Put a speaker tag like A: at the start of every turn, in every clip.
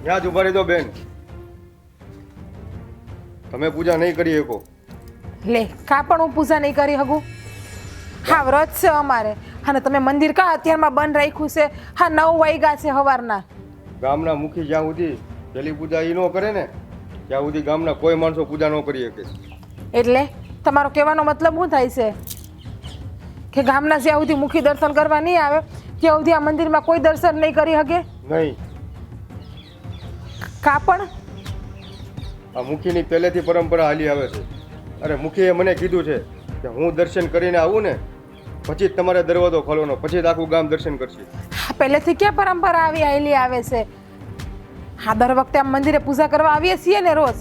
A: ત્યાં જ ઉભા રહી દો બેન. તમે પૂજા નહીં કરી શકો.
B: લે કા પણ હું પૂજા નહીં કરી શકું? હા વ્રત છે અમારે. અને તમે મંદિર કા અત્યારમાં બંધ રાખ્યું છે? હા 9 વાગ્યા છે સવારના.
A: ગામના મુખી જ્યાં સુધી પેલી પૂજા એ ન કરે ને ત્યાં સુધી ગામના કોઈ માણસો પૂજા ન કરી શકે.
B: એટલે તમારો કહેવાનો મતલબ શું થાય છે કે ગામના જ્યાં સુધી મુખી દર્શન કરવા નહીં આવે ત્યાં સુધી આ મંદિરમાં કોઈ દર્શન નહીં કરી શકે?
A: નહીં.
B: કા પણ
A: આ મુખીની પહેલેથી પરંપરા હાલી આવે છે. અરે મુખીએ મને કીધું છે કે હું દર્શન કરીને આવું ને પછી જ તમારે દરવાજો ખોલવાનો, પછી જ આખું ગામ દર્શન કરશે.
B: પહેલેથી ક્યાં પરંપરા આવી આવેલી આવે છે? હા દર વખતે આમ મંદિરે પૂજા કરવા આવીએ છીએ ને રોજ,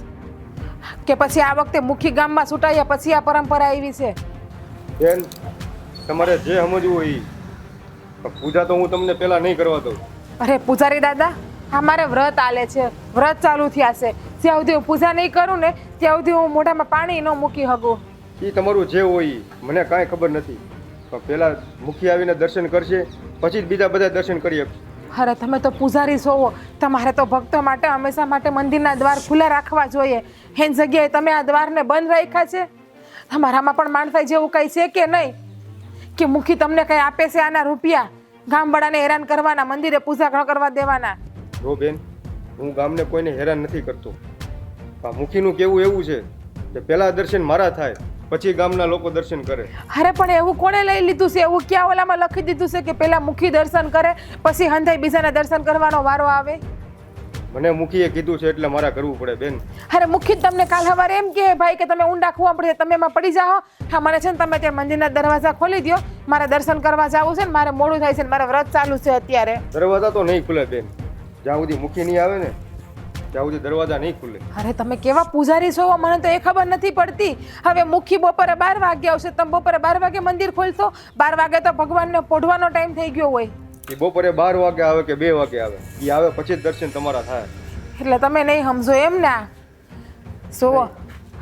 B: કે પછી આ વખતે મુખી ગામમાં છૂટાયા પછી આ પરંપરા આવી છે?
A: બેન તમારે જે સમજવું હોય ઈ. પણ પૂજા તો હું તમને પહેલા નહીં કરવા દઉં.
B: અરે પૂજારી દાદા, અમારે વ્રત આલે છે, વ્રત ચાલુ થયા છે. જ્યાં સુધી હું પૂજા નહીં કરું ને ત્યાં સુધી હું મોઢામાં પાણી ન મૂકી શકું.
A: એ તમારું જે હોય ઈ. મને કાંઈ ખબર નથી. પણ પહેલા મુખી આવીને દર્શન કરશે પછી જ બીજા બધા દર્શન કરી શકશે.
B: અરે તમે તો પૂજારી છો, તમારે તો ભક્તો માટે હંમેશા માટે મંદિરના દ્વાર ખુલ્લા રાખવા જોઈએ. એની જગ્યાએ તમે આ દ્વારને બંધ રાખ્યા છે. તમારામાં પણ માણસાઈ જેવું કંઈ છે કે નહીં કે મુખી તમને કંઈ આપે છે આના રૂપિયા ગામવાળાને હેરાન કરવાના, મંદિરે પૂજા ન કરવા દેવાના?
A: જો બેન હું ગામને કોઈને હેરાન નથી કરતો. આ મુખીનું કેવું એવું છે કે પહેલા દર્શન મારા થાય પછી ગામના લોકો દર્શન કરે.
B: અરે પણ એવું કોણે લઈ લીધું છે? એવું ક્યાં ઓલામાં લખી દીધું છે કે પેલા મુખી દર્શન કરે પછી હંધાઈ બીજાના દર્શન કરવાનો વારો આવે?
A: મને મુખીએ કીધું છે એટલે મારા કરવું પડે બેન.
B: અરે મુખી તમને કાલ સવારે એમ કે ભાઈ કે તમે ઊંડા ખુવા પડે તમે એમાં પડી જાઓ. હા મને છે ને તમે ત્યાં મંદિરના દરવાજા ખોલી દો, મારે દર્શન કરવા જવું છે ને મારે મોડું થાય છે ને મારે વ્રત ચાલુ છે અત્યારે.
A: દરવાજા તો નહીં ખુલે બેન. જ્યાં સુધી મુખી નહીં આવે ને ત્યાં સુધી દરવાજા નહીં ખુલે.
B: અરે તમે કેવા પૂજારી છો મને તો એ ખબર નથી પડતી. હવે મુખી બપોરે 12 વાગે આવશે, તમે બપોરે 12 વાગે મંદિર ખોલશો? 12 વાગે તો ભગવાનને પોઢવાનો ટાઈમ થઈ ગયો હોય.
A: એ બપોરે 12 વાગે આવે કે 2 વાગે આવે, એ આવે પછી જ દર્શન તમારા થાય.
B: એટલે તમે નહીં સમજો એમ ને? સો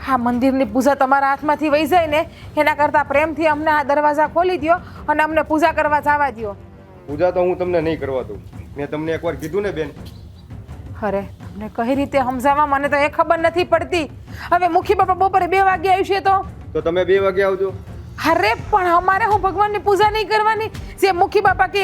B: હા મંદિરની પૂજા તમારા હાથમાંથી વહી જાય ને એના કરતાં પ્રેમથી અમને આ દરવાજા ખોલી દો અને અમને પૂજા કરવા જવા દો.
A: પૂજા તો હું તમને નહીં કરવા દઉં. મેં તમને એકવાર કીધું ને બેન.
B: અરે તમને કઈ રીતે સમજાવવા મને તો એ ખબર નથી પડતી. હવે મુખી બાપા બપોરે 2 વાગે આવશે તો
A: તમે 2 વાગે આવજો.
B: અરે પણ અમારે હું ભગવાનની પૂજા નહીં કરવાની? જે મુખી બાપા કે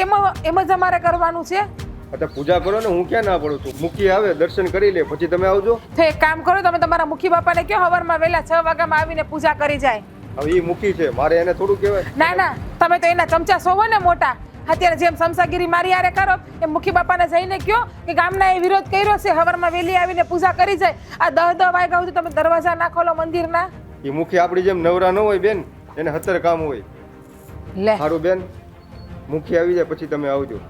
B: એમ જ અમારે કરવાનું છે.
A: એટલે પૂજા કરો ને, હું ક્યાં ના પડું છું. મુખી આવે દર્શન કરી લે પછી તમે આવજો.
B: તો એક કામ કરો, તમે તમારા મુખી બાપાને કહો સવારમાં વહેલા 6 વાગ્યામાં આવીને પૂજા કરી જાય.
A: હવે એ મુખી છે, મારે એને થોડું કહેવાય?
B: ના ના, તમે તો એના ચમચા સોવો ને મોટા. અત્યારે જેમ સમસાગીરી મારી હારે કરો એમ મુખી બાપાને જઈને કહો કે ગામના એ વિરોધ કર્યો છે, સવારમાં વહેલી આવીને પૂજા કરી જાય. આ 10 વાગ્યા સુધી તમે દરવાજા ના ખોલો મંદિરના.
A: એ મુખી આપણી જેમ નવરા ન હોય બેન, એને 70 કામ હોય.
B: લે
A: સારું બેન, મુખી આવી જાય પછી તમે આવજો.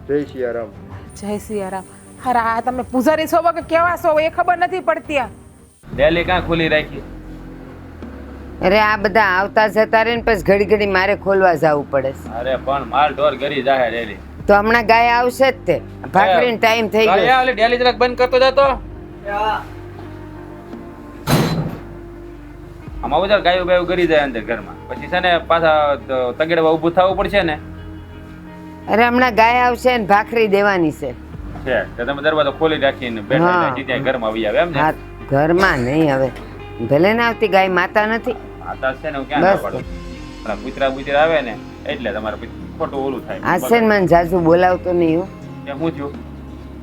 A: જય સિયારામ.
B: જય સિયારામ. અરે આ તમે પૂજારી છો કે કેવા છો એ ખબર નથી પડતી. આ
C: ડેલી ક્યાં ખુલ્લી રાખી?
D: અરે આ બધા આવતા જતા રહે ને પછી ઘડી ઘડી મારે ખોલવા જવું પડે છે.
C: અરે પણ માલ ઢોર ઘરી જાહે ડેલી.
D: તો હમણાં ગાય આવશે જ તે. ભાખરીનો ટાઈમ થઈ ગયો.
C: ઓલે ડેલી જરાક બંધ કરતો જતો. આમાં બધા ગાયો બાયો ગરી જાય અંદર ઘરમાં. પછી છે ને પાછા તગેડવા ઊભું થવું પડશે ને.
D: અરે હમણાં ગાય આવશે ને ભાખરી દેવાની છે.
C: છે તો તમે દરવાજો ખોલી રાખીને બેઠા રહ્યા સીધા ઘરમાં આવી આવે એમ ને?
D: હા ઘરમાં નહીં હવે ભલે ને આવતી ગાય માતા નથી.
C: આતા છે ને હું ક્યાં ના પાડું. પણ કૂતરા બુતરા આવે ને એટલે તમારે પછી ખોટું ઓલું થાય.
D: આ છે ને મને જાજુ બોલાવતો નહીં હો.
C: કેમ શું થયું?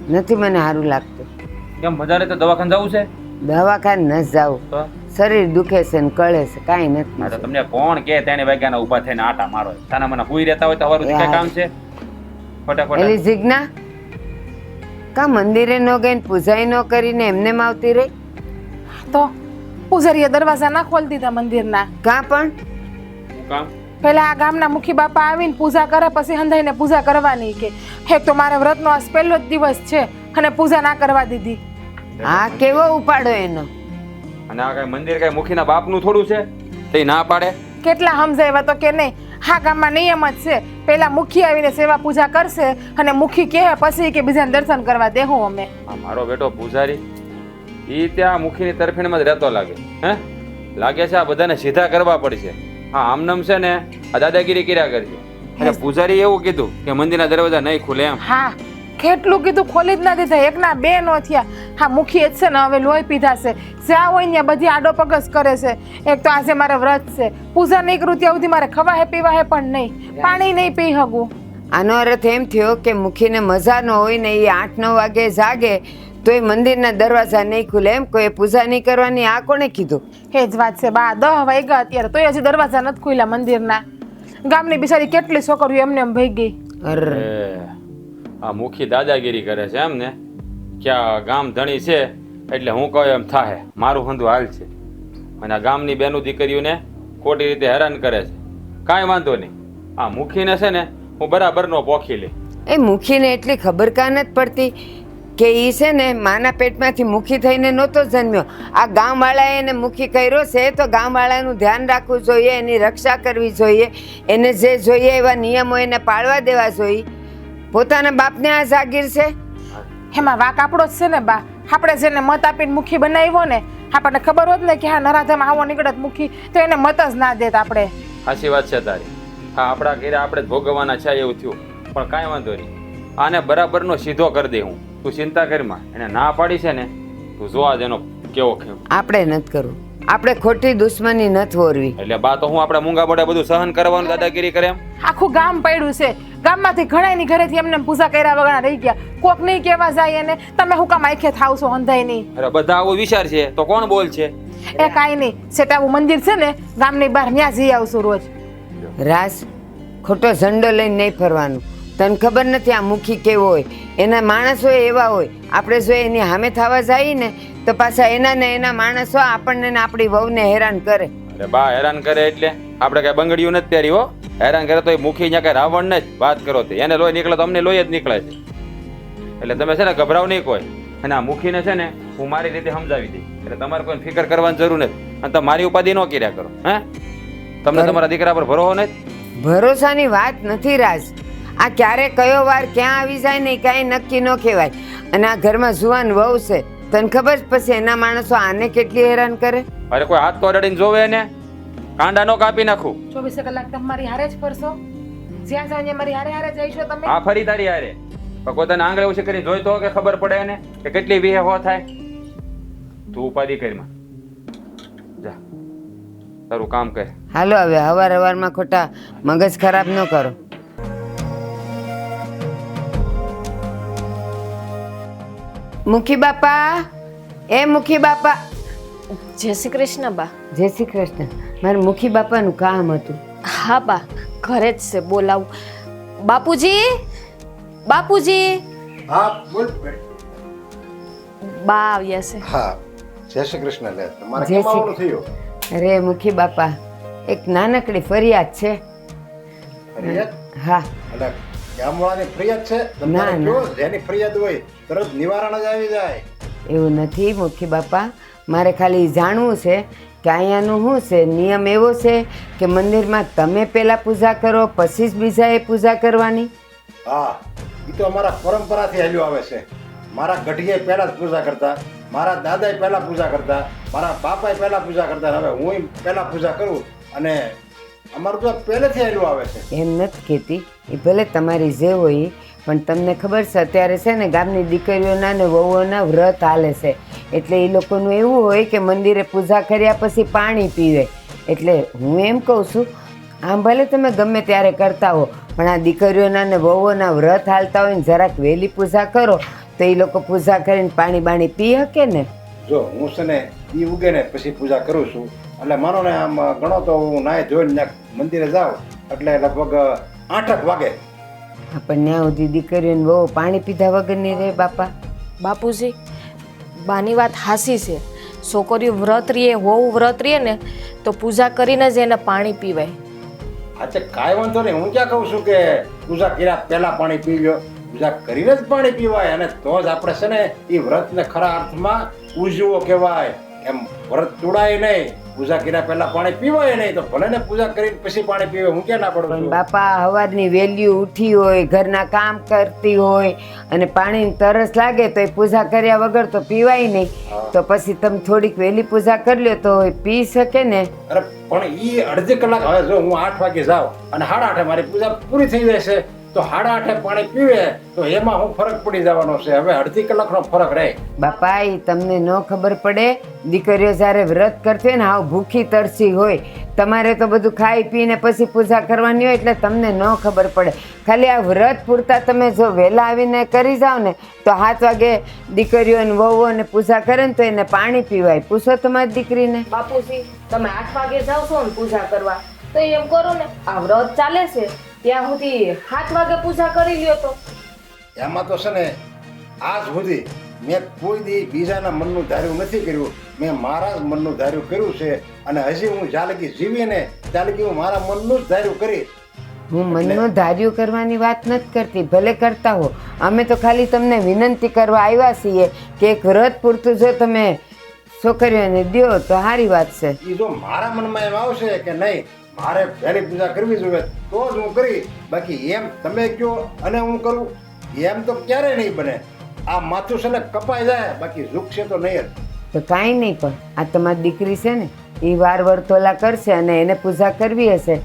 D: નથી મને સારું લાગતું.
C: કેમ વધારે તો દવાખાને જવું છે?
D: દવાખાને ન જાવું,
C: તો
D: શરીર દુખે છે ને કળે છે, કાંઈ
C: હા તો
D: નથી.
C: તમને કોણ કે 3 વાગ્યાના ઊભા થઈને આટા મારો? તાના મને હુઈ રહેતા હોય તો હવારું કઈ કામ છે? ફટાફટ
D: એલી જીજ્ઞા કા મંદિરે ન ગઈ ને પૂજાઈ ન કરીને એમને આવતી રહી?
B: તો પૂજારીએ દરવાજા ના ખોલી દીધા મંદિરના.
D: કા પણ
C: શું કામ?
B: પેલા આ ગામના મુખી બાપા આવીને પૂજા કરે પછી હંધાઈને પૂજા કરવાની કે એક તો મારા વ્રતનો આજ પહેલો જ દિવસ છે અને પૂજા ના કરવા દીધી.
D: આ કેવો ઉપાડો એનો?
C: અને આ કઈ મંદિર કઈ મુખીના બાપનું થોડું છે તે ના પાડે?
B: કેટલા સમજાવ્યા તો કે નહીં. હા ગામમાં નિયમ જ છે, પેલા મુખી આવીને સેવા પૂજા કરશે અને મુખી કહે પછી કે બીજાને દર્શન કરવા દેવું અમે.
C: આ મારો બેટો પૂજારી ઈ ત્યાં મુખીની તરફેણમાં જ રહેતો લાગે. હે લાગે છે આ બધાને સીધા કરવા પડશે. હા આમનમ છે ને આ દાદાગીરી કર્યા કરશે. એટલે પૂજારી એવું કીધું કે મંદિરના દરવાજા નહીં ખુલે એમ.
B: હા કેટલું કીધું ખોલી જ ના દીધા, એકના બે નો થયા. હા મુખી જ છે ને હવે લોહી પીધા છે, જ્યાં હોય ત્યાં બધી આડો પગસ કરે છે. એક તો આજે મારે વ્રત છે, પૂજા નહીં કરું ત્યાં સુધી મારે ખવા હે પીવા હે પણ નહીં, પાણી નહીં પી શકું.
D: આનો અર્થ એમ થયો કે મુખીને મજા ન હોય ને એ 8-9 વાગે જાગે તો એ મંદિરના દરવાજા નહીં ખુલે, એમ કોઈ પૂજા નહીં કરવાની. આ કોણે કીધું?
B: એ જ વાત છે બા, 10 વાગ્યા અત્યારે તોય હજી દરવાજા નથી ખુલ્યા મંદિરના. ગામની બિચારી કેટલી છોકરીઓ એમને એમ ભઈ ગઈ.
D: અરે
C: આ મુખી દાદાગીરી કરે છે એમ ને, ક્યાં ગામ ધણી છે એટલે હું કહું એમ થાહે, મારું હંધું હાલ છે. અને આ ગામની બેનું દીકરીઓને ખોટી રીતે હેરાન કરે છે. કાંઈ વાંધો નહીં, આ મુખીને છે ને હું બરાબરનો પોખી લે.
D: એ મુખીને એટલી ખબર કા નથી પડતી કે એ છે ને માના પેટમાંથી મુખી થઈને નહોતો જન્મ્યો. આ ગામવાળાએ એને મુખી કર્યો છે તો ગામવાળાનું ધ્યાન રાખવું જોઈએ, એની રક્ષા કરવી જોઈએ, એને જે જોઈએ એવા નિયમો એને પાળવા દેવા જોઈએ. પોતાના બાપને આ જાગીર છે.
B: એમાં વાક આપણો જ છે ને બા, આપણે જેને મત આપીને મુખી બનાવ્યો ને, આપણને ખબર હોત ને કે હા નરાધમ આવો નીકળત મુખી તો એને મત જ ના દેત આપણે.
C: સાચી વાત છે તારી. હા આપણા ઘરે આપણે જ ભોગવવાના છે એવું થયું, પણ કાંઈ વાંધો નહીં, આને બરાબરનો સીધો કરી દે હું. તું ચિંતા કરીમાં, એને ના પાડી છે ને તું જોવા જ એનો કેવો ખેમ.
D: આપણે નથી કરવું, આપણે ખોટી દુશ્મની નથી ઓરવી.
C: એટલે બા તો હું આપણે મૂંગા મોઢે બધું સહન કરવાનું દાદાગીરી કરે એમ.
B: આખું ગામ પડ્યું છે, ગામમાંથી ઘણાની ઘરેથી એમને પૂજા કર્યા વગર રહી ગયા. કોક નહીં કહેવા જાય એને તમે હું કામ આંખે થાવ છો અંધાઈ નહીં.
C: અરે બધા આવો વિચાર છે તો કોણ બોલ છે?
B: એ કાંઈ નહીં, સેટાવું મંદિર છે ને ગામની બહાર ત્યાં જઈ આવશું રોજ.
D: રાસ ખોટો ઝંડો લઈને નહીં ફરવાનું. તને ખબર નથી આ મુખી કેવો હોય, એના માણસો એવા હોય. આપણે જો એની સામે થવા જઈએ ને તો પાછા એના ને એના માણસો આપણને ને આપણી વહુને હેરાન કરે.
C: અરે બા હેરાન કરે એટલે આપણે કઈ બંગડીયું નથી પહેરી હો. હેરાન કરે તો એ મુખી ત્યાં કઈ રાવણ ને જ વાત કરો તે, એને લોહી નીકળે તો અમને લોહી જ નીકળે છે. એટલે તમે છે ને ગભરાવ નહીં કોઈ. અને આ મુખીને છે ને હું મારી રીતે સમજાવી દઈ, એટલે તમારે કોઈ ફિકર કરવાની જરૂર નથી. અને તમે મારી ઉપાધિ ન કર્યા કરો. હે તમને તમારા દીકરા પર ભરોસો નથી?
D: ભરોસાની વાત નથી રાજ. આ ક્યારે કયો વાર ક્યાં આવી જાય ને કાંઈ નક્કી ન કહેવાય. અને આ ઘરમાં જુવાન વહુ છે, તને ખબર છે પછી એના માણસો આને કેટલી હેરાન કરે.
C: અરે કોઈ હાથ તો અડાડીને જોવે ને કાંડા નો કાપી નાખું.
B: 24 કલાક તમે મારી હારે જ ફરશો, જ્યાં જાવ ત્યાં મારી હારે હારે જઈશો તમે.
C: આ ફરી તારી હારે પણ પોતાને આંગળે ઉછી કરીને જોઈ તો કે ખબર પડે ને કે કેટલી વિહે હો થાય. તું ઉપાધિ કરીમાં જા, તારું કામ કર.
D: હાલો હવે હવારમાં ખોટા મગજ ખરાબ ન કરો. મુખી બાપા, એ મુખી બાપા.
E: જય શ્રી કૃષ્ણ બા.
D: જય શ્રી કૃષ્ણ. મારે મુખી બાપાનું કામ હતું.
E: હા બા, ઘરે જ છે, બોલાવું. બાપુજી, બાપુજી.
F: હા બોલ.
E: બા આવ્યા છે.
F: હા જય શ્રી કૃષ્ણ. લે તમારે
D: જય
F: કેમ
D: શ્રી-
F: આવવાનું થયું?
D: અરે મુખી બાપા, એક નાનકડી ફરિયાદ છે.
F: ફરિયાદ?
D: હા.
F: એટલે ગામવાળાની ફરિયાદ છે?
D: ના,
F: તમારે
D: ના.
F: કયો જેની ફરિયાદ હોય તરત નિવારણ જ આવી જાય.
D: એવું નથી મુખી બાપા, મારે ખાલી જાણવું છે કે અહીંયાનું શું છે, નિયમ એવો છે કે મંદિરમાં તમે પહેલા પૂજા કરો પછી જ બીજાએ પૂજા કરવાની?
F: હા એ તો અમારા પરંપરાથી હાલ્યું આવે છે. મારા ગઢીએ પહેલા જ પૂજા કરતા, મારા દાદાએ પહેલા પૂજા કરતા, મારા બાપાએ પહેલા પૂજા કરતા, હવે હું પહેલા પૂજા કરું. અને અમારું તો પહેલેથી હાલ્યું આવે છે.
D: એમ નથી કહેતી, એ ભલે તમારી જે હોય ઈ, પણ તમને ખબર છે અત્યારે છે ને ગામની દીકરીઓના ને વહુઓના વ્રત હાલે છે. એટલે એ લોકોનું એવું હોય કે મંદિરે પૂજા કર્યા પછી પાણી પીવે. એટલે હું એમ કહું છું, આમ ભલે તમે ગમે ત્યારે કરતા હો, પણ આ દીકરીઓના ને વહુઓના વ્રત હાલતા હોય ને જરાક વહેલી પૂજા કરો તો એ લોકો પૂજા કરીને પાણી બાણી પી શકે ને.
F: જો હું છે ને એ ઉગે ને પછી પૂજા કરું છું. એટલે માનો ને આમ ગણો તો હું નાય ધોઈને ત્યાં મંદિરે જાઉં એટલે લગભગ 8 વાગે.
D: પણ ત્યાં સુધી દીકરીઓને વહુ પાણી પીધા વગર નહીં રહે બાપા.
E: બાપુજી, બાની વાત હાસી છે. છોકરીઓ વ્રત રીએ, વહુ વ્રત રીએ ને તો પૂજા કરીને જ એને પાણી પીવાય.
F: અચ્છા કાંઈ વાંધો નહીં. હું ક્યાં કહું છું કે પૂજા કર્યા પહેલા પાણી પી લો, પૂજા કરીને જ પાણી પીવાય. અને તો જ આપણે છે ને એ વ્રતને ખરા અર્થમાં ઉજવો કહેવાય. એમ વ્રત તોડાય નહીં, પૂજા કર્યા પહેલા પાણી પીવાય નહીં. તો ભલે ને પૂજા કરીને પછી પાણી પીવે, હું ક્યાં ના પડું
D: પણ
F: છું.
D: બાપા સવારની વહેલી ઉઠી હોય, ઘરના કામ કરતી હોય અને પાણીની તરસ લાગે તો એ પૂજા કર્યા વગર તો પીવાય નહીં. તો પછી તમે થોડીક વહેલી પૂજા કરી લ્યો તો એ પી શકે ને.
F: અરે પણ એ અડધી કલાક, હવે જો હું 8 વાગે જાઉં અને 8:30 મારી પૂજા પૂરી થઈ જાય છે તો 8:30 પાણી પીવે તો એમાં હું ફરક પડી જવાનો છે. હવે અડધી કલાકનો ફરક રહે.
D: બાપા એ તમને ન ખબર પડે, દીકરીઓ જ્યારે વ્રત કરતી હોય ને હાવ ભૂખી તરસી હોય, તમારે તો બધું ખાઈ પીને પછી પૂજા કરવાની હોય એટલે તમને ન ખબર પડે. ખાલી આ વ્રત પૂરતા તમે જો વહેલા આવીને કરી જાઓ ને તો 7 વાગે દીકરીઓ અને વહુઓને પૂજા કરે ને તો એને પાણી પીવાય. પૂછો તમારી દીકરીને.
E: બાપુજી તમે 8 વાગે જાઓ છો ને પૂજા કરવા, તો એમ કરો ને આ વ્રત ચાલે છે ત્યાં સુધી 7 વાગે પૂજા કરી લ્યો તો.
F: એમાં તો છે ને આજ સુધી મેં કોઈ દી બીજાના મનનું ધાર્યું નથી કર્યું. મેં મારા જ મનનું ધાર્યું કર્યું છે અને હજી હું જ્યાં લગી જીવી ને ત્યાં લગી હું મારા મનનું જ ધાર્યું કરી.
D: હું મનનું ધાર્યું કરવાની વાત નથી કરતી, ભલે કરતા હો. અમે તો ખાલી તમને વિનંતી કરવા આવ્યા છીએ કે એક વ્રત પૂરતું જો તમે છોકરીઓને દ્યો તો સારી વાત છે.
F: એ જો મારા મનમાં એમ આવશે કે નહીં મારે વહેલી પૂજા કરવી જોઈએ તો જ હું કરી, બાકી એમ તમે કહો અને હું કરું એમ તો ક્યારેય નહીં બને. આ માથું છે ને કપાઈ જાય બાકી ઝૂકશે તો નહીં જ.
D: તો કાંઈ નહીં, પણ આ તમારી દીકરી છે ને એ વાર વર્તોલા કરશે અને એને પૂજા કરવી હશે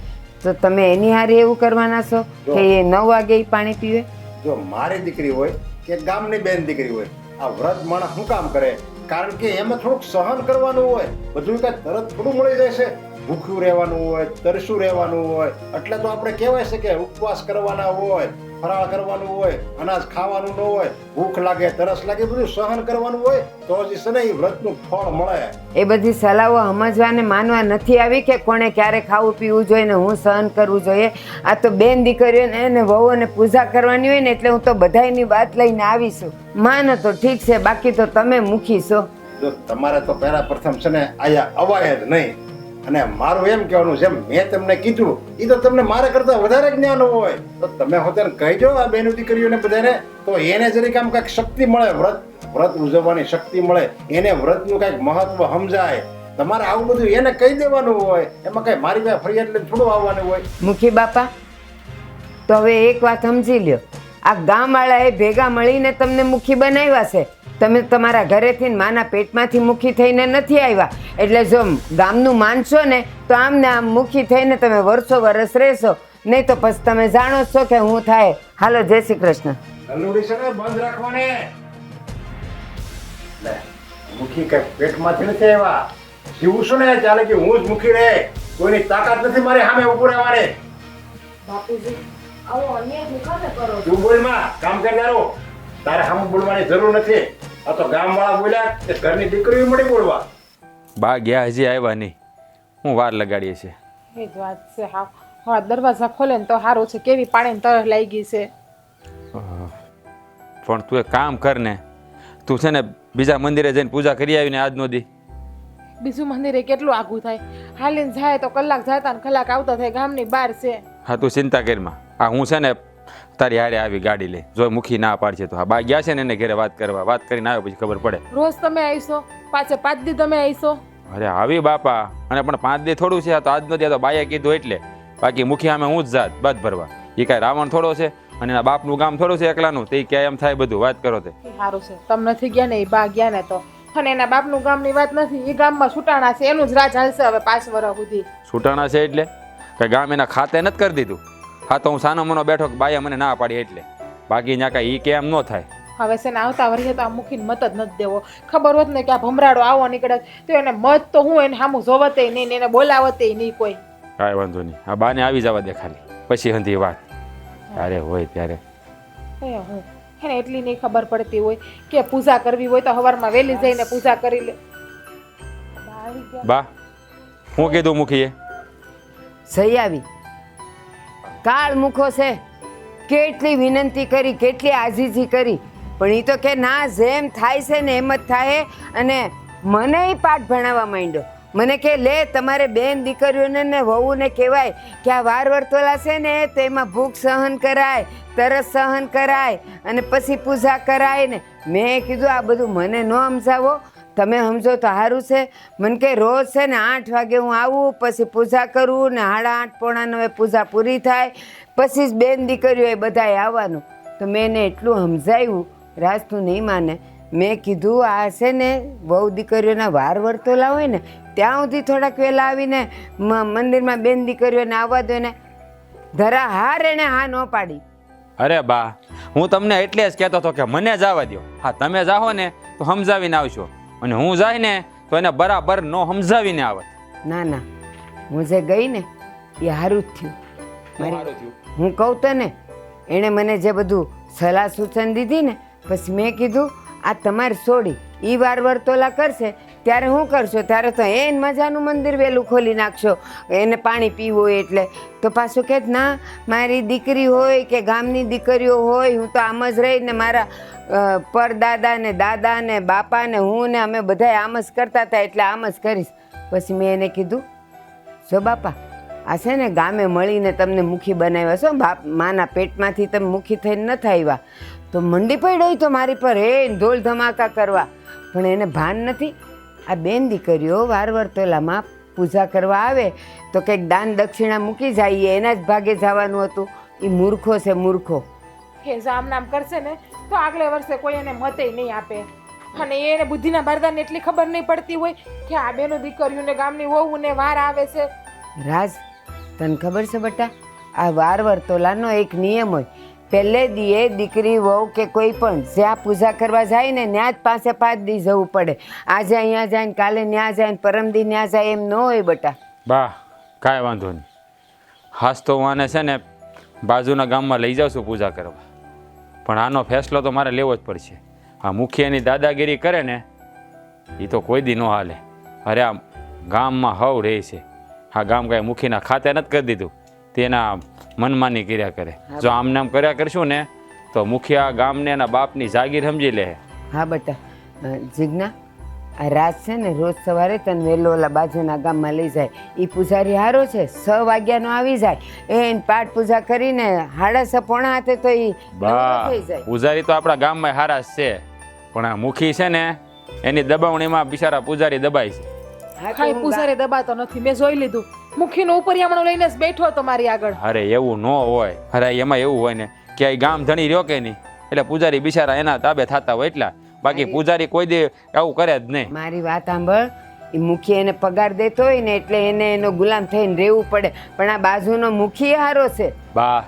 D: તો તમે એની હારે એવું કરવાના છો કે એ 9 વાગે ઈ પાણી પીવે?
F: જો મારી દીકરી હોય કે ગામની બેન દીકરી હોય, આ વ્રત માણસ શું કામ કરે? કારણ કે એમાં થોડુંક સહન કરવાનું હોય. બધું કાંઈ તરત થોડું મળી જાય છે. ભૂખ્યું રહેવાનું હોય, તરસ્યું રહેવાનું હોય. એટલે તો આપણે કહેવાય છે કે ઉપવાસ કરવાના હોય, ફરાળ કરવાનું હોય, અનાજ ખાવાનું ન હોય, ભૂખ લાગે તરસ લાગે બધું સહન કરવાનું હોય તો જ છે ને એ વ્રતનું ફળ મળે.
D: એ બધી સલાહો સમજવાને માનવા નથી આવી કે કોણે ક્યારે ખાવું પીવું જોઈએ ને હું સહન કરવું જોઈએ. આ તો બેન દીકરીઓને એને વહુઓને પૂજા કરવાની હોય ને એટલે હું તો બધાયની વાત લઈને આવીશું. માનો તો ઠીક છે, બાકી તો તમે મૂકીશો.
F: જો તમારે તો પહેલા પ્રથમ છે ને આયા અવાય જ નહીં. અને મારું એમ કહેવાનું જેમ મેં તમને કીધું એ તો તમને મારા કરતા વધારે જ્ઞાન હોય તો તમે હોતને કહીજો આ બેનો દીકરીઓને બધાને, તો એને જરીક આમ કાંઈક શક્તિ મળે, વ્રત ઉજવવાની શક્તિ મળે, એને વ્રતનું કાંઈક મહત્વ સમજાય. તમારે આવું બધું એને કહી દેવાનું હોય, એમાં કઈ મારી પાસે ફરિયાદ લઈને થોડું આવવાનું હોય.
D: મુખી બાપા, તો હવે એક વાત સમજી લ્યો, આ ગામવાળાએ ભેગા મળીને તમને મુખી બનાવ્યા છે. તમે તમારા ઘરેથી માના પેટમાંથી મુખી થઈને નથી આવ્યા. એટલે જો ગામનું માનશો ને તો આમ ને આમ મુખી થઈને તમે વર્ષો વરસ રહેશો, નહીં તો પછી તમે જાણો છો કે હું થાય. હાલો, જય શ્રી કૃષ્ણ.
F: નલુડી છે ને બંધ રાખવાની. લે મુખી કઈ પેટમાંથી નથી આવ્યા. જીવું છું ને ચાલે કે હું જ મુખી રહે. કોઈની તાકાત નથી મારી સામે ઉભું રહેવાની.
E: બાપુજી આવો અન્યાય મુખાને કરો છો.
F: તું બોલ માં કામ કરનારો, તારે સામે બોલવાની જરૂર નથી. આ તો ગામવાળા બોલ્યા કે ઘરની દીકરીઓ મળી બોલવા.
C: બા ગયા હજી આવ્યા નહીં, હું વાર લગાડીએ છે.
B: એ જ વાત છે. હા દરવાજા ખોલે ને તો સારું છે. કેવી પાણીની તરસ લાગી છે.
C: પણ તું એક કામ કર ને, તું છે ને બીજા મંદિરે જઈને પૂજા કરી આવીને આજનો દી.
B: બીજું મંદિરે કેટલું આઘું થાય? હાલીને જાય તો કલાક જતા ને કલાક આવતા થાય. ગામની બહાર છે.
C: હા તું ચિંતા કરીમાં. હા હું છે ને તારી હારે આવી ગાડી લઈ. જો મુખી ના પાડશે તો હા બા ગયા છે ને એને ઘરે વાત કરવા, વાત કરીને આવ્યો પછી ખબર પડે.
B: રોજ તમે આવીશો, પાછે 5 દી તમે આવીશો.
C: અરે આવી બાપા, અને પણ 5 દી થોડું છે. આ તો આજનો દી તો બાએ કીધું એટલે. બાકી મુખી સામે હું જ જાત બધ ભરવા. એ કાંઈ રાવણ થોડો છે અને એના બાપનું ગામ થોડું છે એકલાનું, તે ક્યાં એમ થાય બધું વાત કરો તે.
B: સારું છે તમે નથી ગયા ને, એ બા ગયા ને તો. અને એના બાપનું ગામની વાત નથી, એ ગામમાં છૂટાણા છે, એનું જ રાજ હાલશે હવે 5 વર્ષ સુધી.
C: છૂટાણા છે એટલે કે ગામ એના ખાતે નથી કરી દીધું? હા તો હું સાનો મનો બેઠો કે બાઈએ મને ના પાડી એટલે. બાકી ત્યાં કાંઈ એ કે એમ ન થાય.
B: હવે છે ને આવતા વર્ષે તો આ મૂકીને મત જ નથી દેવો. ખબર હોત ને કે આ ભમરાડો આવો નીકળે તો એને મત તો હું એને સામું જોવતે નહીં ને એને બોલાવતે નહીં કોઈ.
C: કાંઈ વાંધો નહીં, આ બાને આવી જવા દે ખાલી, પછી હંધી વાત ત્યારે હોય ત્યારે.
B: હું એને એટલી નહીં ખબર પડતી હોય કે પૂજા કરવી હોય તો સવારમાં વહેલી જઈને પૂજા કરી લે.
C: બા હું કીધું મુખીએ?
D: સહી આવી. કાળ મુખો છે, કેટલી વિનંતી કરી, કેટલી આજીજી કરી, પણ એ તો કે ના જેમ થાય છે ને એમ જ થાય. અને મને પાઠ ભણાવવા માંડ્યો. મને કે લે તમારે બેન દીકરીઓને ને વહુને કહેવાય કે આ વાર વર્તોલા છે ને તેમાં ભૂખ સહન કરાય, તરસ સહન કરાય અને પછી પૂજા કરાય ને. મેં કીધું આ બધું મને ન સમજાવો, તમે સમજો તો સારું છે. મને કે રોજ છે ને 8 વાગે હું આવું, પછી પૂજા કરું ને 8:30 પોણા 9 પૂજા પૂરી થાય, પછી જ બેન દીકરીઓ એ બધાએ આવવાનું. તો મેં એને એટલું સમજાવ્યું, રાજ તું નહીં માને. મેં કીધું આ છે ને બહુ દીકરીઓના વાર વર્તોલા હોય ને ત્યાં સુધી થોડાક વહેલા આવીને મંદિરમાં બેન દીકરીઓને આવવા દો ને. ધરા હાર એણે હા ન પાડી.
C: અરે બા, હું તમને એટલે જ કહેતો હતો કે મને જવા દો. હા, તમે જાઓ ને તો સમજાવીને આવશો, અને હું જાય ને તો એને બરાબર નો સમજાવીને આવત.
D: ના ના, હું જે ગઈ ને એ સારું જ થયું. મારી હું કહું તને, એણે મને જે બધું સલાહ સૂચન દીધી ને, પછી મેં કીધું આ તમારે છોડી એ વાર વર્તોલા કરશે ત્યારે હું કરશો, ત્યારે તો એને મજાનું મંદિર વહેલું ખોલી નાખશો એને પાણી પીવું હોય એટલે. તો પાછું કહે ના, મારી દીકરી હોય કે ગામની દીકરીઓ હોય, હું તો આમ જ રહીને મારા પરદાદા ને દાદા ને બાપા ને હું ને અમે બધા આમ જ કરતા હતા એટલે આમ જ કરીશ. પછી મેં એને કીધું જો બાપા, આ છે ને ગામે મળીને તમને મુખી બનાવ્યા છો, બાપ માના પેટમાંથી તમે મુખી થઈને નથી આવ્યા, તો મંડી પડ્યો તો મારી પર હે ઢોલ ધમાકા કરવા, પણ એને ભાન નથી. આ બેન દીકરીઓ વાર વર્તોલામાં પૂજા કરવા આવે તો કંઈક દાન દક્ષિણા મૂકી જઈએ, એના જ ભાગે જવાનું હતું. એ મૂર્ખો છે, મૂર્ખો.
B: એ જો આમ નામ કરશે ને તો આગલે વર્ષે કોઈ એને મતે નહીં આપે. અને એને બુદ્ધિના બારદાને એટલી ખબર નહીં પડતી હોય કે આ બેનો દીકરીઓને ગામની વહુ ને વાર આવે છે.
D: રાજ, તને ખબર છે બટા, આ વાર વર્તોલાનો એક નિયમ હોય, પહેલે દીએ દીકરી વહુ કે કોઈ પણ જ્યાં પૂજા કરવા જાય ને ત્યાં જ 5 દી જવું પડે. આજે અહીંયા જાય ને કાલે ત્યાં જાય ને પરમદી ત્યાં જાય એમ ન હોય બટા.
C: બા, કાંઈ વાંધો નહીં. હાસ તો હું આને છે ને બાજુના ગામમાં લઈ જાઉં છું પૂજા કરવા, પણ આનો ફેસલો તો મારે લેવો જ પડશે. આ મુખિયાની દાદાગીરી કરે ને એ તો કોઈ દી ન હાલે. અરે આ ગામમાં હવ રહે છે, આ ગામ કાંઈ મુખીના ખાતે નથી કરી દીધું, તેના મનમાની કર્યા કરે. જો આમ નામ કર્યા કરશું ને તો મુખિયા ગામને એના બાપની જાગીર સમજી લે.
D: હા બટા, જીજ્ઞા, આ રાત છે ને રોજ સવારે તને વહેલો ઓલા બાજુના ગામમાં લઈ જાય. એ પૂજારી હારો છે, 6 વાગ્યાનો આવી જાય, એને પાઠ પૂજા કરીને 6:30 પોણા હાથે તો એ
C: બા,
D: થઈ જાય.
C: પૂજારી તો આપણા ગામમાં હારા જ છે, પણ આ મુખી છે ને એની દબાવણીમાં બિચારા પૂજારી દબાય છે.
D: હા, તો
B: કાંઈ
D: હું
B: પૂજારે દબાતો નથી, મેં જોઈ લીધું. મુખીનો ઉપરિયામણો લઈને જ બેઠો હતો મારી આગળ.
C: અરે એવું ન હોય. અરે એમાં એવું હોય ને કે આ ગામ ધણી રહ્યો કે નહીં, એટલે પૂજારી બિચારા એના તાબે થતા હોય એટલા, બાકી પૂજારી કોઈ દે આવું કરે જ નહીં.
D: મારી વાત સાંભળ, એ મુખી એને પગાર દેતો હોય ને એટલે એને એનો ગુલામ થઈને રહેવું પડે, પણ આ બાજુનો મુખી હારો છે.
C: બા,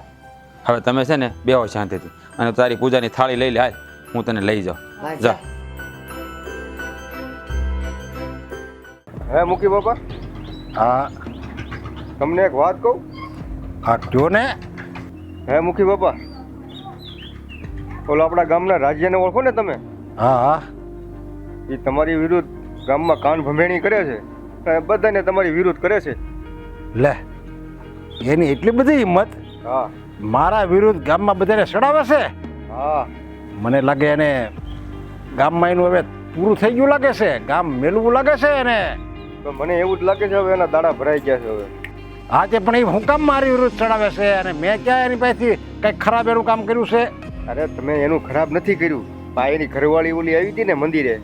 C: હવે તમે છે ને બેહો શાંતિથી, અને તારી પૂજાની થાળી લઈ લે, હાલ હું તને લઈ જાઉં.
D: હા,
C: જા.
A: હે મુખી બાપા,
F: હા
A: તમને એક વાત કહું.
F: હા કયો ને.
A: હે મુખી બાપા, ઓલો આપણા ગામના રાજ્યને ઓળખો ને તમે?
F: હા હા,
A: એ તમારી વિરુદ્ધ ગામમાં કાન ભંભેણી કરે છે, અને બધાને તમારી વિરુદ્ધ કરે છે.
F: લે, એની એટલી બધી હિંમત
A: હા
F: મારા વિરુદ્ધ ગામમાં બધાને સડાવે છે.
A: હા,
F: મને લાગે એને ગામમાં એનું હવે પૂરું થઈ ગયું લાગે છે, ગામ મેળવું લાગે છે એને.
A: તો મને એવું જ લાગે છે હવે એના દાડા ભરાઈ ગયા છે હવે.
F: હા તે પણ એ હું કામ મારી વિરુદ્ધ ચડાવે છે, અને મેં ક્યાં એની પાસેથી કંઈક ખરાબ એનું કામ કર્યું છે?
A: અરે તમે એનું ખરાબ નથી કર્યું, પા એની ઘરવાળી ઓલી આવી હતી ને મંદિરે,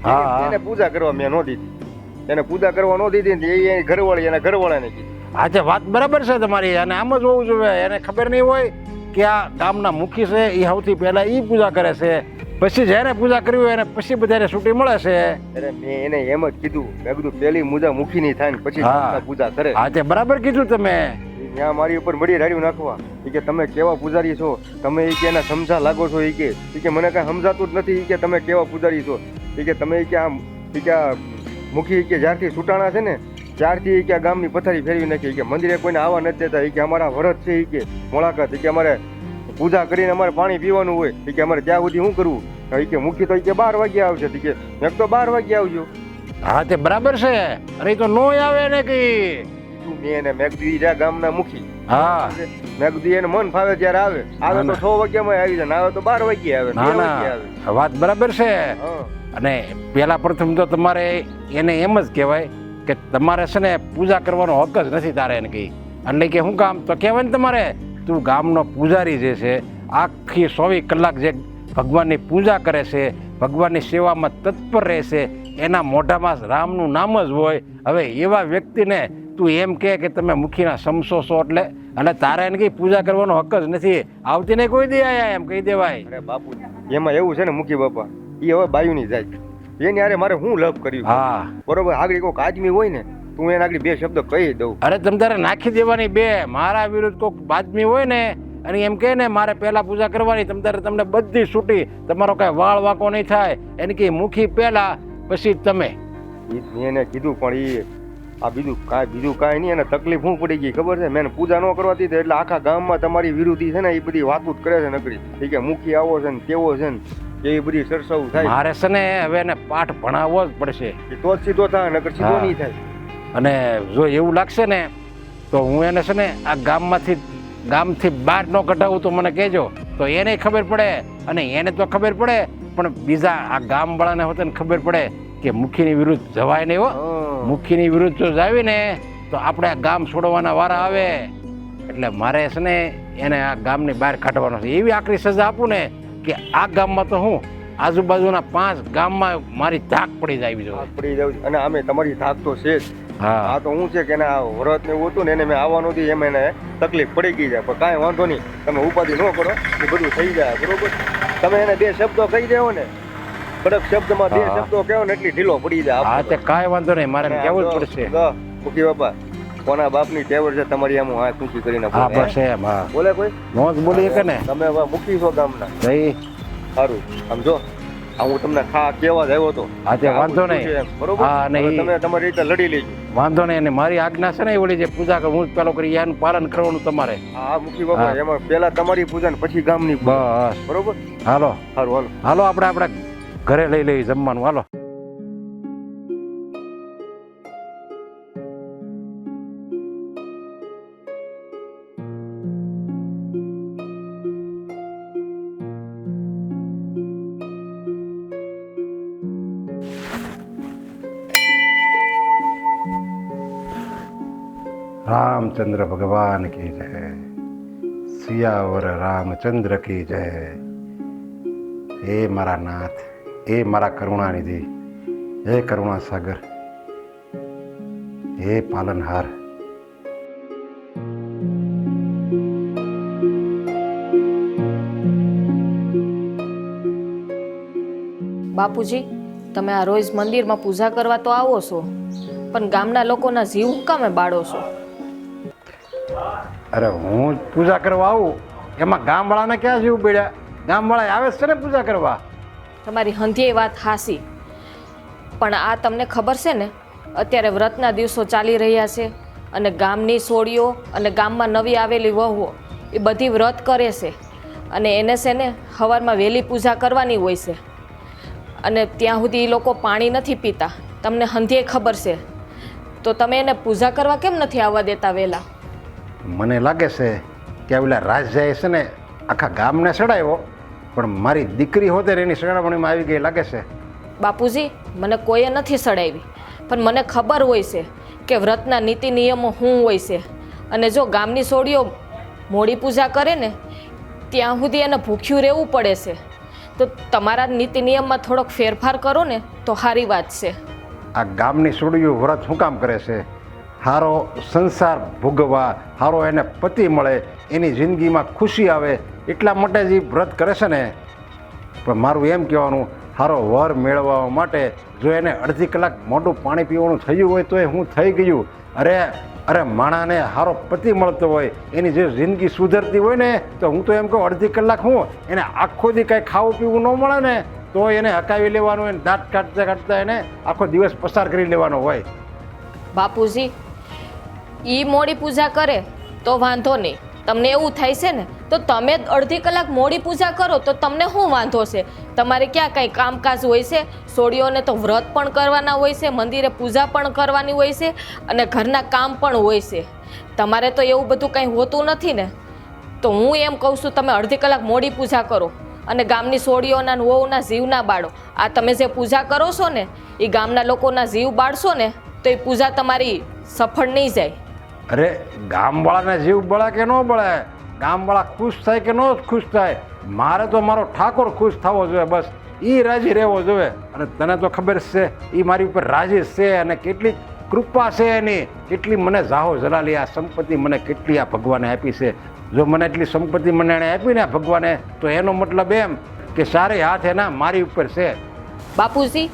F: હા.
A: એને પૂજા કરવા મેં ન દીધી, એને પૂજા કરવા ન દીધી ને એ એની ઘરવાળી એના ઘરવાળાને કીધી.
F: આજે વાત બરાબર છે તમારી, અને આમ જ હોવું જોઈએ. એને ખબર નહીં હોય કે આ ગામના મુખી છે એ સૌથી પહેલા એ પૂજા કરે છે, પછી જ્યારે પૂજા કરવી હોય એને પછી બધાને છૂટી મળે છે.
A: અરે મેં એને એમ જ કીધું, મેં કીધું પેલી મુજા મુખી ની થાય ને પછી
F: હા.
A: ગામના પૂજા કરે.
F: આજે બરાબર કીધું તમે.
A: ત્યાં મારી ઉપર મળી રાડ્યું નાખવા, એ કે તમે કેવા પૂજારી છો, તમે એ કે એના સમજા લાગો છો, એ કે મને કાંઈ સમજાતું જ નથી, એ કે તમે કેવા પૂજારી છો, એ કે તમે કે આમ એ કે આ મુખી કે જ્યારથી છૂટાણા છે ને ત્યારથી એ કે આ ગામની પથારી ફેરવી નાખી, કે મંદિરે કોઈને આવવા નથી દેતા, એ કે અમારા વ્રત છે, એ કે મોળાકત, એ કે અમારે પૂજા કરીને અમારે પાણી પીવાનું હોય, એ કે અમારે ત્યાં સુધી શું કરવું, એ કે મુખી તો એ કે 12 વાગ્યા આવશે, એ કે મેં તો 12 વાગ્યા આવજો.
F: હા તે બરાબર છે. અરે એ તો નો આવે ને કઈ.
A: મેં એને મેઘદી રહ્યા ગામના મુખી,
F: હા
A: મેઘદી એને મન ફાવે ત્યારે આવે, આવે તો 6 વાગ્યામાં આવી જાય, આવે તો 12 વાગ્યે આવે, 2
F: ના
A: વાગ્યે આવે.
F: ના, વાત બરાબર છે.
A: હા
F: અને પેલા પ્રથમ તો તમારે એને એમ જ કહેવાય કે તમારે છે ને પૂજા કરવાનો હક જ નથી તારે એને કહી. એટલે કે શું કામ તો કહેવાય ને તમારે, તું ગામનો પૂજારી જે છે આખી 24 કલાક જે ભગવાનની પૂજા કરે છે, ભગવાનની સેવામાં તત્પર રહે છે, એના મોઢામાં રામનું નામ જ હોય. હવે એવા વ્યક્તિને તું એમ કે તમે મુખીના સમસો છો એટલે, અને તારે એને કઈ પૂજા કરવાનો હક જ નથી, આવતી ને કોઈ દે આયા એમ કહી દેવાય.
A: અરે બાપુ, એમાં એવું છે ને મુખી બાપા, એ હવે બાયુની જાય, એની હારે મારે શું લપ કર્યું?
F: હા
A: બરોબર, આગળ કોઈક આદમી હોય ને તું એને આગળ 2 શબ્દ કહી દઉં.
F: અરે તમ તારે નાખી દેવાની બે. મારા વિરુદ્ધ કોઈક બાદમી હોય ને અને એમ કહે ને મારે પહેલાં પૂજા કરવાની તમને બધી છૂટી, તમારો કાંઈ વાળ વાંકો નહીં થાય. એને કે મુખી પહેલાં પછી તમે.
A: મેં એને કીધું પણ એ આ બીજું કાંઈ નહીં. એને તકલીફ શું પડી ગઈ ખબર છે? મેં એને પૂજા ન કરવા દીધી એટલે આખા ગામમાં તમારી વિરોધી છે ને એ બધી વાતું જ કરે છે નકરી. એ કે મુખી આવો છે ને તેવો છે ને એવી બધી ચર્ચાઓ થાય.
F: મારે છે ને હવે એને પાઠ ભણાવવો જ પડશે.
A: એ તો જ સીધો થાય, નકર સીધો નહીં થાય.
F: અને જો એવું લાગશે ને તો હું એને છે ને આ ગામથી બહાર ન કઢાવું તો મને કહેજો, તો એને ખબર પડે અને એને તો ખબર પડે પણ બીજા આ ગામવાળાને હોતે ખબર પડે કે મુખીની વિરુદ્ધ જવાય નહીં. હો, મુખીની વિરુદ્ધ જો જાવી ને તો આપણે આ ગામ છોડવાના વારા આવે. એટલે મારે છે ને એને આ ગામની બહાર કાઢવાનો છે. એવી આકરી સજા આપું ને કે આ ગામમાં તો હું આજુબાજુના 5 ગામમાં મારી ધાક પડી જાય.
A: પડી જાવ. અને આમે તમારી ધાક તો છે જ.
F: હા,
A: તો હું છે કે એને આ વ્રત ને એવું હતું ને એને મેં આવવાનું હતી, એમ એને તકલીફ પડી ગઈ જાય. પણ કાંઈ વાંધો નહીં, તમે ઉપાધિ ન કરો, એ બધું થઈ જાય. બરોબર? તમે એને 2 શબ્દો કહી દેવો ને, કડક શબ્દમાં 2 શબ્દો કહો ને એટલી ઢીલો પડી જાય.
F: હા, તે કાંઈ વાંધો નહીં, મારે કહેવું જ પડશે.
A: મુખી બાપા, કોના બાપની ટેવર છે તમારી આમ હાથ ઊંચી કરીને
F: હા, બસ એમ. હા,
A: બોલે કોઈ
F: નો જ બોલીએ કે ને.
A: તમે હવે મુખી છો ગામના.
F: જઈ
A: સારું, આમ જો હું તમને કેવા જ આવ્યો હતો.
F: હા, તે વાંધો નહીં.
A: બરોબર?
F: હા,
A: હવે તમે તમારી રીતે લડી લેજો.
F: વાંધો નહીં. અને મારી આજ્ઞા છે ને એ ઓલી જે પૂજા કરું હું જ પેલો કરી એનું પાલન કરવાનું તમારે.
A: હા મુખી બાપા, એમાં પહેલા તમારી પૂજા ને પછી ગામની પૂજા.
F: બસ
A: બરોબર?
F: હાલો
A: સારું,
F: હાલો આપણે ઘરે લઈ લઈએ જમવાનું. હાલો. रामचंद्र भगवान की जय, सियावर रामचंद्र की जय. हे मारा नाथ, हे मारा करुणा निधि, हे करुणा सागर, हे पालनहार.
E: બાપુજી, તમે આ રોજ મંદિરમાં પૂજા કરવા તો આવો છો, પણ ગામના લોકોના જીવ હું કામે બાળો છો?
F: અરે હું પૂજા કરવા આવું એમાં ગામવાળાને ક્યાં જીવ પડ્યા? ગામવાળા આવે છે ને પૂજા કરવા.
E: તમારી હંધીએ વાત હાસી, પણ આ તમને ખબર છે ને અત્યારે વ્રતના દિવસો ચાલી રહ્યા છે અને ગામની સોડીઓ અને ગામમાં નવી આવેલી વહુઓ એ બધી વ્રત કરે છે અને એને છે ને સવારમાં વહેલી પૂજા કરવાની હોય છે અને ત્યાં સુધી એ લોકો પાણી નથી પીતા. તમને હંધીએ ખબર છે, તો તમે એને પૂજા કરવા કેમ નથી આવવા દેતા વહેલા?
F: મને લાગે છે કે ઓલા રાજ્યાએ છે ને આખા ગામને સડાવ્યો, પણ મારી દીકરી હોતે એની સડાવણીમાં આવી ગઈ લાગે છે.
E: બાપુજી, મને કોઈએ નથી સડાવી, પણ મને ખબર હોય છે કે વ્રતના નીતિ નિયમો શું હોય છે અને જો ગામની સોડીઓ મોડી પૂજા કરે ને ત્યાં સુધી એને ભૂખ્યું રહેવું પડે છે. તો તમારા નીતિ નિયમમાં થોડોક ફેરફાર કરો ને તો સારી વાત છે.
F: આ ગામની સોડીઓ વ્રત શું કામ કરે છે? સારો સંસાર ભોગવવા, સારો એને પતિ મળે, એની જિંદગીમાં ખુશી આવે એટલા માટે જ એ વ્રત કરે છે ને. પણ મારું એમ કહેવાનું, સારો વર મેળવવા માટે જો એને અડધી કલાક મોટું પાણી પીવાનું થયું હોય તો એ હું થઈ ગયું. અરે માણાને સારો પતિ મળતો હોય, એની જે જિંદગી સુધરતી હોય ને, તો હું તો એમ કહું અડધી કલાક હું એને આખો દી કાંઈ ખાવું પીવું ન મળે ને તો એને હકાવી લેવાનું, એને દાંત કાઢતા કાઢતા એને આખો દિવસ પસાર કરી લેવાનો હોય.
E: બાપુજી, એ મોડી પૂજા કરે તો વાંધો નહીં, તમને એવું થાય છે ને તો તમે અડધી કલાક મોડી પૂજા કરો તો તમને શું વાંધો છે? તમારે ક્યાં કંઈ કામકાજ હોય છે? સોડીઓને તો વ્રત પણ કરવાના હોય છે, મંદિરે પૂજા પણ કરવાની હોય છે અને ઘરના કામ પણ હોય છે. તમારે તો એવું બધું કંઈ હોતું નથી ને. તો હું એમ કહું છું, તમે અડધી કલાક મોડી પૂજા કરો અને ગામની સોડીઓના વહુના જીવ ના બાળો. આ તમે જે પૂજા કરો છો ને એ ગામના લોકોના જીવ બાળશો ને તો એ પૂજા તમારી સફળ નહીં જાય.
F: અરે ગામવાળાને જીવ બળે કે ન બળે, ગામવાળા ખુશ થાય કે ન ખુશ થાય, મારે તો મારો ઠાકોર ખુશ થવો જોઈએ, બસ એ રાજી રહેવો જોઈએ. અને તને તો ખબર છે એ મારી ઉપર રાજી છે અને કેટલી કૃપા છે એની, કેટલી મને જાહો જલાલી આ સંપત્તિ મને કેટલી આ ભગવાને આપી છે. જો મને એટલી સંપત્તિ મને એણે આપી ને ભગવાને, તો એનો મતલબ એમ કે સારી હાથ એના મારી ઉપર છે.
E: બાપુજી,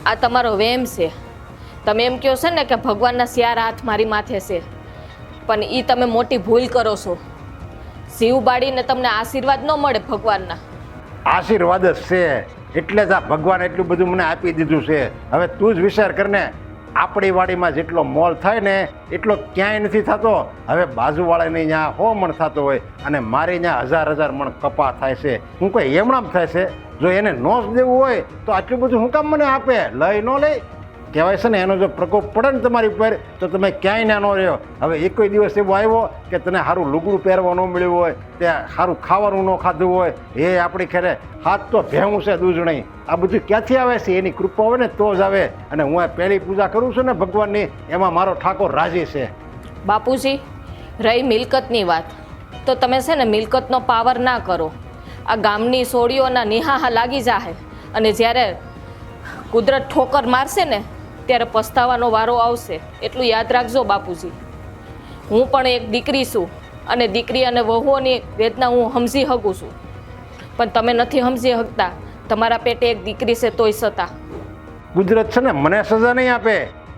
E: આ તમારો વેમ છે. તમે એમ કહો છો ને કે ભગવાનના 4 હાથ મારી માથે છે, પણ એ તમે મોટી ભૂલ કરો છો. જીવ બાળીને તમને આશીર્વાદ ન મળે ભગવાનના.
F: આશીર્વાદ જ છે, એટલે જ આ ભગવાન એટલું બધું મને આપી દીધું છે. હવે તું જ વિચાર કરને, આપણી વાડીમાં જેટલો મોલ થાય ને એટલો ક્યાંય નથી થતો. હવે બાજુવાળાની ત્યાં 100 મણ થતો હોય અને મારી ત્યાં 1000 મણ કપા થાય છે. હું કોઈ એમણામ થાય છે? જો એને નો જ દેવું હોય તો આટલું બધું હું કામ મને આપે? લઈ ન લઈ કહેવાય છે ને, એનો જો પ્રકોપ પડે ને તમારી ઉપર તો તમે ક્યાંય ના ન રહ્યો. હવે એક કોઈ દિવસ એવો આવ્યો કે તને સારું લુગડું પહેરવા ન મળ્યું હોય, ત્યાં સારું ખાવાનું ન ખાધું હોય, એ આપણી ખેરે હાથ તો ભેવું છે દૂધ નહીં. આ બધું ક્યાંથી આવે છે? એની કૃપા હોય ને તો જ આવે. અને હું આ પહેલી પૂજા કરું છું ને ભગવાનની, એમાં મારો ઠાકોર રાજી છે.
E: બાપુજી, રહી મિલકતની વાત, તો તમે છે ને મિલકતનો પાવર ના કરો. આ ગામની સોડીઓના નિહાહા લાગી જાહે અને જ્યારે કુદરત ઠોકર મારશે ને ત્યારે પસ્તાવાનો વારો આવશે. એટલું યાદ રાખજો બાપુજી. હું પણ એક દીકરી છું અને દીકરી અને વહુઓની વેદના હું સમજી શકું છું, પણ તમે નથી સમજી શકતા. તમારા પેટે એક દીકરી છે તોય છતાં
F: કુદરત છે ને મને સજા નહીં આપે.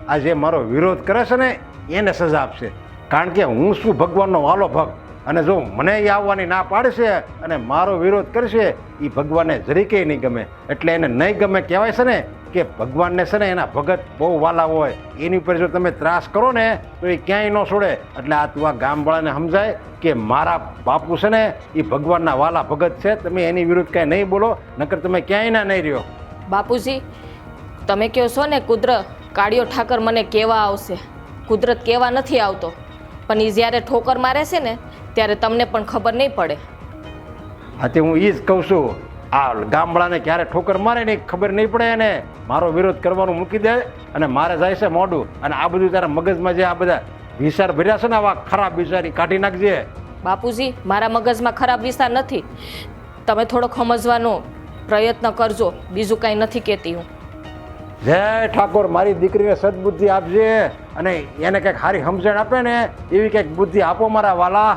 F: આ જે મારો વિરોધ કરે છે ને એને સજા આપશે. કારણ કે હું છું ભગવાનનો વાલો ભક્ત, અને જો મને એ આવવાની ના પાડશે અને મારો વિરોધ કરશે એ ભગવાનને જરીકે નહીં ગમે. એટલે એને નહીં ગમે કહેવાય છે ને કે ભગવાનને છે ને એના ભગત બહુ વાલા હોય, એની ઉપર જો તમે ત્રાસ કરો ને તો એ ક્યાંય ન છોડે. એટલે આ તું આ ગામવાળાને સમજાય કે મારા બાપુ છે ને એ ભગવાનના વાલા ભગત છે. તમે એની વિરુદ્ધ કાંઈ નહીં બોલો, નકર તમે ક્યાંય ના નહીં રહ્યો.
E: બાપુજી, તમે કહો છો ને કુદરત કાળિયો ઠાકર મને કહેવા આવશે. કુદરત કહેવા નથી આવતો, પણ એ જ્યારે ઠોકર મારે છે ને ત્યારે તમને પણ ખબર નહીં પડે.
F: હા, તે હું એ જ કહું છું. આ ગામવાળાને ક્યારે ઠોકર મારે ને ખબર નહીં પડે એને. મારો વિરોધ કરવાનું મૂકી દે અને મારે જાય છે મોઢું. અને આ બધું તારા મગજમાં જે આ બધા વિચાર ભર્યા છે ને આવા ખરાબ વિચાર એ કાઢી નાખજે.
E: બાપુજી, મારા મગજમાં ખરાબ વિચાર નથી. તમે થોડોક સમજવાનો પ્રયત્ન કરજો, બીજું કાંઈ નથી કહેતી હું.
F: જય ઠાકોર, મારી દીકરીને સદબુદ્ધિ આપજે અને એને કંઈક સારી સમજણ આપે ને એવી કંઈક બુદ્ધિ આપો મારા વાલા.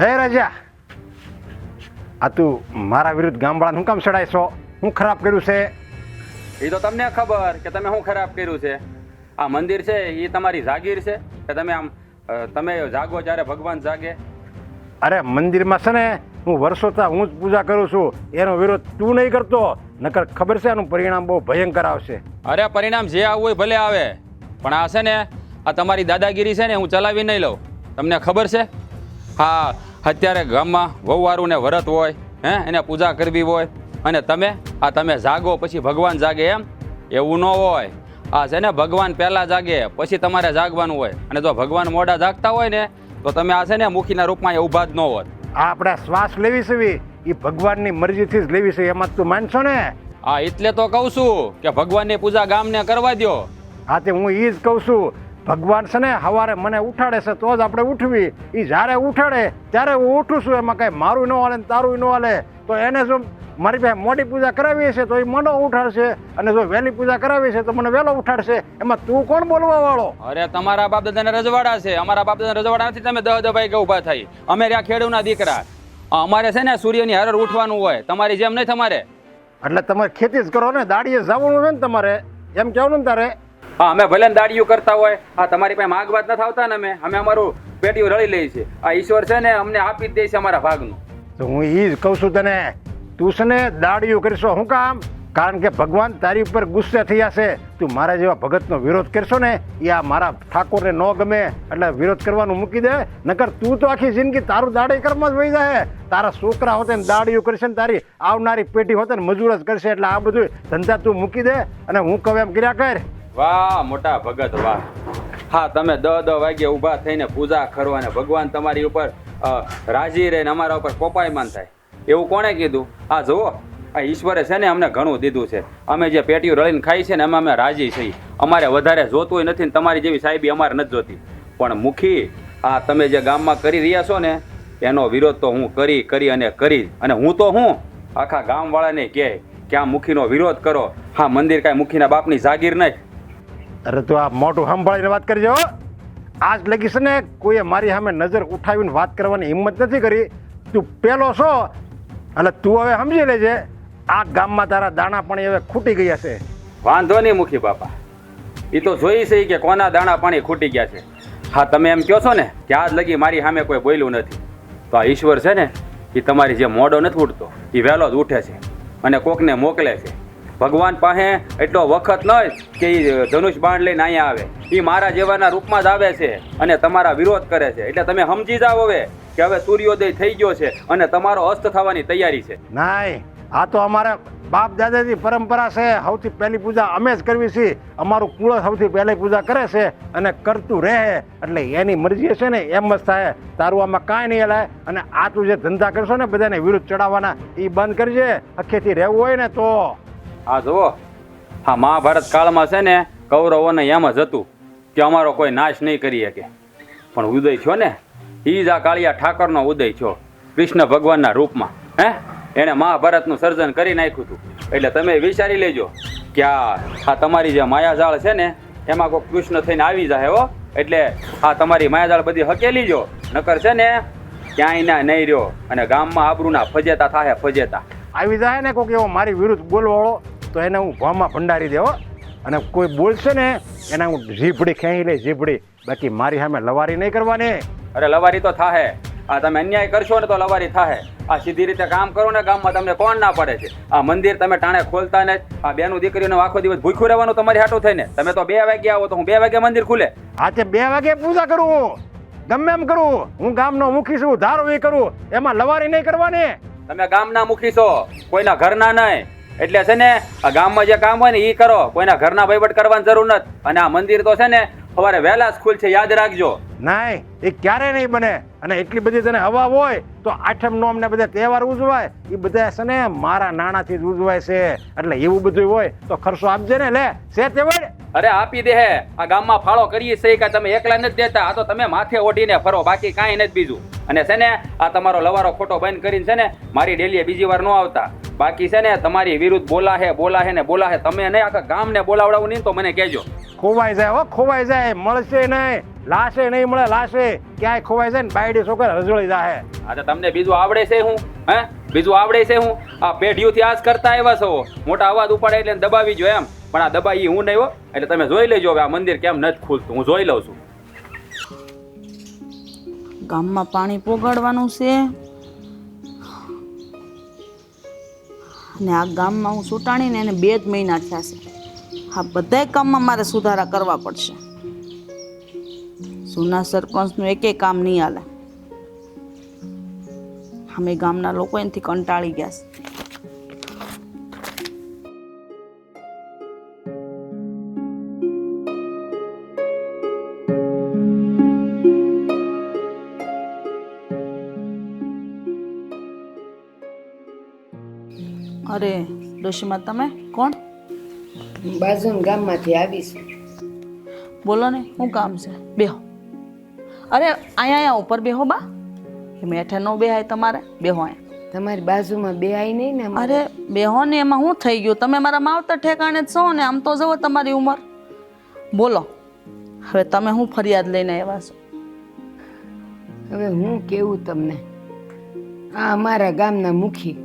F: હે રાજા, આ તું મારા વિરુદ્ધ ગામવાળાને શું કામ ચડાયશો? હું ખરાબ કર્યું છે?
C: એ તો તમને ખબર કે તમે શું ખરાબ કર્યું છે. આ મંદિર છે એ તમારી જાગીર છે કે તમે જાગો ત્યારે ભગવાન જાગે?
F: અરે મંદિરમાં છે ને હું વર્ષોથી હું જ પૂજા કરું છું, એનો વિરોધ તું નહીં કરતો. નકર ખબર છે એનું પરિણામ બહુ ભયંકર આવશે.
C: અરે પરિણામ જે આવવું હોય ભલે આવે, પણ આ છે ને આ તમારી દાદાગીરી છે ને હું ચલાવી નહીં લઉં. તમને ખબર છે? હા, અત્યારે ગામમાં વહુવારું ને વ્રત હોય, એને પૂજા કરવી હોય, અને તમે જાગો પછી ભગવાન જાગે એમ? એવું ન હોય. આ છે ને ભગવાન પહેલાં જાગે પછી તમારે જાગવાનું હોય. અને જો ભગવાન મોડા જાગતા હોય ને તો તમે આ છે ને મુખીના રૂપમાં ઊભા જ ન હોત.
F: આ આપણે શ્વાસ લેવી છે એ ભગવાનની મરજીથી જ લેવી છે, એમાં તું માનશો ને?
C: હા, એટલે તો કહું છું કે ભગવાનની પૂજા ગામને કરવા દો.
F: હા, તે હું એ જ કહું છું. ભગવાન છે ને સવારે મને ઉઠાડે છે તો જ આપણે ઉઠવી. એ જ્યારે ઉઠાડે ત્યારે હું ઉઠું છું. એમાં કાંઈ મારું ન હાલે ને તારું ન હાલે. તો એને જો મારી પાસે મોડી પૂજા કરાવી છે તો એ મને ઉઠાડશે, અને જો વહેલી પૂજા કરાવી છે તો મને વહેલો ઉઠાડશે. એમાં તું કોણ બોલવા વાળો?
C: અરે તમારા બાપ દાદાને રજવાડા છે, અમારા બાપ દાદાને રજવાડા નથી. તમે 10 વાગે ઊભા થઈ. અમે રહ્યા ખેડૂના દીકરા. અમારે છે ને સૂર્યની હારે ઉઠવાનું હોય, તમારી જેમ નહીં. તમારે
F: એટલે તમારે ખેતી જ કરો ને, દાડીએ જવાનું છે ને તમારે, એમ કહેવાનું ને તારે?
C: હા, અમે ભલે દાડીઓ કરતા હોય. હા, તમારી પાસે માગવા જ નથી આવતા ને. અમે અમારું પેટીઓ રળી લઈએ છીએ. આ ઈશ્વર છે ને અમને આપી જ દે છે અમારા ભાગનું.
F: તો હું એ જ કહું છું તને, તું છે ને દાડીઓ કરીશો શું કામ? કારણ કે ભગવાન તારી ઉપર ગુસ્સે થયા છે. તું મારા જેવા ભગતનો વિરોધ કરશો ને એ આ મારા ઠાકોરને ન ગમે, એટલે વિરોધ કરવાનું મૂકી દે. નકર તું તો આખી જિંદગી તારું દાડી કર્મ જ વહી જાય. તારા છોકરા હોતે ને દાડીઓ કરશે ને તારી આવનારી પેઢી હોતે ને મજૂર જ કરશે. એટલે આ બધું ધંધા તું મૂકી દે અને હું કહું એમ કર્યા કર.
C: વાહ મોટા ભગત વાહ. હા, તમે 10 વાગે ઊભા થઈને પૂજા કરો અને ભગવાન તમારી ઉપર રાજી રહે ને અમારા ઉપર કોપાયમાન થાય, એવું કોણે કીધું? આ જુઓ, આ ઈશ્વરે છે ને અમને ઘણું દીધું છે. અમે જે પેટીઓ રળીને ખાઈ છે ને એમાં અમે રાજી છીએ. અમારે વધારે જોતું નથી ને તમારી જેવી સાહેબી અમારે નથી જોતી. પણ મુખી, આ તમે જે ગામમાં કરી રહ્યા છો ને એનો વિરોધ તો હું કરી અને હું તો આખા ગામવાળાને કહે કે આ મુખીનો વિરોધ કરો. હા, મંદિર કાંઈ મુખીના બાપની જાગીર નહીં.
F: અરે તું આ મોટું સંભાળીને વાત કરજો. આજ લગી છે ને કોઈએ મારી સામે નજર ઉઠાવીને વાત કરવાની હિંમત નથી કરી. તું પેલો છો એટલે તું હવે સમજી લેજે, આ ગામમાં તારા દાણા પણ હવે ખૂટી ગયા છે.
C: વાંધો નહીં મુખી બાપા, એ તો જોઈ છે કે કોના દાણા પાણી ખૂટી ગયા છે. હા, તમે એમ કહો છો ને કે આજ લગી મારી સામે કોઈ બોલ્યું નથી, તો આ ઈશ્વર છે ને એ તમારી જે મોડો નથી ઉઠતો એ વહેલો જ ઉઠે છે અને કોકને મોકલે છે. ભગવાન પાસે એટલો વખત ન હોય કે એ ધનુષ બાણ લઈને અહીંયા આવે. એ મારા જેવાના રૂપમાં જ આવે છે અને તમારા વિરોધ કરે છે. એટલે તમે સમજી જાઓ હવે કે હવે સૂર્યોદય થઈ ગયો છે અને તમારો અસ્ત થવાની તૈયારી છે.
F: નાય, આ તો અમારા બાપ દાદાની પરંપરા છે. સૌથી પહેલી પૂજા અમે જ કરવી છે. અમારું કુળ સૌથી પહેલી પૂજા કરે છે અને કરતું રહે. એટલે એની મરજી છે ને એમ જ થાય. તારું આમાં કાંઈ નહીં હલાય. અને આ તું જે ધંધા કરશો ને બધાને વિરુદ્ધ ચડાવવાના, એ બંધ કરજે. અખેથી રહેવું હોય ને તો.
C: હા જુઓ, હા મહાભારત કાળમાં છે ને કૌરવોને એમ જ હતું કે અમારો કોઈ નાશ નહીં કરી શકે, પણ ઉદય થયો ને એ જ આ કાળિયા ઠાકરનો ઉદય થયો કૃષ્ણ ભગવાનના રૂપમાં. એણે મહાભારતનું સર્જન કરી નાખ્યું હતું. એટલે તમે વિચારી લેજો કે આ તમારી જે માયાજાળ છે ને એમાં કોઈ કૃષ્ણ થઈને આવી જાય હો. એટલે આ તમારી માયાજાળ બધી હકેલી જો, નકર છે ને ક્યાંય ના નહીં રહ્યો અને ગામમાં આબરૂના ફજેતા થાય ફજેતા.
F: આવી જાય ને કોઈક એવો મારી વિરુદ્ધ બોલવાળો તો એને હું ભાવમાં ભંડારી દેવો. અને કોઈ બોલશે ને એને હું જીભડી ખેંચી લઈ, જીભડી. બાકી મારી સામે લવારી નહીં કરવાની.
C: અરે લવારી તો થાહે. આ તમે અન્યાય કરશો ને તો લવારી થાહે. આ સીધી રીતે કામ કરો ને ગામમાં તમને કોણ ના પડે છે. આ મંદિર તમે ટાણે ખોલતા ને આ બેનું દીકરીઓને આખો દિવસ ભૂખ્યું રહેવાનું તમારી હાટું થઈને. તમે તો 2 વાગે આવો તો હું 2 વાગે મંદિર ખુલે.
F: આજે 2 વાગે પૂજા કરું, ગમે એમ કરું. હું ગામનો મુખી છું, ધારો એ કરું. એમાં લવારી નહીં કરવાની.
C: તમે ગામના મુખી છો, કોઈના ઘરના નહીં. એટલે છે ને આ ગામમાં જે કામ હોય ને એ કરો, કોઈના ઘરના વહીવટ કરવાની જરૂર નથી. અને આ મંદિર તો છે ને સવારે વહેલા સ્કૂલ છે, યાદ રાખજો.
F: નહીં, એ ક્યારે નહીં બને. અને એટલી બધી તને હવા હોય તો આઠમ નો અમને બધા તહેવાર ઉજવાય, એ બધા છે ને મારા નાણાથી જ ઉજવાય છે. એટલે એવું બધું હોય તો ખર્ચો આપજે ને. લે છે તે વડ.
C: અરે આપી દે. આ ગામમાં ફાળો કરીએ છે કે તમે એકલા નથી દેતા. આ તો તમે માથે ઓઢીને ફરો, બાકી કાંઈ નથી બીજું. અને છે ને આ તમારો લવારો ખોટો બંધ કરીને છે ને મારી ડેલીએ બીજી વાર ન આવતા. બાકી છે ને તમારી વિરુદ્ધ બોલાહે ને બોલાહે. તમે નહીં આખા ગામને બોલાવડાવું નહીં તો મને કહેજો.
F: ખોવાઈ જાય હો, ખોવાઈ જાય. મળશે નહીં, લાશે નહીં મળે, લાશે ક્યાંય ખોવાઈ જાય ને બાયડી છોકરા રજોળી જાય.
C: આજે તમને બીજું આવડે છે હું? બીજું આવડે છે હું? આ પેઢીઓથી આજ કરતા આવ્યા છો. મોટા અવાજ ઉપાડે એટલે દબાવી જો એમ, પણ આ દબાઈ હું નહીં હો. એટલે તમે જોઈ લેજો હવે આ મંદિર કેમ નથી ખુલતું. હું જોઈ લઉં છું.
G: ગામમાં પાણી પોગાડવાનું છે અને આ ગામમાં હું ચૂંટાણીને એને 2 જ મહિના થયા છે. આ બધાય કામમાં મારે સુધારા કરવા પડશે. જૂના સરપંચનું એકેય કામ નહીં હાલે. અમે ગામના લોકો એનાથી કંટાળી ગયા છે. અરે ડોશીમાં તમે કોણ?
D: બાજુના ગામમાંથી આવીશું.
G: બોલો ને, શું કામ છે? બેહો. અરે અહીંયા ઉપર બેહો બા. એમ હેઠે ન બેહાય તમારે? બેહો અહીંયા.
D: તમારી બાજુમાં બે આઈ નહીં ને?
G: અરે બેહો ને, એમાં શું થઈ ગયું? તમે મારા માવતર ઠેકાણે જ છો ને. આમ તો જુઓ તમારી ઉંમર. બોલો હવે તમે શું ફરિયાદ લઈને આવ્યા છો?
D: હવે હું કેવું તમને, આ અમારા ગામના મુખી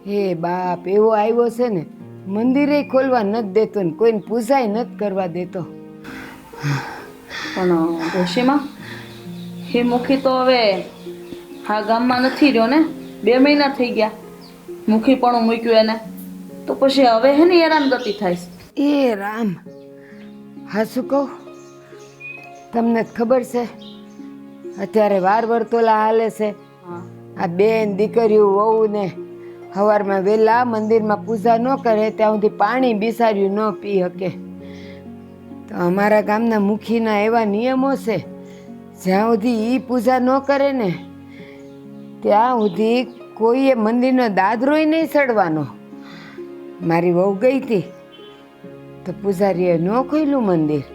D: હે બાપ એવો આવ્યો છે ને, મંદિરે ખોલવા નથી દેતો ને કોઈને પૂજાય નથી કરવા દેતો.
G: પણ ડોશીમાં એ મુખી તો હવે આ ગામમાં નથી રહ્યો ને. 2 મહિના થઈ ગયા મુખી પણ મૂક્યું એને. તો પછી હવે હે ને હેરાનગતિ થાય છે.
D: એ રામ, હા શું કહું તમને ખબર છે અત્યારે વાર વર્તોલા હાલે છે. આ બેન દીકરીઓ વહુ ને સવારમાં વહેલા મંદિરમાં પૂજા ન કરે ત્યાં સુધી પાણી બિસાર્યું ન પી શકે. તો અમારા ગામના મુખીના એવા નિયમો છે, જ્યાં સુધી એ પૂજા ન કરે ને ત્યાં સુધી કોઈએ મંદિરનો દાદરોય નહીં સડવાનો. મારી વહુ ગઈ હતી તો પૂજારીએ ન ખોલ્યું મંદિર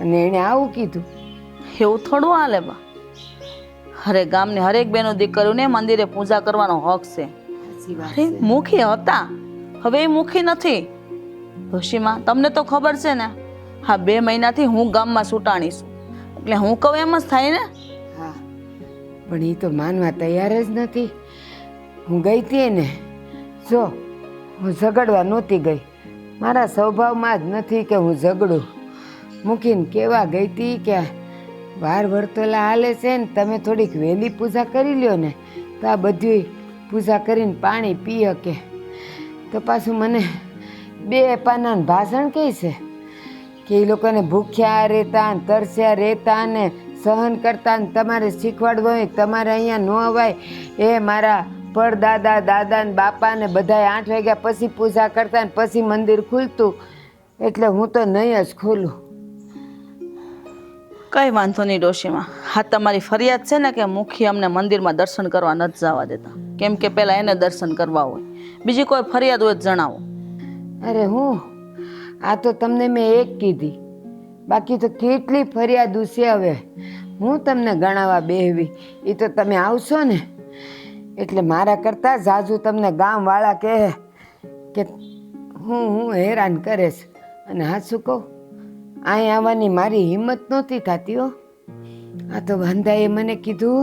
D: અને એણે આવું કીધું.
G: એવું થોડું હાલે બા. હરેક ગામની હરેક બેનો દીકરીઓને મંદિરે પૂજા કરવાનો હક છે. અરે મુખી હતા, હવે એ મુખી નથી. ડોશીમાં તમને તો ખબર છે ને, હા 2 મહિનાથી હું ગામમાં ચૂંટાણી છું. એટલે હું કહું એમ જ થાય ને.
D: હા, પણ એ તો માનવા તૈયાર જ નથી. હું ગઈ હતી ને, જો હું ઝઘડવા નહોતી ગઈ, મારા સ્વભાવમાં જ નથી કે હું ઝઘડું. મૂકીને કેવા ગઈ હતી કે વાર વર્તોલા હાલે છે ને તમે થોડીક વહેલી પૂજા કરી લ્યો ને તો આ બધી પૂજા કરીને પાણી પી શકે. તો પાછું મને 2 પાનાનું ભાષણ કહે છે કે એ લોકોને ભૂખ્યા રહેતા ને તરસ્યા રહેતા ને સહન કરતા ને તમારે શીખવાડવું હોય તમારે અહીંયા ન અવાય. એ મારા પરદાદા દાદા ને બાપા ને બધાય 8 વાગ્યા પછી પૂજા કરતા ને પછી મંદિર ખુલતું, એટલે હું તો નહીં જ ખોલું.
G: કઈ વાંધો નહીં ડોશીમાં. હા, તમારી ફરિયાદ છે ને કે મુખી અમને મંદિરમાં દર્શન કરવા નથી જવા દેતા, કેમ કે પહેલાં એને દર્શન કરવા હોય. બીજી કોઈ ફરિયાદ હોય તો જણાવો.
D: અરે હું આ તો તમને મેં એક કીધી, બાકી તો કેટલી ફરિયાદ છે. હવે હું તમને ગણાવવા બેહવી, એ તો તમે આવશો ને એટલે મારા કરતાં ઝાઝુ તમને ગામવાળા કહે કે હું હેરાન કરે છે. અને હાચું કહું, અહીં આવવાની મારી હિંમત નહોતી થતી હો. આ તો વાંધાએ મને કીધું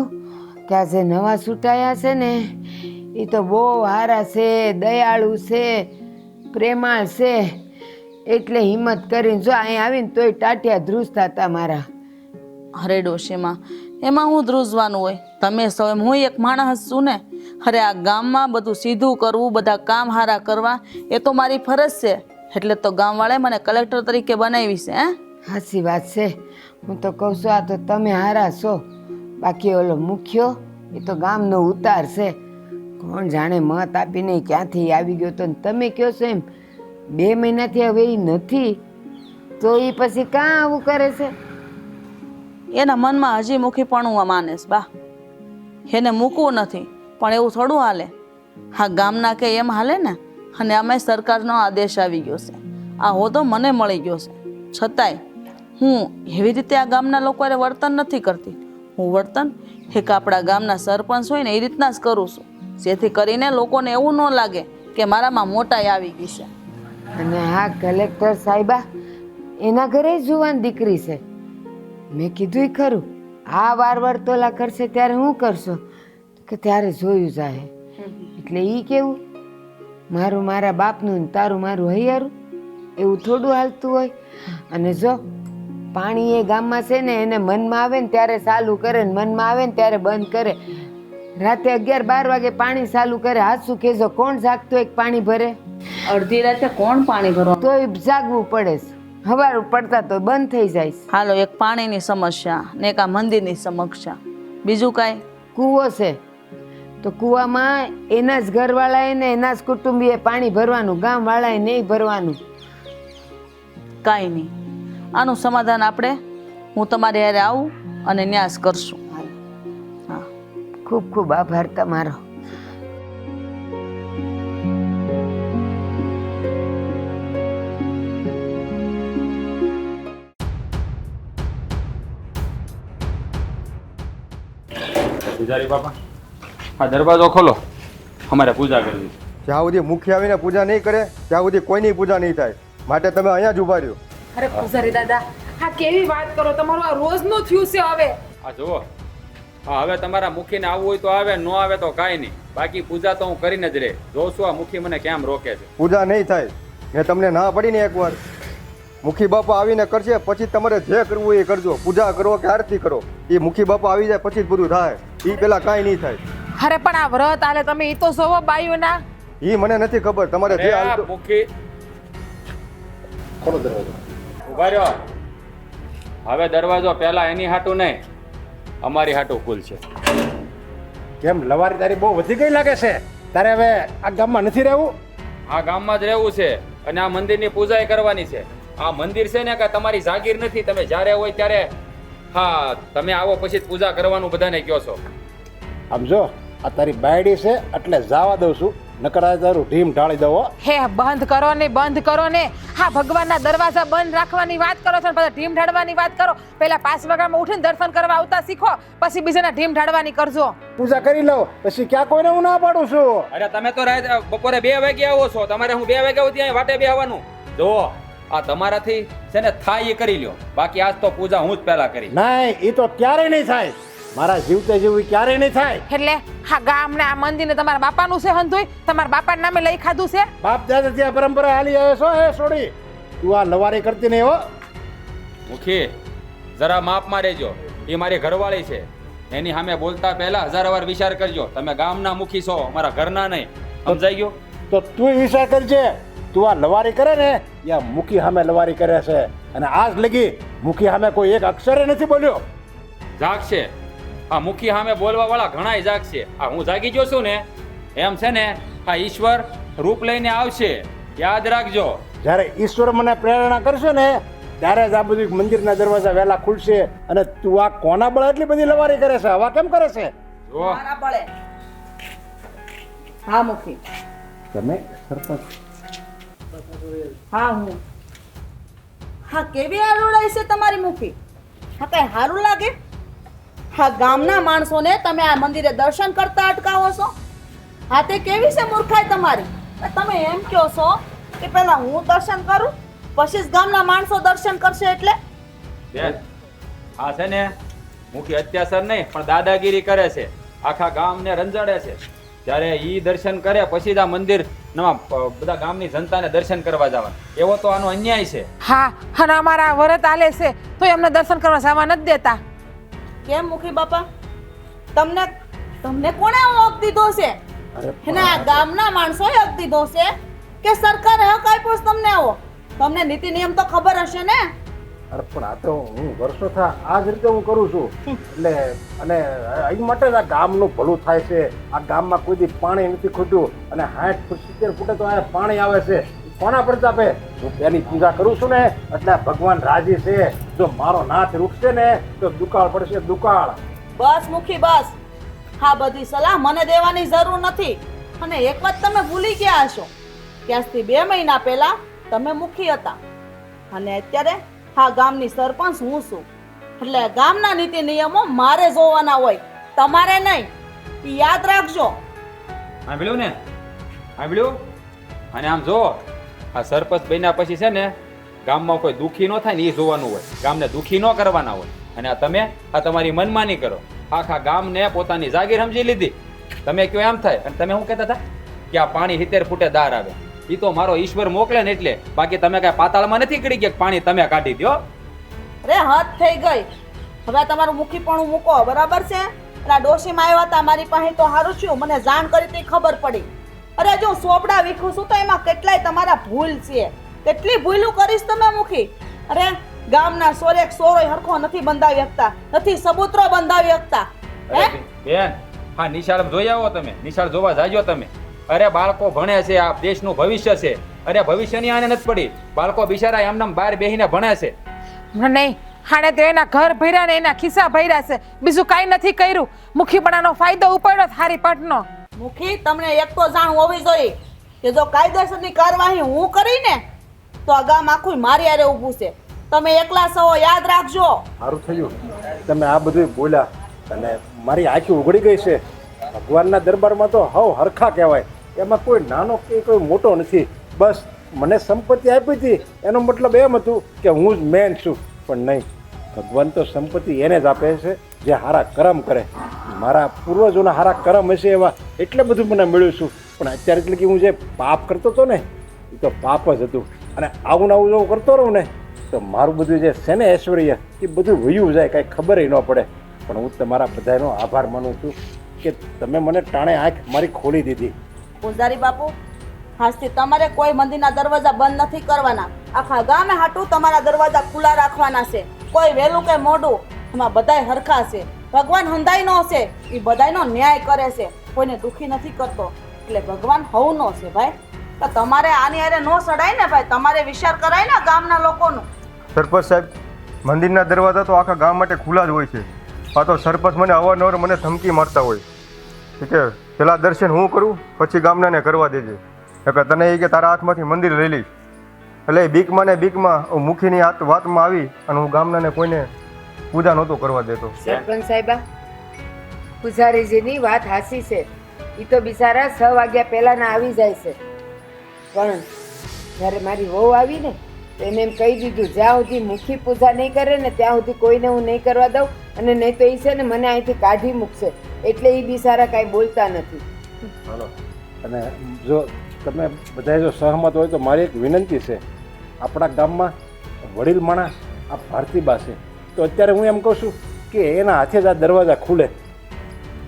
D: કે આ જે નવા છૂટાયા છે ને એ તો બહુ સારા છે, દયાળુ છે, પ્રેમાળ છે, એટલે હિંમત કરીને જો અહીં આવીને તોય ટાટિયા ધ્રુજતા હતા મારા.
G: અરે ડોશીમાં, એમાં હું ધ્રુજવાનું હોય? તમે સૌ એમ હું એક માણસ છું ને. અરે આ ગામમાં બધું સીધું કરવું, બધા કામ હારા કરવા એ તો મારી ફરજ છે. એટલે તો ગામવાળાએ મને કલેક્ટર તરીકે બનાવી છે.
D: સાચી વાત છે. હું તો કહું છું આ તો તમે હારા છો, બાકી ઓલો મુખ્યો એ તો ગામનો ઉતાર છે. કોણ જાણે મત આપીને ક્યાંથી આવી ગયો તો. તમે કહો છો એમ 2 મહિનાથી હવે એ નથી તો એ પછી કાં આવું કરે છે?
G: એના મનમાં હજી મુખીપણું માને છે બા. એને મૂકવું નથી, પણ એવું થોડું હાલે. હા, ગામના કે એમ હાલે ને. અને આમાં સરકારનો આદેશ આવી ગયો છે, આ હોદ્દો મને મળી ગયો છે. છતાંય હું એવી રીતે આ ગામના લોકોને વર્તન નથી કરતી. હું વર્તન એક આપણા ગામના સરપંચ હોય ને એ રીતના જ કરું છું, જેથી કરીને લોકોને એવું ન લાગે કે મારામાં મોટાઈ આવી ગઈ છે.
D: અને હા, કલેક્ટર સાહેબા એના ઘરે જુવાન દીકરી છે. મેં કીધું ખરું આ વાર તોલા કરશે ત્યારે હું કરશો કે ત્યારે જોયું જાય. એટલે એ કેવું મારું મારા બાપનું ને તારું મારું હૈયારું એવું થોડું હાલતું હોય. અને જો પાણી એ ગામમાં છે ને એને મનમાં આવે ને ત્યારે ચાલુ કરે ને મનમાં આવે ને ત્યારે બંધ કરે. રાતે 11-12 વાગે પાણી ચાલુ કરે. હાચું કહેજો, કોણ જાગતું એક પાણી ભરે?
G: અડધી રાતે કોણ પાણી ભરવાનું?
D: તોય જાગવું પડે છે. હવાર પડતા તો બંધ થઈ જાય છે.
G: હાલો, એક પાણીની સમસ્યા ને એક આ મંદિરની સમસ્યા, બીજું કાંઈ?
D: કૂવો છે તો કૂવામાં એના જ ઘરવાળાએ ને એના જ કુટુંબીએ પાણી ભરવાનું, ગામવાળાએ નહીં ભરવાનું.
G: કાંઈ નહીં, આનું સમાધાન આપણે હું તમારી હારે આવું અને ન્યાસ કરશું. હા,
D: ખૂબ ખૂબ આભાર તમારો.
C: પૂજારી બાપા, આ દરવાજો ખોલો, અમારે પૂજા કરવી.
A: જ્યાં સુધી મુખી આવીને પૂજા નહીં કરે ત્યાં સુધી કોઈની પૂજા નહીં થાય, માટે તમે અહીંયા જ ઉભા રહ્યો.
B: અરે પૂજારી દાદા, હા કેવી વાત કરો, તમારું આ રોજનું થયું છે હવે.
C: આ જુઓ, હા હવે તમારા મુખીને આવવું હોય તો આવે, ન આવે તો કાંઈ નહીં. બાકી પૂજા તો હું કરીને જ રહે. જોશું આ મુખી મને કેમ રોકે છે.
A: પૂજા નહીં થાય. મેં તમને ના પડીને એકવાર. મુખી બાપા આવીને કરશે પછી તમારે જે કરવું એ કરજો. પૂજા કરો કે આરતી કરો, એ મુખી બાપા આવી જાય પછી જ બધું થાય. એ પેલા કાંઈ નહીં થાય.
B: અરે પણ આ વ્રત આલે તમે એ તો જોવો બાયુના.
A: એ મને નથી ખબર. તમારે જે
C: આ
A: હાલતું
C: મુખી
F: ખોલો દરવાજો.
C: ઉભા રહ્યો. હવે દરવાજો પહેલા એની હાટું નહીં, અમારી હાટું ખુલશે.
F: કેમ લવારી તારી બહુ વધી ગઈ લાગે છે? તારે હવે આ ગામમાં નથી રહેવું?
C: આ ગામમાં જ રહેવું છે અને આ મંદિરની પૂજા કરવાની છે. આ મંદિર છે ને કે તમારી જાગીર નથી. તમે જ્યારે હોય ત્યારે હા તમે આવો પછી જ પૂજા કરવાનું બધાને કહો છો.
F: આમ જો આ તારી બાયડી છે એટલે જવા દઉં છું, નકર આ તારું ઢીમ ઢાળી દઉં હો.
B: હે બંધ કરો ને, બંધ કરો ને. હા, ભગવાનના દરવાજા બંધ રાખવાની વાત કરો છો ને પછી ઢીમ ઢાળવાની વાત કરો. પહેલા 5 વાગ્યામાં ઉઠીને દર્શન કરવા આવતા શીખો, પછી બીજાના ઢીમ ઢાળવાની કરજો.
F: પૂજા કરી લઉં પછી ક્યાં કોઈને હું ના પાડું છું.
C: અરે તમે તો બપોરે 2 વાગે આવો છો, તમારે હું 2 વાગ્યા સુધી અહીં વાટે બેહવાનું. જો આ તમારાથી છે ને થાય એ કરી લ્યો, બાકી આજ તો પૂજા હું જ પહેલા કરી.
F: નહીં, એ તો ક્યારેય નહીં થાય. મારા જીવતે જેવું ક્યારેય નહીં થાય.
B: એટલે હા ગામને આ મંદિરને તમારા બાપાનું છે હંધુય તમારા બાપાના નામે લઈ ખાધું છે
F: બાપ દાદાથી આ પરંપરા હાલી આવે છો હે છોડી તું આ લવારી કરતી નહીં હો.
C: મુખી જરા માપમાં રહેજો. એ મારી ઘરવાળી છે. એની સામે બોલતા પહેલા 1000 વાર વિચાર કરજો. તમે ગામના મુખી છો, અમારા ઘરના નહીં. સમજાઈ ગયું?
F: તો તું વિચાર કરજે. તું આ લવારી કરે ને યા મુખી સામે લવારી કરે છે અને આજ લગી મુખી સામે કોઈ એક અક્ષરે નથી બોલ્યો.
C: જાગશે. આ મુખી સામે બોલવા વાળા ઘણાય જાગશે. આ હું જાગી ગયો છું ને એમ છે ને આ ઈશ્વર રૂપ લઈને આવશે. યાદ રાખજો.
F: જ્યારે ઈશ્વર મને પ્રેરણા કરશે ને ત્યારે જ આ બધું મંદિરના દરવાજા વહેલા ખુલશે. અને તું આ કોના બળે એટલી બધી લવારી કરે છે? હવા કેમ કરે છે?
C: જો
G: મારા બળે. હા મુખી.
F: તમે સરપંચ?
G: હા હું. હા કેવી આરોડાઈ છે તમારી મુખી? હા કઈ સારું લાગે? હા ગામના માણસોને તમે આ મંદિરે દર્શન કરતા અટકાવો છો? હા તે કેવી છે મૂર્ખાઈ તમારી? તમે એમ કહો છો કે પહેલા હું દર્શન કરું પછી જ ગામના માણસો દર્શન કરશે એટલે?
C: બેન આ છે ને મુખી અત્યાચાર નહીં પણ દાદાગીરી કરે છે. આખા ગામને રંજાડે છે. જ્યારે ઈ દર્શન કરે પછી જ આ મંદિર બધા ગામની જનતાને દર્શન કરવા જવાના. એવો તો આનો અન્યાય છે.
B: હા અને અમારા વરત આલે છે તો એમને દર્શન કરવા જવા નથી દેતા.
G: કેમ મુખી બાપા? તમને કોણે હક દીધો છે? અને આ ગામના માણસોએ હક દીધો છે કે સરકારે હક આપ્યો છે તમને? આવો તમને નીતિ નિયમ તો ખબર હશે ને?
F: અરે પણ આ તો હું વર્ષોથી આ જ રીતે હું કરું છું. એટલે અને અહીં માટે જ આ ગામનું ભલું થાય છે. આ ગામમાં કોઈ દી પાણી નથી ખૂટ્યું અને 60 ફૂટ 70 ફૂટે તો આ પાણી આવે છે. કોના પ્રતાપે? હું તેની પૂજા કરું છું ને એટલે ભગવાન રાજી છે. જો મારો નાથ રૂકશે ને તો દુકાળ પડશે, દુકાળ.
G: બસ મુખી બસ. હા બધી સલાહ મને દેવાની જરૂર નથી. અને એક વાત તમે ભૂલી ગયા હશો કે આજથી 2 મહિના પહેલા તમે મુખી હતા અને અત્યારે હા ગામની સરપંચ હું છું. એટલે ગામના નીતિ નિયમો મારે જોવાના હોય, તમારે નહીં. ઈ યાદ રાખજો.
C: સાંભળ્યું ને? સાંભળ્યું? અને આમ જો આ સરપંચ બન્યા પછી છે ને ગામમાં કોઈ દુઃખી ન થાય ને એ જોવાનું હોય. ગામને દુઃખી ન કરવાના હોય. અને આ તમે આ તમારી મનમાની કરો. આખા ગામને પોતાની જાગીર સમજી લીધી. તમે કયો એમ થાય. અને તમે શું કહેતા હતા કે આ પાણી 70 ફૂટે દાર આવે? એ તો મારો ઈશ્વર મોકલે ને એટલે. બાકી તમે કઈ પાતાળમાં નથી કરી કે પાણી તમે કાઢી દો.
G: અરે હદ થઈ ગઈ. હવે આ તમારું મુખીપણું મૂકો, બરાબર છે? આ ડોશીમાં આવ્યા હતા મારી પાસે તો સારું થયું મને જાણ કરી તે ખબર પડી. અરે જો સોપડા વીખું છું તો એમાં કેટલાય તમારા ભૂલ છે. કેટલી ભૂલું કરીશ તમે મુખી? અરે ગામના સોરેક સોરોય હરખો નથી બંધાવી શકતા, નથી સબૂતરો બંધાવી શકતા. હે
C: બેન હા નિશાળ જોઈ આવો તમે. નિશાળ જોવા જાજો તમે. અરે બાળકો ભણે છે. આ દેશનું ભવિષ્ય છે. અરે ભવિષ્યની આને નથી પડી. બાળકો બિચારા એમને બહાર બેસીને ભણે છે.
B: નહીં હાણે તો એના ઘર ભર્યા ને એના ખિસ્સા ભર્યા છે. બીજું કાંઈ નથી કર્યું. મુખીપણાનો ફાયદો ઉપાડ્યો થારી પટનો.
G: મુખી તમને એક તો જાણ હોવી જોઈએ કે જો કાયદેસરની કાર્યવાહી હું કરીને તો આ ગામ આખું મારી હારે ઊભું છે. તમે એકલા છો યાદ રાખજો.
F: સારું થયું તમે આ બધું બોલ્યા અને મારી આંખી ઉઘડી ગઈ છે. ભગવાનના દરબારમાં તો હવ હરખા કહેવાય. એમાં કોઈ નાનો કે કોઈ મોટો નથી. બસ મને સંપત્તિ આપી હતી એનો મતલબ એમ હતું કે હું જ મેન છું. પણ નહીં, ભગવાન તો સંપત્તિ એને જ આપે છે જે સારા કર્મ કરે. મારા પૂર્વજોના સારા કર્મ હશે એવા એટલે બધું મને મળ્યું છું. પણ અત્યારે એટલે કે હું જે પાપ કરતો હતો ને એ તો પાપ જ હતું. અને આવું ને આવું જો કરતો રહું ને તો મારું બધું જે છે ને ઐશ્વર્ય એ બધું વયું જાય, કાંઈ ખબર ન પડે. પણ હું તમારા બધાનો આભાર માનું છું કે તમે મને ટાણે આંખ મારી ખોલી દીધી.
G: પૂજારી બાપુ આજથી તમારે કોઈ મંદિરના દરવાજા બંધ નથી કરવાના. આખા ગામે હાટું તમારા દરવાજા ખુલ્લા રાખવાના છે. કોઈ વહેલું કે મોડું એમાં બધાય હરખા છે. ભગવાન હંધાઈનો છે, એ બધાયનો ન્યાય કરે છે, કોઈને દુઃખી નથી કરતો. એટલે ભગવાન હવનો છે ભાઈ. તો તમારે આની હારે નો સડાય ને ભાઈ. તમારે વિચાર કરાય ને ગામના લોકોનું.
A: સરપંચ સાહેબ, મંદિરના દરવાજા તો આખા ગામ માટે ખુલ્લા જ હોય છે. આ તો સરપંચ મને અવારનવાર મને ધમકી મારતા હોય કે પેલા દર્શન હું કરું પછી ગામનાને કરવા દેજે. કે તને એ કે તારા હાથમાંથી મંદિર લઈ લઈશ. એટલે બીકમાં ને બીકમાં હું મુખીની વાતમાં આવી અને હું ગામનાને કોઈને પૂજા નહોતો કરવા દેતો.
D: સરપંચ સાહેબા, પૂજારીજીની વાત હાચી છે. એ તો બિચારા 6 વાગ્યા પહેલાના આવી જાય છે. પણ જ્યારે મારી વહુ આવી ને એને એમ કહી દીધું જ્યાં સુધી મુખી પૂજા નહીં કરે ને ત્યાં સુધી કોઈને હું નહીં કરવા દઉં, અને નહીં તો એ છે ને મને અહીંથી કાઢી મૂકશે. એટલે એ બિચારા કાંઈ બોલતા નથી.
F: હાલો. અને જો તમે બધા જો સહમત હોય તો મારી એક વિનંતી છે. આપણા ગામમાં વડીલ માણસ આ ભારતીબા છે, તો અત્યારે હું એમ કહું છું કે એના હાથે જ આ દરવાજા ખુલે.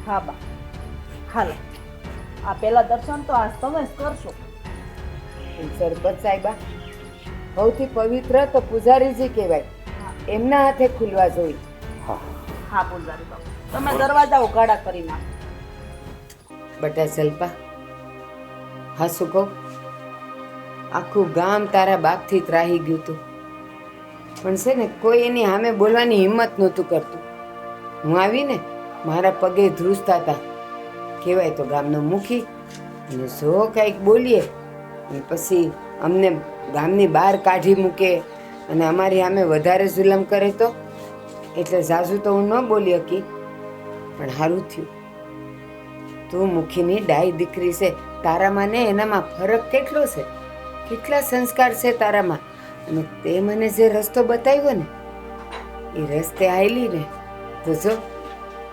G: હા બા, હાલો આ પેલા દર્શન તો આજ તમે જ કરશો.
D: પણ સરપંચ સાહેબા, સૌથી પવિત્ર તો પૂજારીજી કહેવાય, એમના હાથે ખુલવા જોઈએ.
G: હા પૂજારી બાપુ, તમે દરવાજા ઉઘાડા કરી નાખો.
D: બટા સલ્પા, હા શું કહું, આખું ગામ તારા બાપથી ત્રાહી ગયું હતું, પણ છે ને કોઈ એની સામે બોલવાની હિંમત નહોતું કરતું. હું આવીને મારા પગે ધ્રુજતા હતા. કહેવાય તો ગામનો મુખી, અને જો કાંઈક બોલીએ અને પછી અમને ગામની બહાર કાઢી મૂકે અને અમારી સામે વધારે જુલમ કરે તો. એટલે ઝાઝુ તો હું ન બોલી શકી, પણ સારું થયું તું મુખીની ડાઈ દીકરી છે. તારામાં ને એનામાં ફરક કેટલો છે, કેટલા સંસ્કાર છે તારામાં. અને તે મને જે રસ્તો બતાવ્યો ને એ રસ્તે આવેલી ને તો જો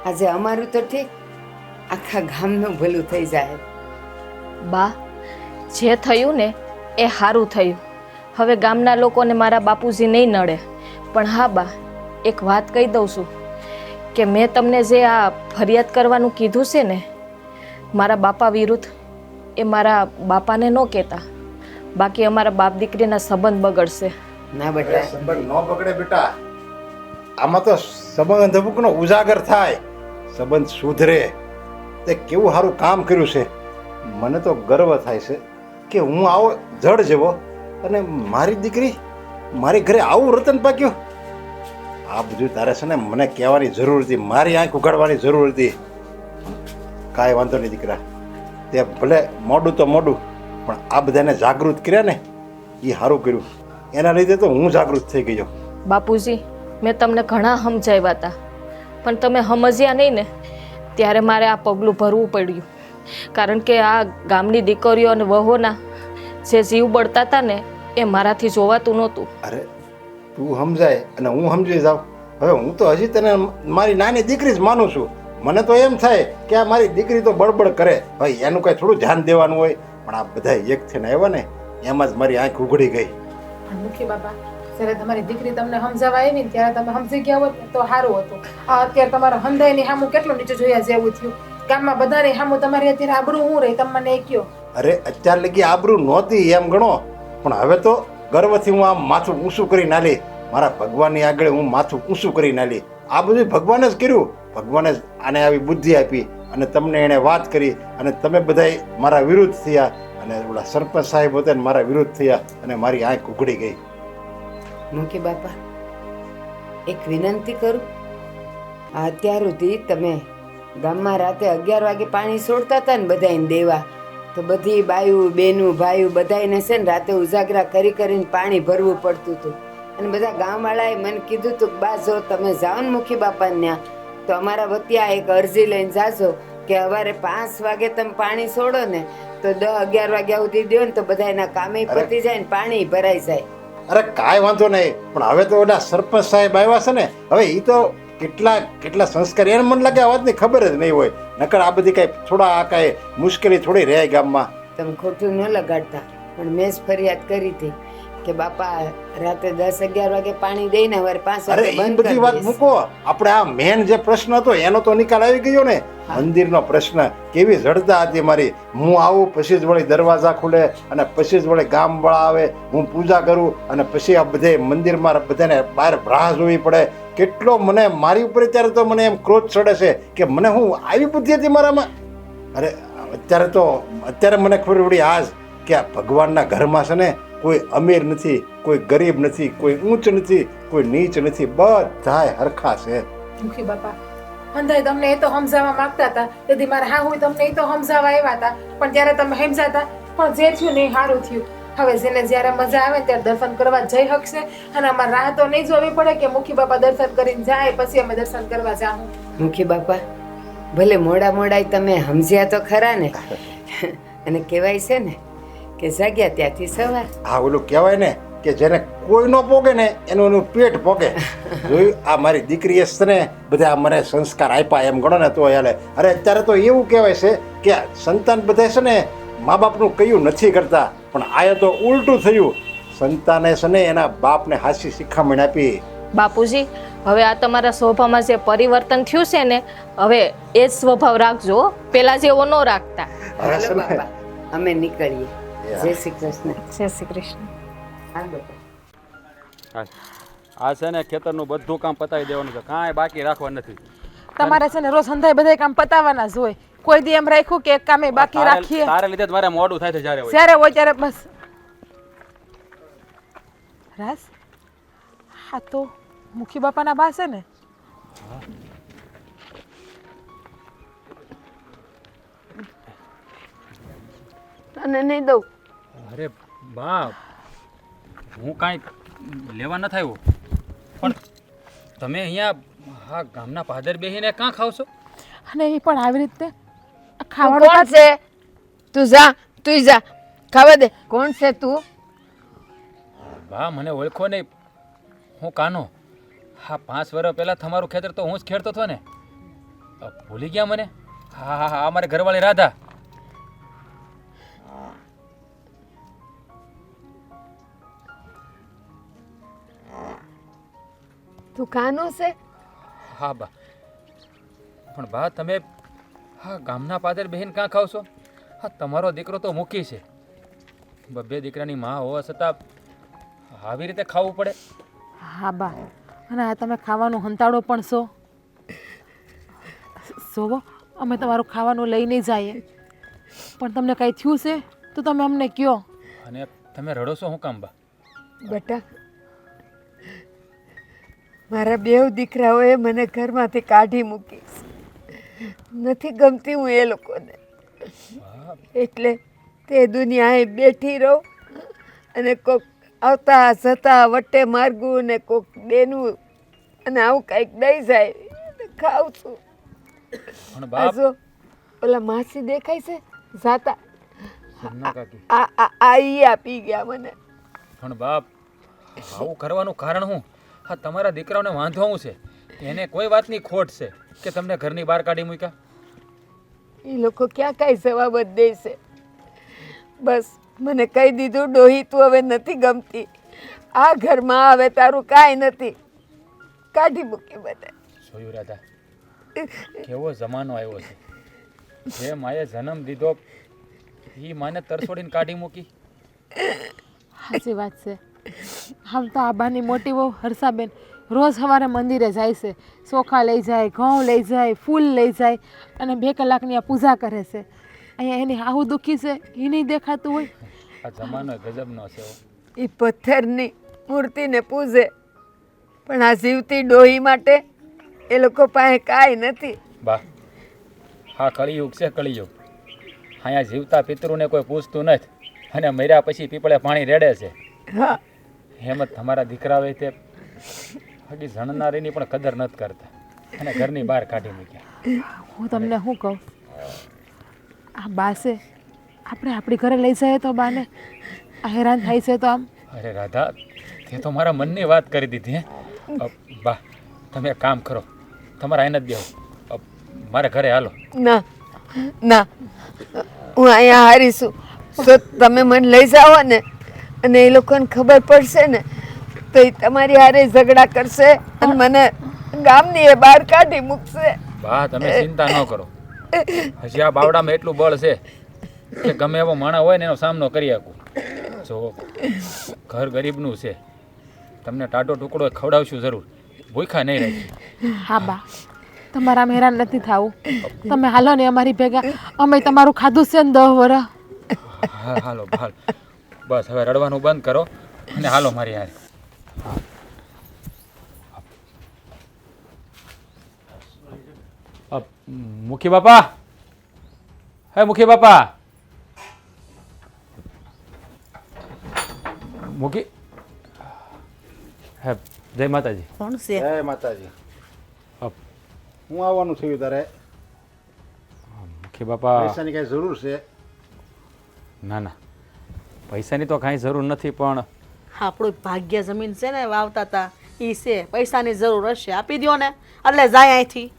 D: આજે અમારું તો ઠીક, આખા ગામનું ભલું થઈ જાય.
E: બા, જે થયું ને એ સારું થયું. હવે ગામના લોકોને મારા બાપુજી નહીં નડે. પણ હા બા, એક વાત કહી દઉં છું કે મેં તમને જે આ ફરિયાદ કરવાનું કીધું છે ને મારા બાપા વિરુદ્ધ, એ મારા બાપાને ન કહેતા, બાકી અમારા બાપ દીકરીના સંબંધ બગડશે.
D: ના બેટા,
F: સંબંધ ન બગડે બેટા. આમાં તો સંબંધ અમુકનો ઉજાગર થાય, સંબંધ સુધરે. તે કેવું સારું કામ કર્યું છે. મને તો ગર્વ થાય છે કે હું આવો જડ જેવો અને મારી દીકરી મારી ઘરે આવું રતન પાક્યું. આ બધું તારે છે ને મને કહેવાની જરૂર હતી, મારી આંખ ઉગાડવાની જરૂર હતી. કાંઈ વાંધો નહીં દીકરા, તે ભલે મોડું તો મોડું, પણ આ બધાને જાગૃત કર્યા ને એ સારું કર્યું. એના લીધે તો હું જાગૃત થઈ ગયો.
E: બાપુજી, મેં તમને ઘણા સમજાવ્યા હતા, પણ તમે સમજ્યા નહીં ને, ત્યારે મારે આ પગલું ભરવું પડ્યું. કારણ કે આ ગામની દીકરીઓ અને વહુના જે જીવ બળતા હતા ને એ મારાથી જોવાતું નહોતું.
F: અરે તું સમજાય અને હું સમજી જાઉં. હવે હું તો હજી તને મારી નાની દીકરી જ માનું છું. મને તો એમ થાય કે આ મારી દીકરી તો બળબડ કરે, ભાઈ એનું કાંઈ થોડું ધ્યાન દેવાનું હોય. પણ આ બધા એક થઈને આવ્યા ને એમાં જ મારી આંખ ઉઘડી ગઈ.
B: મુખી બાપા, જ્યારે તમારી દીકરી તમને સમજાવવા આવી ને ત્યારે તમે સમજી ગયા હોત ને તો સારું હતું. આ અત્યારે તમારો હંધાઈની સામું કેટલું નીચે જોયા જેવું થયું. ગામમાં બધાની સામું તમારી અત્યારે આબરૂ હું રહી, તમે મને એ કહો.
F: અરે અત્યાર લગી આબરૂ નહોતી એમ ગણો, પણ હવે તો ગર્વથી હું આમ માથું ઊંચું કરી નાલી. મારા ભગવાનની આગળ હું માથું ઊંચું કરી નાલી. આ બધું ભગવાને જ કર્યું. ભગવાને જ આને આવી બુદ્ધિ આપી અને તમને એણે વાત કરી અને તમે બધા મારા વિરુદ્ધ થયા અને ઓલા સરપંચ સાહેબ હતા ને મારા વિરુદ્ધ થયા અને મારી આંખ ઉઘડી ગઈ.
D: મુખી બાપા, એક વિનંતી કરું. આ અત્યાર સુધી તમે ગામમાં રાતે 11 વાગે પાણી છોડતા હતા ને બધાને દેવા, તો બધી બાયું બેનું ભાઈઓ બધાને છે ને રાતે ઉજાગરા કરી કરીને પાણી ભરવું પડતું હતું. અને બધા ગામવાળાએ મને કીધું હતું કે બા જો તમે જાઓ ને મુખી બાપાને ત્યાં તો અમારા વતી આ એક અરજી લઈને જાજો કે સવારે 5 વાગે તમે પાણી છોડો ને તો 10-11 વાગ્યા સુધી દો ને તો બધા એના કામે પતી જાય ને પાણી ભરાઈ જાય.
F: અરે કાંઈ વાંધો નહીં, પણ હવે તો ઓલા સરપંચ સાહેબ આવ્યા છે ને, હવે એ તો કેટલા સંસ્કાર, એને મને લાગે આ વાતની ખબર જ નહીં હોય. નકર આ બધી કાંઈ થોડા આ કાંઈ મુશ્કેલી થોડી રહે ગામમાં.
D: તમે ખોટું ન લગાડતા, પણ મેં જ ફરિયાદ કરી હતી કે બાપા રાતે 10-11 વાગે પાણી દઈને સવારે 5
F: અરે
D: વાગે
F: એ
D: બંધ
F: બધી
D: કરી
F: વાત
D: દઈશ.
F: મૂકો. આપણે આ મેન જે પ્રશ્ન હતો એનો તો નિકાલ આવી ગયો ને. મંદિરનો પ્રશ્ન કેવી જડતા હતી મારી. હું આવું પછી જ વળી દરવાજા ખુલે અને પછી જ વળી ગામ વાળા આવે, હું પૂજા કરું અને પછી આ બધે મંદિરમાં બધાને બહાર રાહ જોવી પડે. કેટલો મને મારી ઉપર અત્યારે તો મને એમ ક્રોધ ચડે છે કે મને હું આવી બુદ્ધિ હતી મારામાં. અરે અત્યારે મને ખબર પડી આજ કે આ ભગવાનના ઘરમાં છે ને કોઈ અમીર નથી, કોઈ ગરીબ નથી, કોઈ ઊંચ નથી, કોઈ નીચ નથી, બધાય હરખા છે.
B: મુખી બાપા, હંધાઈ તમને એ તો સમજાવવા માંગતા હતા, તેથી મારે હા હોય તમને એ તો સમજાવવા આવ્યા હતા, પણ ત્યારે તમે સમજાતા. પણ જે થયું ને એ સારું થયું. હવે જેને જ્યારે મજા આવે ત્યારે દર્શન કરવા જઈ શકશે અને અમારે રાહ તો નહીં જોવી પડે કે મુખી બાપા દર્શન કરીને જાય પછી અમે દર્શન કરવા જાઉં.
D: મુખી બાપા, ભલે મોડા તમે સમજ્યા તો ખરા ને. અને કહેવાય છે ને કે જાગ્યા ત્યાંથી સવાર.
F: હા ઓલું કહેવાય ને કે જેને કોઈ ન પોગે ને એનું પેટ પોગે. જોયું આ મારી દીકરીએ છે ને બધા મને સંસ્કાર આપ્યા એમ ગણો ને તો હાલે. અરે અત્યારે તો એવું કહેવાય છે કે સંતાન બધા છે ને મા બાપનું કયું નથી કરતા, પણ આ તો ઉલટું થયું. સંતાને છે ને એના બાપને હાસી શિખામણ આપી.
E: બાપુજી, હવે આ તમારા સ્વભાવમાં જે પરિવર્તન થયું છે ને, હવે એ જ સ્વભાવ રાખજો હો. પેલા જેવો ન રાખતા.
F: હવે છે
D: હાલો
F: ને
D: બાબા, અમે નીકળીએ. જય શ્રી કૃષ્ણ.
E: જય શ્રી કૃષ્ણ.
D: હા બેટા.
C: હા. આ છે ને ખેતરનું બધું કામ પતાવી દેવાનું છે, કાંઈ બાકી રાખવા નથી.
B: તમારે છે ને રોજ સંધાય બધા કામ પતાવવાના જ હોય. કોઈ દી એમ રાખ્યું કે એક કામે બાકી રાખીએ?
C: તારે લીધે જ મારે મોડું થાય છે જ્યારે હોય.
B: જ્યારે હોય ત્યારે બસ. રાસ, હા તો મુખી બાપાના બા છે ને?
D: તને નહીં દઉં.
C: અરે બા, હું કાંઈ લેવા નથી આવ્યો, પણ તમે અહીંયા હા ગામના પાદર બેસીને કાં ખાવ છો?
B: અને એ પણ આવી રીતે
D: તું
B: ખાવાનું
D: કોણ છે? તું જા, તું જા, ખાવા દે. કોણ છે તું?
C: બા મને ઓળખો નહીં, હું કાનો. હા 5 વર્ષ પહેલાં તમારું ખેતર તો હું જ ખેડતો હતો ને, ભૂલી ગયા મને? હા હા હા, અમારે ઘરવાળી રાધા.
D: તું કાનો છે?
C: હા બા, પણ બા તમે હા ગામના પાદર બહેન કાં ખાવ છો? હા તમારો દીકરો તો મૂકી છે, બે દીકરાની માં હોવા છતાં આવી રીતે ખાવું પડે?
B: હા બા, અને આ તમે ખાવાનું હંતાડો પણ છો. જોવો, અમે તમારું ખાવાનું લઈને જઈએ, પણ તમને કંઈ થયું છે તો તમે અમને કહો.
C: અને તમે રડો છો શું કામ બા?
D: બેટા, મારા બેવ દીકરાઓએ મને ઘરમાંથી કાઢી મૂકી. નથી ગમતી હું એ લોકોને, એટલે તે દુનિયાએ બેઠી રહું અને કોક આવતા જતા વટે માર્ગું ને કોક દેનું અને આવું કંઈક દઈ જાય ખાઉં છું.
C: પણ બાપ
D: આ જો ઓલા માસી દેખાય છે જાતા,
C: ના કાકી,
D: આ ઈ આપી ગયા મને.
C: પણ બાપ આવું કરવાનું કારણ શું? હા તમારા દીકરાઓને વાંધો શું છે? એને કોઈ વાતની ખોટ છે કે તમને ઘરની બહાર કાઢી મૂક્યા?
D: એ લોકો ક્યાં કાંઈ જવાબ જ દે છે. બસ મને કહી દીધું, ડોહી તું હવે નથી ગમતી, આ ઘરમાં હવે તારું કાંઈ નથી, કાઢી મૂકી બધા.
C: જોયું રાધા, કેવો જમાનો આવ્યો છે. જે માએ જન્મ દીધો એ માને તરછોડીને કાઢી મૂકી.
B: સાચી વાત છે. આમ તો આબાની મોટી બહુ હર્ષાબેન રોજ સવારે મંદિરે જાય છે, ચોખા લઈ જાય, ઘઉં લઈ જાય, ફૂલ લઈ જાય અને 2 કલાકની આ પૂજા કરે છે. અહીંયા એની આવું દુઃખી છે એ નહીં દેખાતું હોય?
C: આ જમાનો ગજબનો છે હો.
D: એ પથ્થરની મૂર્તિને પૂજે, પણ આ જીવતી ડોહી માટે એ લોકો પાસે કાંઈ નથી.
C: બા હા કળિયુગ છે કળિયુગ. અહીંયા જીવતા પિતૃને કોઈ પૂછતું નથી અને મર્યા પછી પીપળે પાણી રેડે છે.
D: હા,
C: એમ જ તમારા દીકરાઓએ તે હજી જણનારીની પણ કદર નથી કરતા અને ઘરની બહાર કાઢી મૂક્યા.
B: હું તમને શું કહું, આ બા છે, આપણે આપણી ઘરે લઈ જઈએ તો બાને આ હેરાન થાય છે તો આમ.
C: અરે રાધા, તે તો મારા મનની વાત કરી દીધી હે. બા તમે એક કામ કરો, તમારે આઈને જ દેવું, મારે ઘરે હાલો.
D: ના ના, હું અહીંયા હારીશું. તો તમે મને લઈ જાઓ ને, અને એ લોકોને ખબર પડશે ને તો એ તમારી હારે ઝઘડા કરશે અને મને ગામની એ બહાર કાઢી મૂકશે.
C: બા તમે ચિંતા ન કરો, હજી આ બાવડામાં એટલું બળ છે કે ગમે એવો માણસ હોય ને એનો સામનો કરી શકું. જો ઘર ગરીબનું છે, તમને ટાટો ટુકડો ખવડાવશું જરૂર, ભૂખ્યા નહીં રહી.
B: હા બા, તમારા આમ હેરાન નથી થવું. તમે હાલો ને અમારી ભેગા, અમે તમારું ખાધું છે ને 10 વર્ષ.
C: હા હાલો હાલ, બસ હવે રડવાનું બંધ કરો અને હાલો મારી હારે. મુખી બાપા, હે મુખી બાપા, મુખી, હે જય માતાજી.
G: કોણ છે?
F: જય માતાજી. હું આવવાનું થયું તારે?
C: મુખી બાપા,
F: પૈસાની કઈ જરૂર છે?
C: ના ના પૈસાની તો કાંઈ જરૂર નથી, પણ
G: આપણું ભાગ્ય જમીન છે ને વાવતા હતા એ છે, પૈસાની જરૂર હશે આપી દ્યો ને, એટલે જાય અહીંથી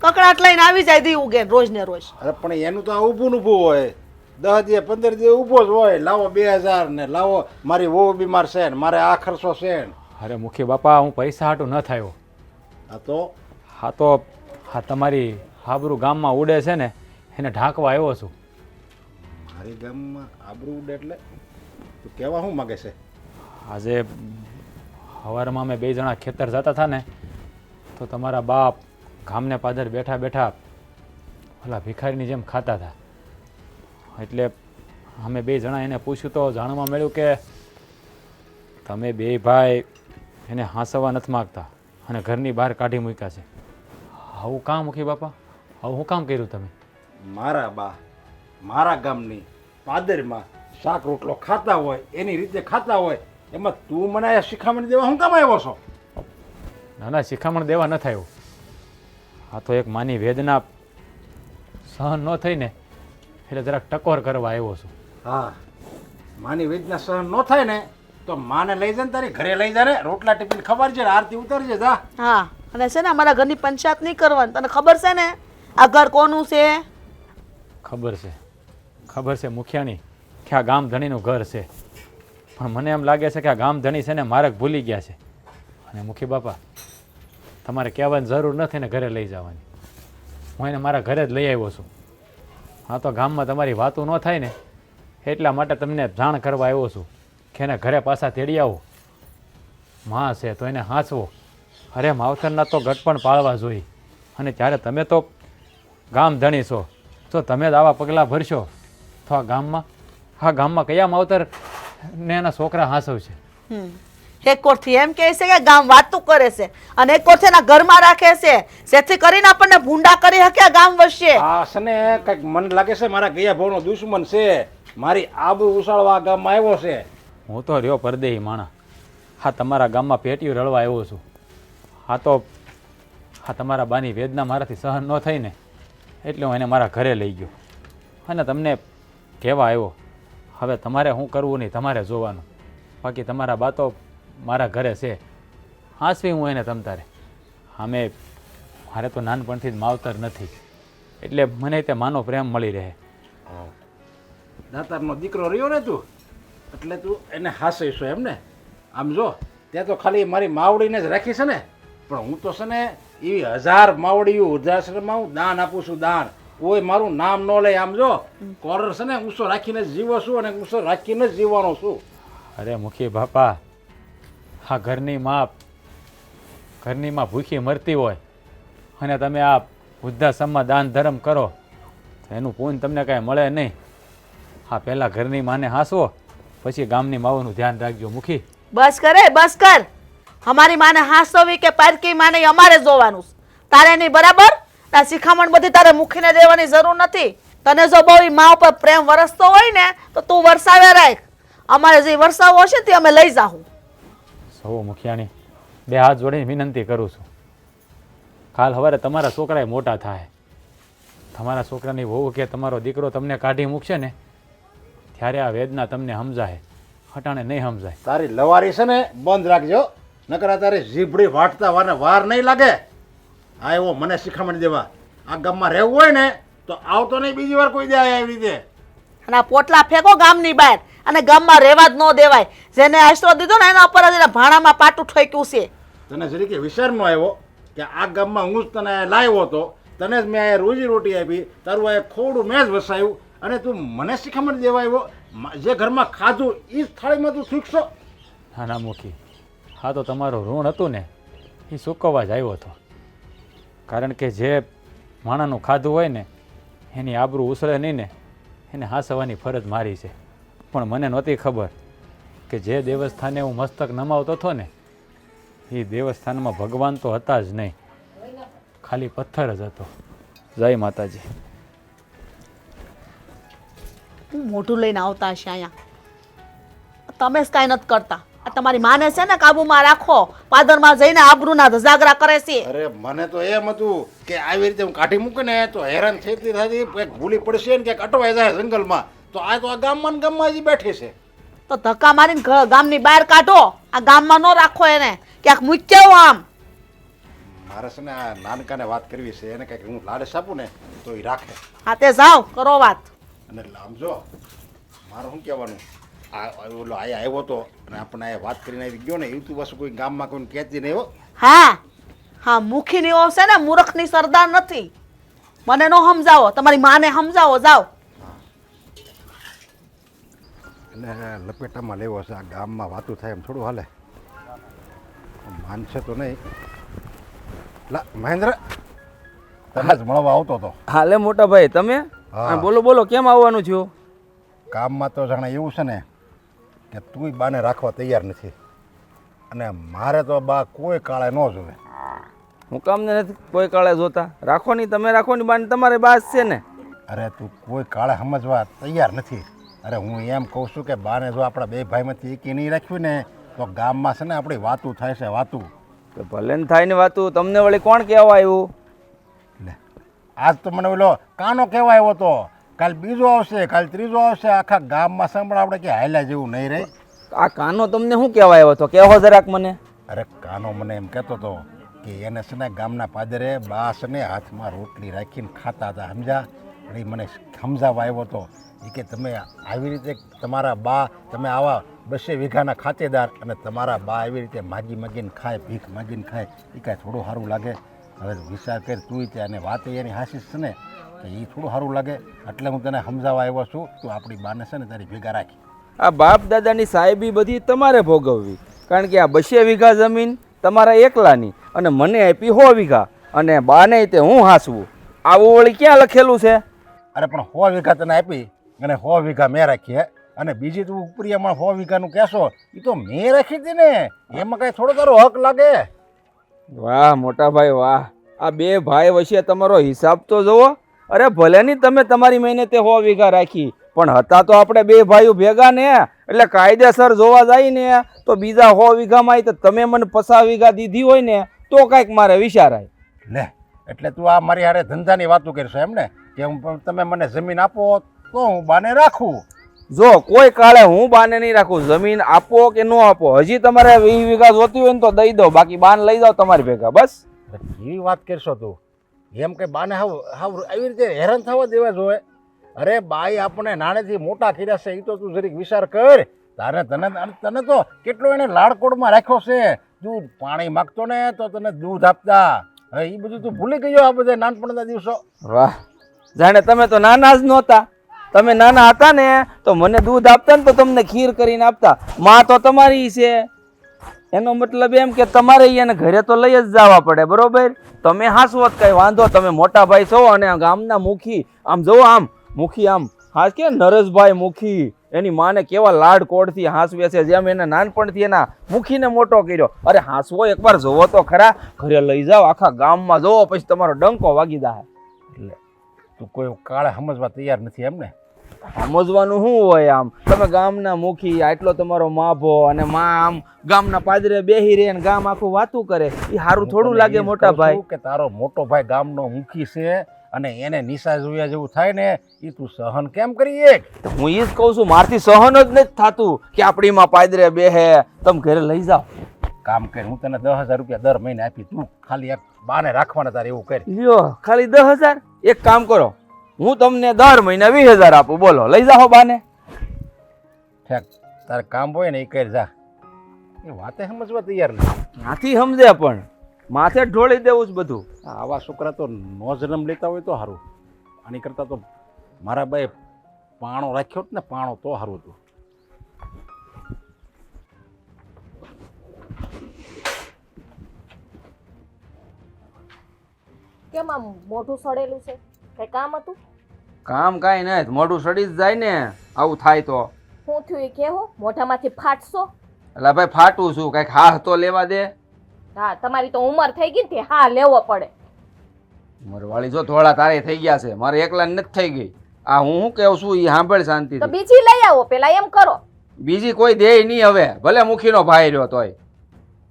G: કકડાટ લઈને આવી જાય દી ઉગે રોજ ને રોજ.
F: અરે પણ એનું તો આ ઊભું હોય, 10 દિવસ 15 દિવસ ઊભો જ હોય, લાવો 2000 ને લાવો મારી વહુ બીમાર છે ને મારે આ ખર્ચો છે ને.
H: અરે મુખી બાપા, હું પૈસા હાટું ન થયો.
F: આ તો
H: હા તમારી આબરૂ ગામમાં ઉડે છે ને એને ઢાંકવા આવ્યો છું.
F: મારી ગામમાં આબરૂ ઉડે એટલે તું કહેવા શું માગે છે?
H: આજે સવારમાં અમે 2 જણા ખેતર જતા હતા ને તો તમારા બાપ ગામને પાદર બેઠા બેઠા ઓલા ભિખારીની જેમ ખાતા હતા. એટલે અમે 2 જણા એને પૂછ્યું તો જાણવા મળ્યું કે તમે 2 ભાઈ એને હાંસવા નથી માગતા અને ઘરની બહાર કાઢી મૂક્યા છે. આવું કામ મુખી બાપા, આવું શું કામ કર્યું તમે?
F: મારા બા મારા ગામની પાદરમાં શાક રોટલો ખાતા હોય એની રીતે ખાતા હોય, એમાં તું મને આ શિખામણ દેવા શું કામ આવ્યો છો?
H: ના ના, શિખામણ દેવા ન થયું. આ તો એક માની વેદના સહન ન થઈને એટલે જરાક ટકોર કરવા આવ્યો છું.
F: હા, માની વેદના સહન ન થાય ને તો માને લઈ જાય ને તારી ઘરે લઈ જાય ને રોટલા ટિફિન ખબર છે, આરતી ઉતરજે જા.
G: હા, અને છે ને અમારા ઘરની પંચાયત નહીં કરવાની, તને ખબર છે ને આ ઘર કોનું છે?
H: ખબર છે મુખિયાની કે આ ગામ ધણીનું ઘર છે, પણ મને એમ લાગે છે કે આ ગામ ધણી છે ને માર્ગ ભૂલી ગયા છે. અને મુખી બાપા, તમારે કહેવાની જરૂર નથી ને ઘરે લઈ જવાની, હું એને મારા ઘરે જ લઈ આવ્યો છું. હા, તો ગામમાં તમારી વાતો ન થાય ને એટલા માટે તમને જાણ કરવા આવ્યો છું કે એને ઘરે પાછા તેડી આવો. માં છે તો એને હાંચવો. અરે માવતરના તો ગટ પણ પાળવા જોઈએ. અને ત્યારે તમે તો ગામ ધણી છો, તો તમે જ આવા પગલાં ભરશો તો આ ગામમાં કયા માવતર ને એના છોકરા હાંસવશે?
G: એક કોરથી એમ કહે છે કે ગામ વાતું કરે છે અને એક કોરથી એના ઘરમાં રાખે છે, જેથી કરીને આપણને ભૂંડા કરી શકે આ ગામ વચ્ચે.
F: આ છે ને કંઈક મને લાગે છે મારા ગયા ભાવનો દુશ્મન છે, મારી આબરૂ ઉછાળવા આ ગામમાં આવ્યો છે.
H: હું તો રહ્યો પરદેહી માણા, હા તમારા ગામમાં પેટીયું રળવા આવ્યો છું. હા તમારા બાની વેદના મારાથી સહન ન થઈ ને એટલે હું એને મારા ઘરે લઈ ગયો અને તમને કહેવા આવ્યો. હવે તમારે શું કરવું નહીં તમારે જોવાનું, બાકી તમારા બા તો મારા ઘરે છે, હાંસવી હું એને તમતારે. મારે તો નાનપણથી જ માવતર નથી એટલે મને તે માનો પ્રેમ મળી રહે.
F: દાતારનો દીકરો રહ્યો ને તું એટલે તું એને હાંસવીશો એમ ને? આમ જો ત્યાં તો ખાલી મારી માવડીને જ રાખી છે ને, પણ હું તો છે ને એવી 1000 માવડીઓ વૃદ્ધાશ્રમમાં હું દાન આપું છું, દાન. કોઈ મારું નામ ન લે. આમ જો કોરર છે ને ઊંચો રાખીને જ જીવો છું અને ઊંચો રાખીને જ જીવવાનો છું.
H: અરે મુખી બાપા, હા ઘરની માં ભૂખી મરતી હોય અને તમે આ વૃદ્ધાશ્રમમાં દાન ધર્મ કરો તો એનું પુણ્ય તમને કાંઈ મળે નહીં. હા, પહેલાં ઘરની માને હાંસવો, પછી ગામની માઓનું ધ્યાન રાખજો. મુખી
G: બસ કર. અમારી માને હાંસવી કે પારકી માને ઈ અમારે જોવાનું છે. તારે નહીં, બરાબર? આ શિખામણ બધી તારે મૂકીને દેવાની જરૂર નથી. તને જો બહુ મા ઉપર પ્રેમ વરસતો હોય ને તો તું વરસાવે રાખ. અમારે જે વરસાવો હશે તે અમે લઈ જાઉં.
H: સૌ મુખિયાણી 2 હાથ જોડીને વિનંતી કરું છું, કાલ સવારે તમારા છોકરાએ મોટા થાય, તમારા છોકરાની વહુ કે તમારો દીકરો તમને કાઢી મૂકશે ને ત્યારે આ વેદના તમને સમજાય, હટાણે નહીં સમજાય.
F: તારી લવારી છે ને બંધ રાખજો, નકર તારી જીભડી વાટતા વાર નહીં લાગે. આ એવો મને શિખામણ દેવા આ ગામમાં રહેવું હોય ને તો આવતો નહીં બીજી વાર કોઈ દે આવી રીતે.
G: અને આ પોટલા ફેંકો ગામની બહાર, અને ગામમાં રહેવા જ ન દેવાય. જેને આશરો દીધો ને એના ઉપર જ એને ભાણામાં પાટું ઠોક્યું છે.
F: તને જરી કે વિચાર ન આવ્યો કે આ ગામમાં હું જ તને લાવ્યો હતો, તને જ મેં આ રોજી રોટી આપી, તારું આ ખોડું મેં જ વસાયું અને તું મને શિખામણ દેવા આવ્યો? જે ઘરમાં ખાધું એ જ થાળીમાં તું શીખશો?
H: ના મુખી, હા તો તમારું ઋણ હતું ને એ ચૂકવવા જ આવ્યો હતો. કારણ કે જે માણાનું ખાધું હોય ને એની આબરૂ ઉછળે નહીં ને એને હાંસવાની ફરજ મારી છે. પણ મને નહોતી ખબર કે જે દેવસ્થાને હું મસ્તક નમાવતો હતો ને એ દેવસ્થાનમાં ભગવાન તો હતા જ નહીં, ખાલી પથ્થર જ હતો. જય માતાજી.
G: મોઢું લઈને આવતા હશે અહીંયા, તમે જ કાંઈ નથી કરતા. આ તમારી માને છે ને કાબુમાં રાખો, પાદરમાં જઈને આબરૂના ધજાગરા કરે છે.
F: અરે મને તો એમ હતું કે આવી રીતે હું કાઢી મૂકે ને તો હેરાન થતી ભૂલી પડશે ને ક્યાંક અટવાઈ જાય જંગલમાં, તો આ ગામમાં જ બેઠી છે.
G: તો ધક્કા મારીને ગામની બહાર કાઢો. આ ગામમાં ન રાખો એને, ક્યાંક મૂક્યો આમ.
F: મારે છે ને આ નાનકાને વાત કરવી છે, એને કંઈક હું લાડસ આપું ને તો એ રાખે.
G: હા તે જાઓ કરો વાત.
F: અને આમ જો મારે શું કહેવાનું, આ ઓલો આયા આવ્યો હતો અને આપણને આ વાત કરીને આવી ગયો ને, એવું તું પાછું કોઈ ગામમાં કોઈને કહેતી નહીં હો.
G: હા હા, મુખીની ઓફ છે ને, મૂર્ખની સરદાર નથી. મને નો સમજાવો, તમારી માને સમજાવો. જાઓ.
F: એટલે લપેટામાં લેવો છે, આ ગામમાં વાતું થાય એમ થોડું હાલે. માનશે તો નહીં. લા મહેન્દ્ર, તને જ મળવા આવતો હતો.
I: હાલે મોટા ભાઈ તમે?
F: હા.
I: બોલો બોલો, કેમ આવવાનું છું?
F: ગામમાં તો જાણે એવું છે ને કે તું બાને રાખવા તૈયાર નથી, અને મારે તો બા કોઈ કાળે ન જોવે.
I: હું કામને નથી કોઈ કાળે જોતા. રાખો નહીં, તમે રાખો નહીં, બાને તમારે બાસ છે ને.
F: અરે તું કોઈ કાળે સમજવા તૈયાર નથી. અરે હું એમ કહું છું કે બાને જો આપણા બે ભાઈમાંથી એકી નહીં રાખ્યું ને તો ગામમાં છે ને આપણી વાતું થાય છે, વાતું.
I: તો ભલે ને થાય ને વાતું, તમને વળી કોણ કહેવા આવ્યું?
F: લે આજ તો મને ઓલો કાનો કહેવા આવ્યો હતો, કાલ બીજો આવશે, કાલ ત્રીજો આવશે. આખા ગામમાં સાંભળ આપણે કે હાલ્યા જેવું નહીં રહે.
I: આ કાનો તમને શું કહેવા આવ્યો હતો? કહેવો જરાક મને.
F: અરે કાનો મને એમ કહેતો હતો કે એને છે ને ગામના પાદરે બા છે ને હાથમાં રોટલી રાખીને ખાતા હતા, સમજ્યા? અને એ મને સમજાવવા આવ્યો હતો. એ કે તમે આવી રીતે તમારા બા, તમે આવા 200 વીઘાના ખાતેદાર, અને તમારા બા આવી રીતે માગી માગીને ખાય, ભીખ માગીને ખાય, એ કાંઈ થોડું સારું લાગે? હવે વિચાર કરી તું ત્યાં, અને વાત એની હાસીસ છે ને કે એ થોડું સારું લાગે. એટલે હું તને સમજાવવા આવ્યો છું, તું આપણી બાને છે ને તારી ભેગા રાખી.
I: આ બાપ દાદાની સાહેબી બધી તમારે ભોગવવી, કારણ કે આ 200 વીઘા જમીન તમારા એકલાની, અને મને આપી 100 વીઘા, અને બાને તે હું હાંસવું. આવું વળી ક્યાં લખેલું છે?
F: અરે પણ 100 વીઘા તને આપી અને 100 વીઘા મેં રાખી, હે? અને બીજી તું ઉપરીયામાં 100 વીઘાનું કહેશો, એ તો મેં રાખી હતી ને, એમાં કાંઈ થોડો તારો હક લાગે?
I: વાહ મોટા ભાઈ વાહ, આ બે ભાઈ વચ્ચે તમારો હિસાબ તો જુઓ. અરે ભલે નહીં તમે તમારી મહેનતે 100 વીઘા રાખી, પણ હતા તો આપણે બે ભાઈઓ ભેગા ને, એટલે કાયદેસર જોવા જાય ને તો બીજા 100 વીઘામાં તો તમે મને 50 વીઘા દીધી હોય ને તો કાંઈક મારે વિચારાય.
F: લે એટલે તું આ મારી હારે ધંધાની વાતો કરશો એમ ને, કે તમે મને જમીન આપો તો હું બાને રાખું?
I: જો કોઈ કાળે હું બાને નહીં રાખું. જમીન આપો કે ન આપો, હજી તમારે 20 વીઘા જોતી હોય ને તો દઈ દો, બાકી બાન લઈ જાઓ તમારી ભેગા. બસ
F: કેવી વાત કરશો તું? એમ કે બાને હાવ આવી રીતે હેરાન થવા દેવા જોઈએ? અરે બાઈ આપણે નાનેથી મોટા કર્યા છે, એ તો તું જરીક વિચાર કર. તને તો કેટલો એને લાડકોડમાં રાખ્યો છે. દૂધ પાણી માગતો ને તો તને દૂધ આપતા. હવે એ બધું તું ભૂલી ગયો આ બધા નાનપણના દિવસો?
I: વાહ, જાણે તમે તો નાના જ નહોતા. તમે નાના હતા ને તો મને દૂધ આપતા ને તો તમને ખીર કરીને આપતા. માં તો તમારી છે, એનો મતલબ એમ કે તમારે એને ઘરે તો લઈ જ જવા પડે, બરોબર? તમે હાંસવો જ કઈ વાંધો, તમે મોટા ભાઈ છો અને ગામના મુખી. આમ જોવો, આમ મુખી, આમ હાસ કે નરેશભાઈ મુખી, એની માને કેવા લાડ કોડથી હાંસવે છે, જેમ એને નાનપણથી એના મુખીને મોટો કર્યો. અરે હાંસવો એકવાર જોવો તો ખરા, ઘરે લઈ જાઓ, આખા ગામમાં જોવો, પછી તમારો ડંકો વાગી જાય.
F: એટલે તું કોઈ કાળે સમજવા તૈયાર નથી એમ ને?
I: સમજવાનું શું હોય? આમ તમે ગામના મુખી, આટલો તમારો માભો, અને માં આમ ગામના પાદરે બેહી રહે ને ગામ આખું વાતું કરે, એ સારું થોડું લાગે મોટા ભાઈ?
F: કે તારો મોટો ભાઈ ગામનો મુખી છે અને એને નિશા જોયા જેવું થાય ને, એ તું સહન કેમ કરીએ?
I: હું એ જ કહું છું, મારથી સહન જ નથી થતું કે આપણી માં પાદરે બેહે. તમે ઘરે લઈ જાઓ.
F: કામ કર, હું તને 10,000 રૂપિયા દર મહિને આપી, તું ખાલી એક બાને રાખવાના તારે એવું કર.
I: લ્યો ખાલી 10,000? એક કામ કરો, હું તમને દર મહિને 20,000 આપું, બોલો લઈ જાઓ બાને.
F: ઠેક, તારે કામ હોય ને એ કર જા. એ વાતે સમજવા તૈયાર નથી.
I: ક્યાંથી સમજે, પણ માથે ઢોળી દેવું જ બધું.
F: આવા છોકરા તો નો જન્મ લેતા હોય તો સારું. આની કરતાં તો મારા બાએ પાણો રાખ્યો જ ને, પાણો તો સારું હતું.
E: કેમ આમ મોઢું સડેલું છે? કઈ કામ હતું?
I: કામ કાંઈ નહીં, મોઢું સડી જ જાય ને આવું થાય તો.
E: શું થયું એ કેવો? મોઢામાંથી ફાટશો?
I: એટલે ભાઈ ફાટું છું, કઈક હા તો લેવા દે.
E: હા, તમારી તો ઉંમર થઈ ગઈ ને, હા લેવો પડે.
I: ઉંમરવાળી જો થોડા તારે થઈ ગયા છે, મારે એકલા નથી થઈ ગઈ. આ હું શું કહું છું એ સાંભળ શાંતિ.
E: તો બીજી લઈ આવો, પેલા એમ કરો.
I: બીજી કોઈ દે નહીં હવે, ભલે મુખીનો ભાઈ રહ્યો તોય,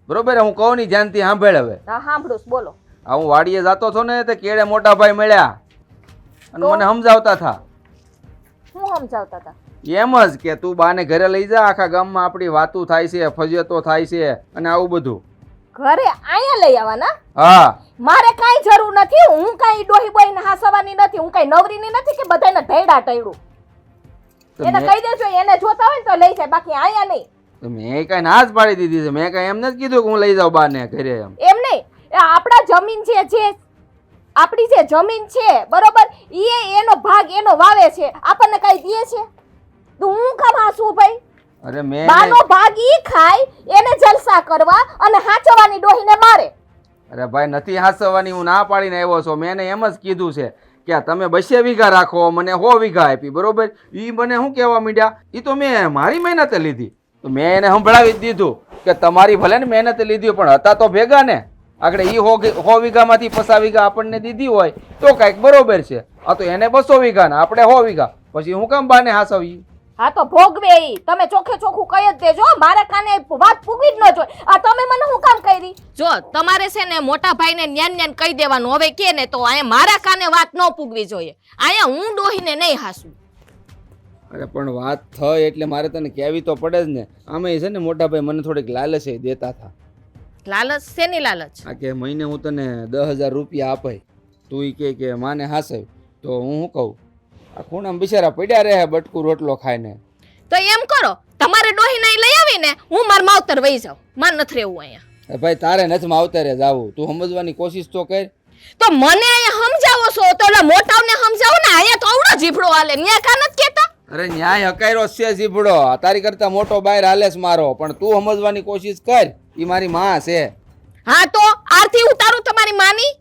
I: બરોબર? હું કહું નહીં, ધ્યાનથી સાંભળ હવે.
E: હા સાંભળું છું, બોલો.
I: આ હું વાડીએ જતો હતો ને તે કેળે મોટા ભાઈ મળ્યા અને મને સમજાવતા હતા.
E: શું સમજાવતા હતા?
I: એમ જ કે તું બાને ઘરે લઈ જા, આખા ગામમાં આપણી વાતું થાય છે, ફજિયતો થાય છે અને આવું બધું.
E: ઘરે અહીંયા લઈ આવવાના?
I: હા,
E: મારે કાંઈ જરૂર નથી. હું કાંઈ ડોહી બોઈને હાસવાની નથી. હું કાંઈ નવરીની નથી કે બધાને ઢેડા ઢેડું.
I: તો
E: એને કહી દેજો, એને જોતા હોય ને તો લઈ જાય, બાકી અહીંયા નહીં.
I: તો મેં કઈ ના જ પાડી દીધી છે. મેં કઈ એમ નથી કીધું કે હું લઈ જાઉં બાને ઘરે એમ.
E: એમ નહીં, એ આપણા જમીન છે, જે આપણી જે જમીન છે બરોબર, એનો ભાગ એનો વાવે છે, આપણને કઈ દે છે? તો હું કામ હાસું ભાઈ?
I: અરે મેં
E: બાનો ભાગ ઈ ખાય, એને જલસા કરવા અને હાચવાની ડોહીને મારે.
I: અરે ભાઈ નથી હાસવાની, હું ના પાડીને આવ્યો છું. મેં એને એમ જ કીધું છે કે તમે 200 વીઘા રાખો, મને 100 વીઘા આપી, બરોબર? ઈ મને શું કહેવા માંડ્યા, ઈ તો મેં મારી મહેનતે લીધી. તો મેં એને સંભળાવી જ દીધું કે તમારી ભલે ને મહેનતે લીધી પણ હતા તો ભેગા ને. આગળ ઈ 100 વીઘામાંથી 50 વીઘા આપણને દીધી હોય તો કાંઈક બરોબર છે. આ તો એને 200 વીઘા ને આપણે 100 વીઘા, પછી હું કામ બાને હાસવી?
E: હા તો ભોગવે ઈ. તમે ચોખ્ખે ચોખ્ખું કહી જ દેજો, મારા કાને વાત પૂગવી જ ન જોઈએ. આ તમે મને શું કામ કરી? જો તમારે છે ને મોટા ભાઈને ન્યાન ન્યાન કહી દેવાનું. હવે કે ને તો અહીંયા મારા કાને વાત ન પૂગવી જોઈએ. અહીંયા હું ડોહીને નહીં હાસું.
I: અરે પણ વાત થઈ એટલે મારે તને કહેવી તો પડે જ ને. આમે છે ને મોટા ભાઈ મને થોડીક લાલચ દેતા હતા.
E: લાલચ? શેની લાલચ?
I: આ કે મહિને હું તને 10,000 રૂપિયા આપાય, તું ઈ કે માને હાસવ, તો હું શું કહું, આ ખૂણામાં બિચારા પડ્યા રહે બટકું રોટલો ખાઈને.
E: તો એમ કરો, તમારે ડોહી નહીં લઈ આવીને હું માર માવતર વહી જાઉં. માર નથી રહેવું અહીંયા.
I: ભાઈ તારે નથી માવતરે જાવું, તું સમજવાની કોશિશ તો કર.
E: તો મને અહીંયા સમજાવો છો તો ઓલા મોટાઓને સમજાવો ને. અહીંયા તો આવડો જીભડો હાલે, ન્યા કા નથી કેતા?
I: અરે ન્યાય હકાયરો છે જીભડો, તારી કરતા મોટો બહાર હાલેસ મારો, પણ તું સમજવાની કોશિશ કર. ઈ મારી માં છે.
E: હા તો આરતી ઉતારું તમારી માની?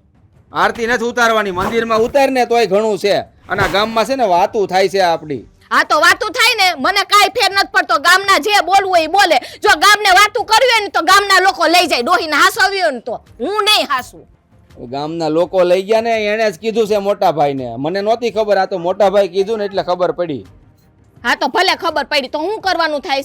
I: આરતી નથી ઉતારવાની, મંદિરમાં ઉતાર ને તોય ઘણું છે. અને આ ગામમાં છે ને વાતું થાય છે આપડી.
E: હા તો વાતું થાય ને, મને કાંઈ ફેર નથી પડતો. ગામના જે બોલવું હોય એ બોલે. જો ગામને વાતું કરવી હોય ને તો ગામના લોકો લઈ જાય. ડોહીને હાસવી હોય ને તો હું નહીં હાસું.
I: ગામના લોકો લઈ ગયા ને, એને જ કીધું છે મોટા ભાઈને. મને નહોતી ખબર, આ તો મોટા ભાઈ કીધું ને એટલે ખબર પડી.
E: હા તો ભલે ખબર પડી, તો હું કરવાનું થાય?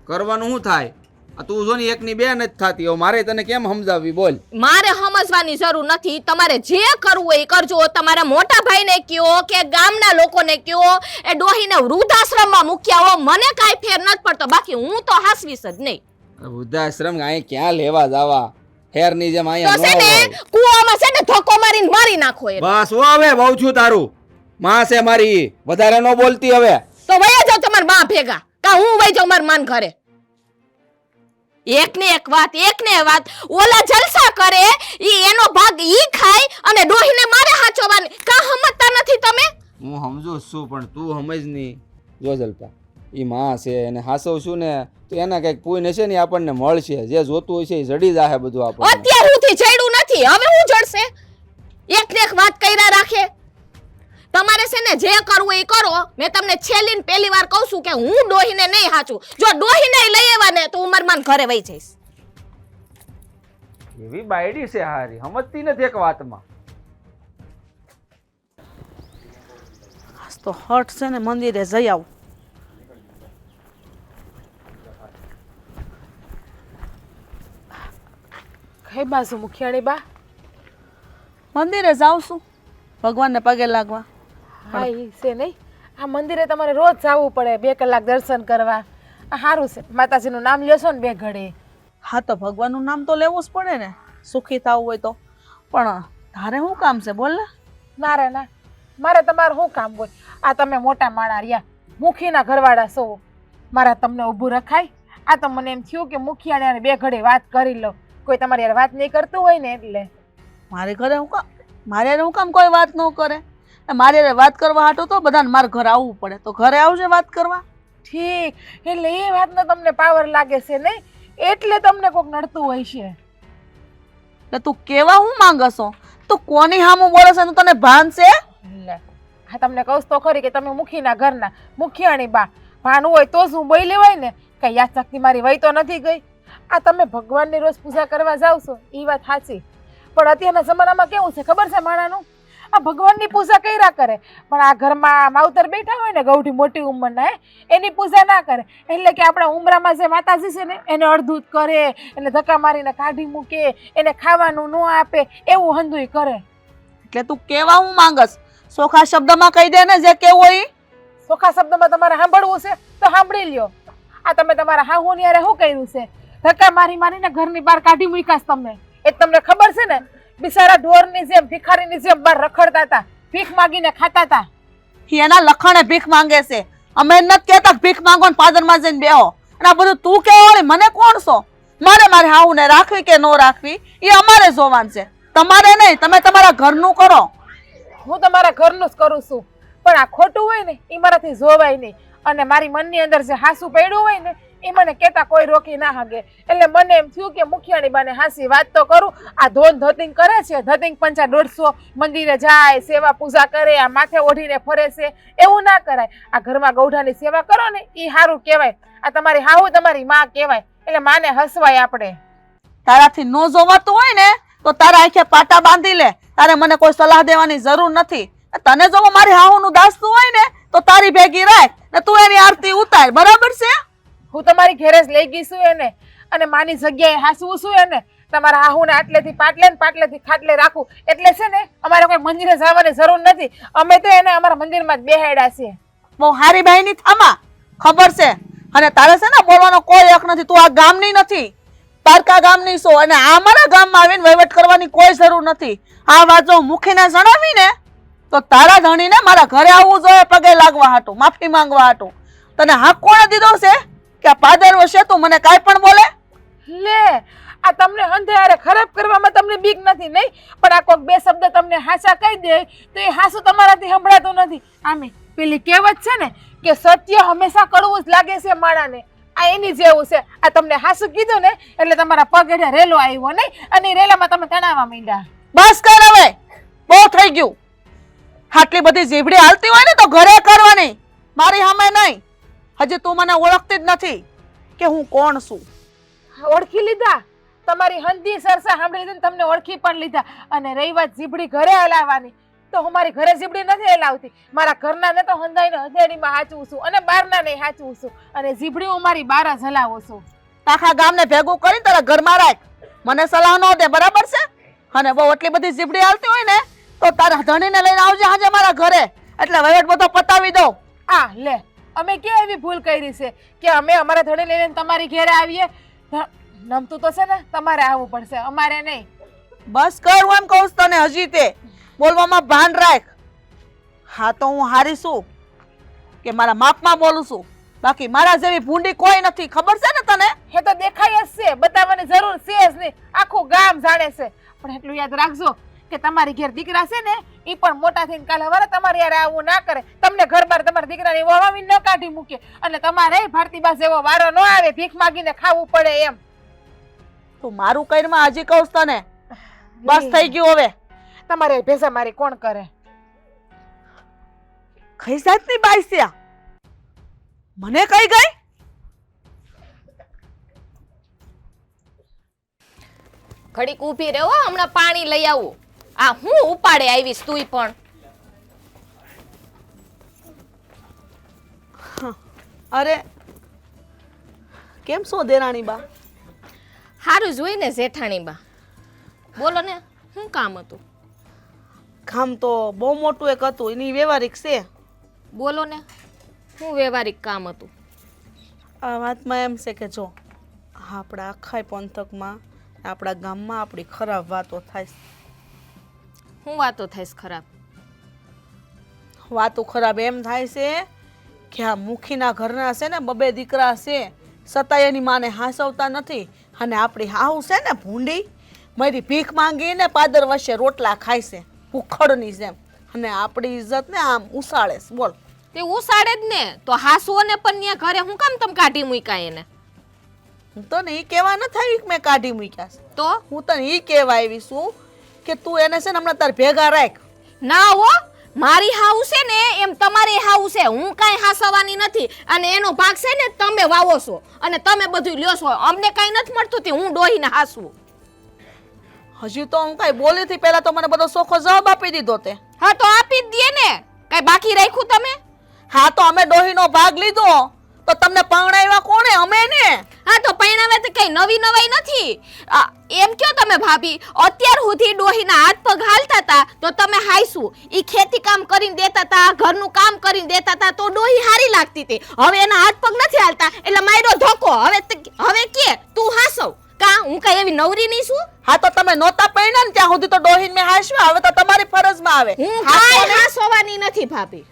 I: કરવાનું શું થાય? આ તું જો ને એકની બે નથી થતી, હવે મારે તને કેમ સમજાવવી બોલ?
E: મારે સમજવાની જરૂર નથી. તમારે જે કરવું હોય એ કરજો. તમારા મોટા ભાઈને કયો કે ગામના લોકોને કયો એ ડોહીને વૃદ્ધાશ્રમમાં મૂક્યા હો, મને કાંઈ ફેર નથી પડતો. બાકી હું તો હાસવીશ જ નહીં.
I: વૃદ્ધાશ્રમ અહીં ક્યાં લેવા જવા? હેરની જેમ
E: તો
I: અહીંયા
E: છે
I: ન
E: ને
I: હોય.
E: કુવામાં છે ને ધક્કો મારીને મારી નાખો એ.
I: બસ હો, હવે બહુ છું તારું. માં છે મારી, વધારે ન બોલતી હવે.
E: તો વયા જાવ તમારા માં ભેગા, કા હું વઈ જાઉં મારા માન ઘરે. એક ને એક વાત, એક ને વાત. ઓલા જલસા કરે, ઈ એનો ભાગ ઈ ખાય અને ડોહીને મારે હાચવવાની. કા સમજતા નથી તમે?
I: હું સમજુ છું પણ તું સમજ નહીં. જો જલપા, ઈ માં છે એને હાસવ છું ને તો એના કઈક પુણ્ય છે ને આપણને મળશે. જે જોતું હોય છે એ જડી જાહે બધું આપણને.
E: અત્યાર સુધી જડ્યું નથી, હવે હું જડશે? એક ને એક વાત કર્યા રાખે. તમારે છે ને જે કરવું એ કરો. મેં તમને છેલ્લી ને પહેલી વાર કહું છું કે હું ડોહીને નહીં હાચું. જો ડોહીને લઈ આવવા ને તો હું મારા માન ઘરે વઈ જઈશ.
I: એવી બાયડી છે હારી, સમજતી નથી એક વાતમાં.
G: આજ તો હટ છે ને મંદિરે જઈ આવું.
B: કઈ બાજુ મુખિયાણી બા?
G: મંદિરે જાઉં છું ભગવાનને પગે લાગવા.
B: હા ઈ છે નહીં. આ મંદિરે તમારે રોજ જવું પડે, 2 કલાક દર્શન કરવા. આ સારું છે, માતાજીનું નામ લ્યો છો ને 2 ઘડી.
G: હા તો ભગવાનનું નામ તો લેવું જ પડે ને, સુખી થવું હોય તો. પણ તારે શું કામ છે બોલ ને?
B: ના રે ના, મારે તમારું શું કામ હોય? આ તમે મોટા માણા રહ્યા, મુખીના ઘરવાળા છો, મારા તમને ઊભું રખાય? આ તો મને એમ થયું કે મુખિયાને 2 ઘડી વાત કરી લો. કોઈ તમારી યાર વાત નહીં કરતું હોય ને એટલે.
G: મારે ઘરે હું કામ, મારે હારે હું કામ કોઈ વાત ન કરે? મારે હારે વાત કરવા હાટો તો બધાને મારે ઘરે આવવું પડે, તો ઘરે આવશે વાત કરવા.
B: ઠીક, એટલે એ વાતનો તમને પાવર લાગે છે નહીં, એટલે તમને કોક નડતું હોય છે.
G: એટલે તું કેવા હું માંગશો? તું કોની સામું બોલે છે તને ભાન છે?
B: લે, હા તમને કહું તો ખરી કે તમે મુખીના ઘરના મુખિયાણી બા. ભાન હોય તો જ હું બોલી હોય ને. કઈ યાદ શક્તિ મારી વહી તો નથી ગઈ? આ તમે ભગવાનની રોજ પૂજા કરવા જાવ છો એ વાત સાચી, પણ અત્યારના જમાનામાં કેવું છે ખબર છે માણાનું? આ ભગવાનની પૂજા કર્યા કરે, પણ આ ઘરમાં માવતર બેઠા હોય ને ગૌઠી મોટી ઉંમરના, એની પૂજા ના કરે. એટલે કે આપણા ઉમરામાં જે માતાજી છે ને એને અડધૂત કરે, એને ધક્કા મારીને કાઢી મૂકે, એને ખાવાનું ન આપે, એવું હંધુય કરે.
G: એટલે તું કેવા હું માંગસ? સોખા શબ્દમાં કહી દે ને જે કેવું હોય.
B: ચોખ્ખા શબ્દમાં તમારે સાંભળવું છે તો સાંભળી લ્યો. આ તમે તમારા હાહુની હારે શું કર્યું છે? ધક્કા મારી મારીને ઘરની બહાર કાઢી મૂક્યા છે તમને. એ તમને ખબર છે ને, બિચારા ઢોરની જેમ ભિખારીની જેમ બહાર રખડતા હતા, ભીખ માગીને ખાતા હતા.
G: એના લખણે ભીખ માંગે છે. અમે નથી કહેતા ભીખ માંગો ને પાદરમાં જઈને બેહો. અને આ બધું તું કહેવાળી મને કોણ છો? મારે હાઉને રાખવી કે ન રાખવી એ અમારે જોવાનું છે, તમારે નહીં. તમે તમારા ઘરનું કરો.
B: હું તમારા ઘરનું જ કરું છું, પણ આ ખોટું હોય ને એ મારાથી જોવાય નહીં. અને મારી મનની અંદર જે હાસુ પડ્યું હોય ને એ મને કહેતા કોઈ રોકી ના શકે. એટલે મને એમ થયું કે મુખિયાણી બાને હાસી વાત તો કરું. આ ધોન ધતિંગ કરે છે, ધતિંગ 500 મંદિરે જાય, સેવા પૂજા કરે, આ માથે ઓઢીને ફરે છે, એવું ના કરાય. આ ઘરમાં ગૌઢાની સેવા કરો ને એ સારું કહેવાય. આ તમારી હાહુ તમારી માં કહેવાય, એટલે માને હસવાય. આપણે
G: તારાથી ન જોવાતું હોય ને તો તારા આંખે પાટા બાંધી લે. તારે મને કોઈ સલાહ દેવાની જરૂર નથી. તને જો મારી હાહુનું દાસતું હોય ને તો તારી ભેગી રાખ ને તું એની આરતી ઉતાર. બરાબર છે?
B: હું તમારી ઘેરે જ લઈ ગઈ છું એને, અને માની જગ્યાએ હાસવું છું એને. તમારા હાહુને આટલેથી પાટલે ને પાટલેથી ખાટલે રાખું. એટલે છે ને અમારે કોઈ મંદિરે જવાની જરૂર નથી. અમે તો એને અમારા મંદિરમાં જ બેહાડ્યા છીએ.
G: બહુ હારી બહેની થામા, ખબર છે? અને તારે છે ને બોલવાનો કોઈ હક નથી. તું આ ગામની નથી, પારકા ગામની છો. અને આ મારા ગામમાં આવીને વહીવટ કરવાની કોઈ જરૂર નથી. આ વાત જો મુખીને જણાવી ને તો તારા ધણીને મારા ઘરે આવવું જોઈએ, પગે લાગવા હાટું, માફી માંગવા હાટું. તને હક કોણે દીધો છે કે આ પાદર વશે તું મને કાંઈ પણ બોલે?
B: લે, આ તમને અંધેરે ખરાબ કરવામાં તમને બીક નથી નહીં, પણ આ કોઈક બે શબ્દ તમને હાસા કહી દે તો એ હાસુ તમારાથી સંભળાતું નથી. આમે પેલી કહેવત છે ને કે સત્ય હંમેશા કડવું જ લાગે છે માણાને. આ એની જેવું છે. આ તમને હાસુ કીધું ને એટલે તમારા પગ હેઠે રેલો આવ્યો નહીં, અને એ રેલામાં તમે તણાવવા માંડ્યા.
G: બસ કર હવે, બહુ થઈ ગયું. આટલી બધી જીભડી હાલતી હોય ને તો ઘરે કરવાની, મારી સામે નહીં. હજી તું મને ઓળખતી જ નથી કે હું કોણ છું.
B: ઓળખી લીધા, તમારી હંધી સરસા સાંભળી લીધી, તમને ઓળખી પણ લીધા. અને રહી વાત જીભડી ઘરે હલાવવાની, તો હું મારી ઘરે જીભડી નથી હલાવતી. મારા ઘરના ને તો હંધાઈને હથેળીમાં હાચવું છું, અને બહારના ને હાચવું છું. અને જીભડી હું મારી બહાર જ હલાવું છું.
G: આખા ગામને ભેગું કરીને તારા ઘરમાં રાખ, મને સલાહ ન દે. બરાબર છે? અને બહુ એટલી બધી જીભડી હાલતી હોય ને તો તારા ધણીને લઈને આવજે આજે મારા ઘરે, એટલે વહીવટ બધો પતાવી દઉં.
B: આ લે, અમે ક્યાં એવી ભૂલ કરી છે કે અમે અમારા ધણી લઈને તમારી ઘરે આવીએ? નમતું તો છે ને તમારે આવવું પડશે, અમારે નહીં.
G: બસ કર, હું એમ કહું છું તને. હજી તે બોલવામાં ભાન રાખ. હા તો હું હારી છું કે મારા માપમાં બોલું છું, બાકી મારા જેવી ભૂંડી કોઈ નથી. ખબર છે ને તને?
B: એ તો દેખાય જ છે, બતાવવાની જરૂર છે જ નહીં, આખું ગામ જાણે છે. પણ એટલું યાદ રાખજો કે તમારી ઘેર દીકરા છે ને એ પણ મોટા થઈને કાલે હવારે તમારી યાર આવું ના કરે. તમને ઘર બાર તમારા દીકરાની વવાવી ન કાઢી મૂકે, અને તમારે ભારતીબા જેવો વારો ન આવે ભીખ માગીને ખાવું પડે એમ.
G: તું મારું કઈમાં હજી કહું છું તને. બસ થઈ ગયું હવે.
B: તમારે ભેસા મારી કોણ કરે?
G: કઈ જાતની બાઈ છે? મને કઈ ગઈ?
E: ઘડીક ઊભી રહો, હમણાં પાણી લઈ આવું. આ હું ઉપાડે આવીશ તુંય પણ.
G: અરે કેમ છો દેરાણી બા?
E: હારું જોઈને જેઠાણી બા. બોલો ને, શું કામ હતું?
G: કામ તો બહુ મોટું એક હતું, એની વ્યવહારિક છે.
E: બોલો ને, શું વ્યવહારિક કામ હતું?
G: આ વાતમાં એમ છે કે જો આપણા આખા પંથકમાં, આપણા ગામમાં આપણી ખરાબ વાતો થાય છે.
E: શું વાતો થાય ખરાબ?
G: વાતો ખરાબ એમ થાય છે કે આ મુખીના ઘરના છે ને બબે દીકરા છે, છતાંય એની માને હાસવતા નથી. અને આપણી હાહુ છે ને ભૂંડી, મારી ભીખ માંગીને પાદર વચ્ચે રોટલા ખાય છે ભૂખડની જેમ, અને આપણી ઇજ્જત ને આમ ઉસાળે છે. બોલ.
E: તે ઉસાડે જ ને, તો હાસુઓને પણ ન્યા ઘરે હું કામ તમે કાઢી મૂક્યા એને?
G: હું તને ઈ કહેવા ન થઈ કે મેં કાઢી મૂક્યા છે.
E: તો
G: હું તને ઈ કહેવા આવી છું કે તું એને છે ને હમણાં તાર ભેગા રાખ.
E: ના હો, મારી હાઉ છે ને એમ તમારી હાઉ છે. હું કાંઈ હાસવાની નથી, અને એનો ભાગ છે ને તમે વાવો છો અને તમે બધું લ્યો છો. અમને કાંઈ નથી મળતું તે હું ડોહીને હાસવું.
G: હજી તો હું કાંઈ બોલી થી પહેલા તો મને બધો સોખો જવાબ આપી દીધો તે.
E: હા તો આપી જ દે ને, કાંઈ બાકી રાખ્યું તમે?
G: હા તો અમે ડોહીનો ભાગ લીધો, તો તમને પરણાવ્યા કોણે? અમે ને.
E: હા તો પૈણાવે તો કઈ નવી નવાઈ નથી. એમ કયો તમે ભાભી, અત્યાર સુધી ડોહીના હાથ પગ હાલતા હતા તો તમે હાઈશું. ઈ ખેતી કામ કરીને દેતા હતા, ઘરનું કામ કરીને દેતા હતા તો ડોહી હારી લાગતી હતી. હવે એના હાથ પગ નથી હાલતા એટલે માર્યો ધોકો. હવે કે તું હાસવ કા? હું કઈ એવી નવરી નહીં છું?
G: હા તો તમે નહોતા પરણ્યા ને ત્યાં સુધી તો ડોહીને મેં હાંસવ્યા. હવે તો તમારી ફરજમાં આવે.
E: હું કાંઈ હાસવાની નથી ભાભી,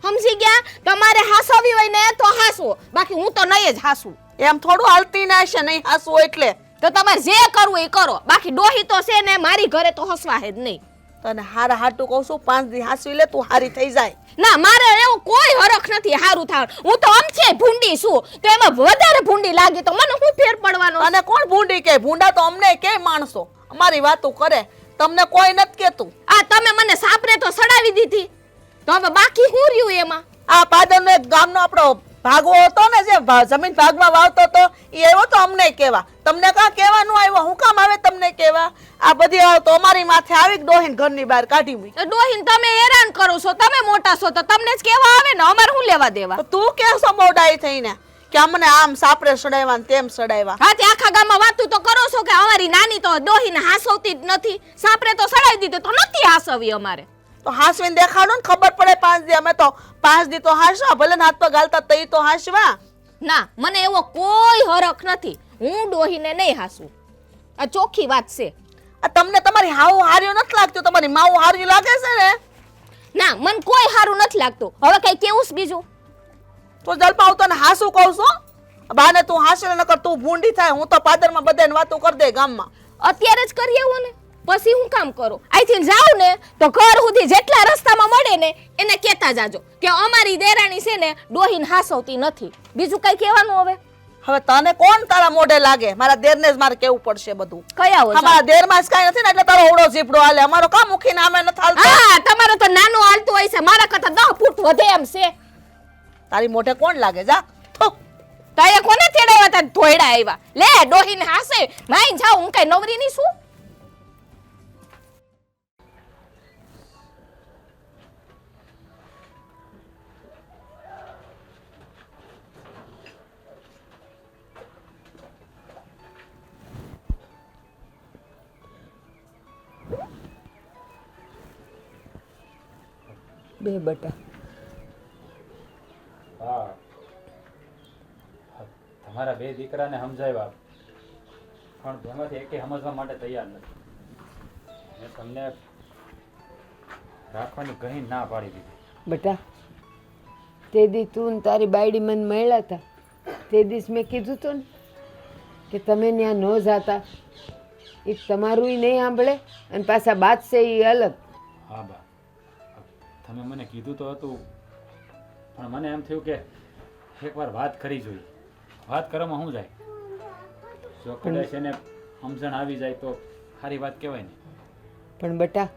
E: સમજી ગયા? તમારે હાસવી હોય ને તો હાસો, બાકી હું તો નહીં જ હાસું.
G: એમ થોડું હાલતી ના હશે, નહીં હાસવું એટલે.
E: તો તમારે જે કરવું એ કરો, બાકી ડોહી તો છે ને મારી ઘરે તો હસવા હે જ નહીં.
G: તને હારા હાટું કહું છું, 5 દી હાસવી લે, તું હારી થઈ જાય.
E: ના, મારે એવું કોઈ હરખ નથી હારું થવાનું. હું તો અમથે ભૂંડી છું, તો એમાં વધારે ભૂંડી લાગી તો મને શું ફેર પડવાનો?
G: અને કોણ ભૂંડી કે? ભૂંડા તો અમને કે માણસો અમારી વાતો કરે, તમને કોઈ નથી કેતું.
E: આ તમે મને સાપરે તો સડાવી દીધી, તો હવે બાકી શું રહ્યું એમાં?
G: આ પાદરનો એક ગામનો આપણો ભાગવો હતો ને, જે જમીન ભાગમાં વાવતો હતો, એ આવ્યો તો અમને કેવા. તમને કાં કહેવાનું આવ્યો? હું કામ આવે તમને કેવા? આ બધી તો અમારી માથે આવી ડોહીન ઘરની બહાર કાઢી મૂકી.
E: ડોહીન તમે હેરાન કરો છો, તમે મોટા છો તો તમને જ કેવા આવે ને, અમારે શું લેવા દેવા?
G: તો તું કેસો મોડાઈ થઈને કે અમને આમ સાપરે સડાવ્યા ને તેમ સડાવ્યા?
E: હા, તે આખા ગામમાં વાતું તો કરો છો કે અમારી નાની તો ડોહીને હાસવતી જ નથી, સાપરે તો સડાવી દીધું તો નથી હાસવી અમારે.
G: તો હાસવીને દેખાડો ને, ખબર પડે. 5 દી અમે તો 5 દી તો હાસવા, ભલે ને હાથ પગ હાલતા તઈ તો હાસવા.
E: ના, મને એવો કોઈ હરખ નથી. હું ડોહીને નહીં હાસું, આ ચોખ્ખી વાત છે.
G: આ તમને તમારી હાવ હાર્યું નથી લાગતું? તમારી માવું હાર્યું લાગે છે ને?
E: ના, મને કોઈ હારું નથી લાગતું. હવે કઈ કેવું છે બીજું?
G: તો જલપા હું તને હાસું કહું છું, બાને તું હાસે નકર તું ભૂંડી થાય. હું તો પાદરમાં બધાને વાતો કરી દે ગામમાં.
E: અત્યારે જ કરી આવો ને, પછી હું કામ કરું? અહીંથી જાઉં ને તો ઘર સુધી જેટલા રસ્તામાં મળે ને એને કહેતા જાજો કે અમારી દેરાણી છે ને ડોહીને હાસવતી નથી. બીજું કઈ કહેવાનું હવે?
G: હવે તને કોણ તારા મોઢે લાગે? મારા દેરને જ મારે કેવું પડશે બધું.
E: કયા હોય?
G: અમારા દેરમાં જ કાંઈ નથી ને એટલે તારો ઓળો ઝીપડો હાલે. અમારો કામ મુખી નામે નથી હાલતો.
E: હા, તમારો તો નાનો હાલતું હોય છે, મારા કરતા 10 ફૂટ વધે એમ છે.
G: તારી મોઢે કોણ લાગે? જા થો.
E: તારે કોને તેડાવ્યા તા? ધોયડા આવ્યા. લે ડોહીને હાસે નાઈ જાવ. હું કઈ નવરી ની છું?
D: બે બટા.
H: હા, તમારા 2 દીકરાને સમજાવ્યા પણ બેમાંથી એકે સમજવા માટે તૈયાર નથી. મેં તમને રાખવાની ઘણી ના પાડી દીધી.
D: બટા, તે દી તું ને તારી બાયડી મને મળ્યા હતા, તે દિવસ મેં કીધું તું ને કે તમે ત્યાં ન જાતા. એ તમારું નહીં સાંભળે અને પાછા બાત છે એ અલગ.
H: હા બા, તમે મને કીધું તો હતું, પણ મને એમ થયું કે એકવાર વાત કરી જોઈએ. વાત કરવામાં શું જાય? જો કદાચ એને સમજણ આવી જાય તો સારી વાત કહેવાય ને.
D: પણ બટા,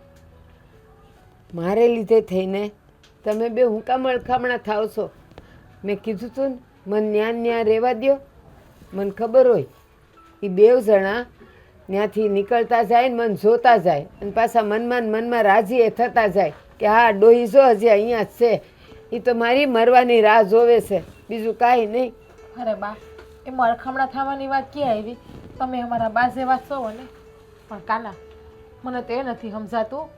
D: મારે લીધે થઈને તમે બે હું કામ અળખામણા થાવ છો? મેં કીધું તું ને મને ન્યા રહેવા દ્યો. મને ખબર હોય એ 2 જણા ત્યાંથી નીકળતા જાય ને મને જોતા જાય અને પાછા મનમાં રાજી એ થતા જાય કે હા ડોહી જો હજી અહીંયા જ છે. એ તો મારી મરવાની રાહ જોવે છે, બીજું કાંઈ નહીં.
B: અરે બા, એમાં અળખામણા થવાની વાત ક્યાં આવી? તમે અમારા બા જેવા છો ને. પણ કાના, મને તો એ નથી સમજાતું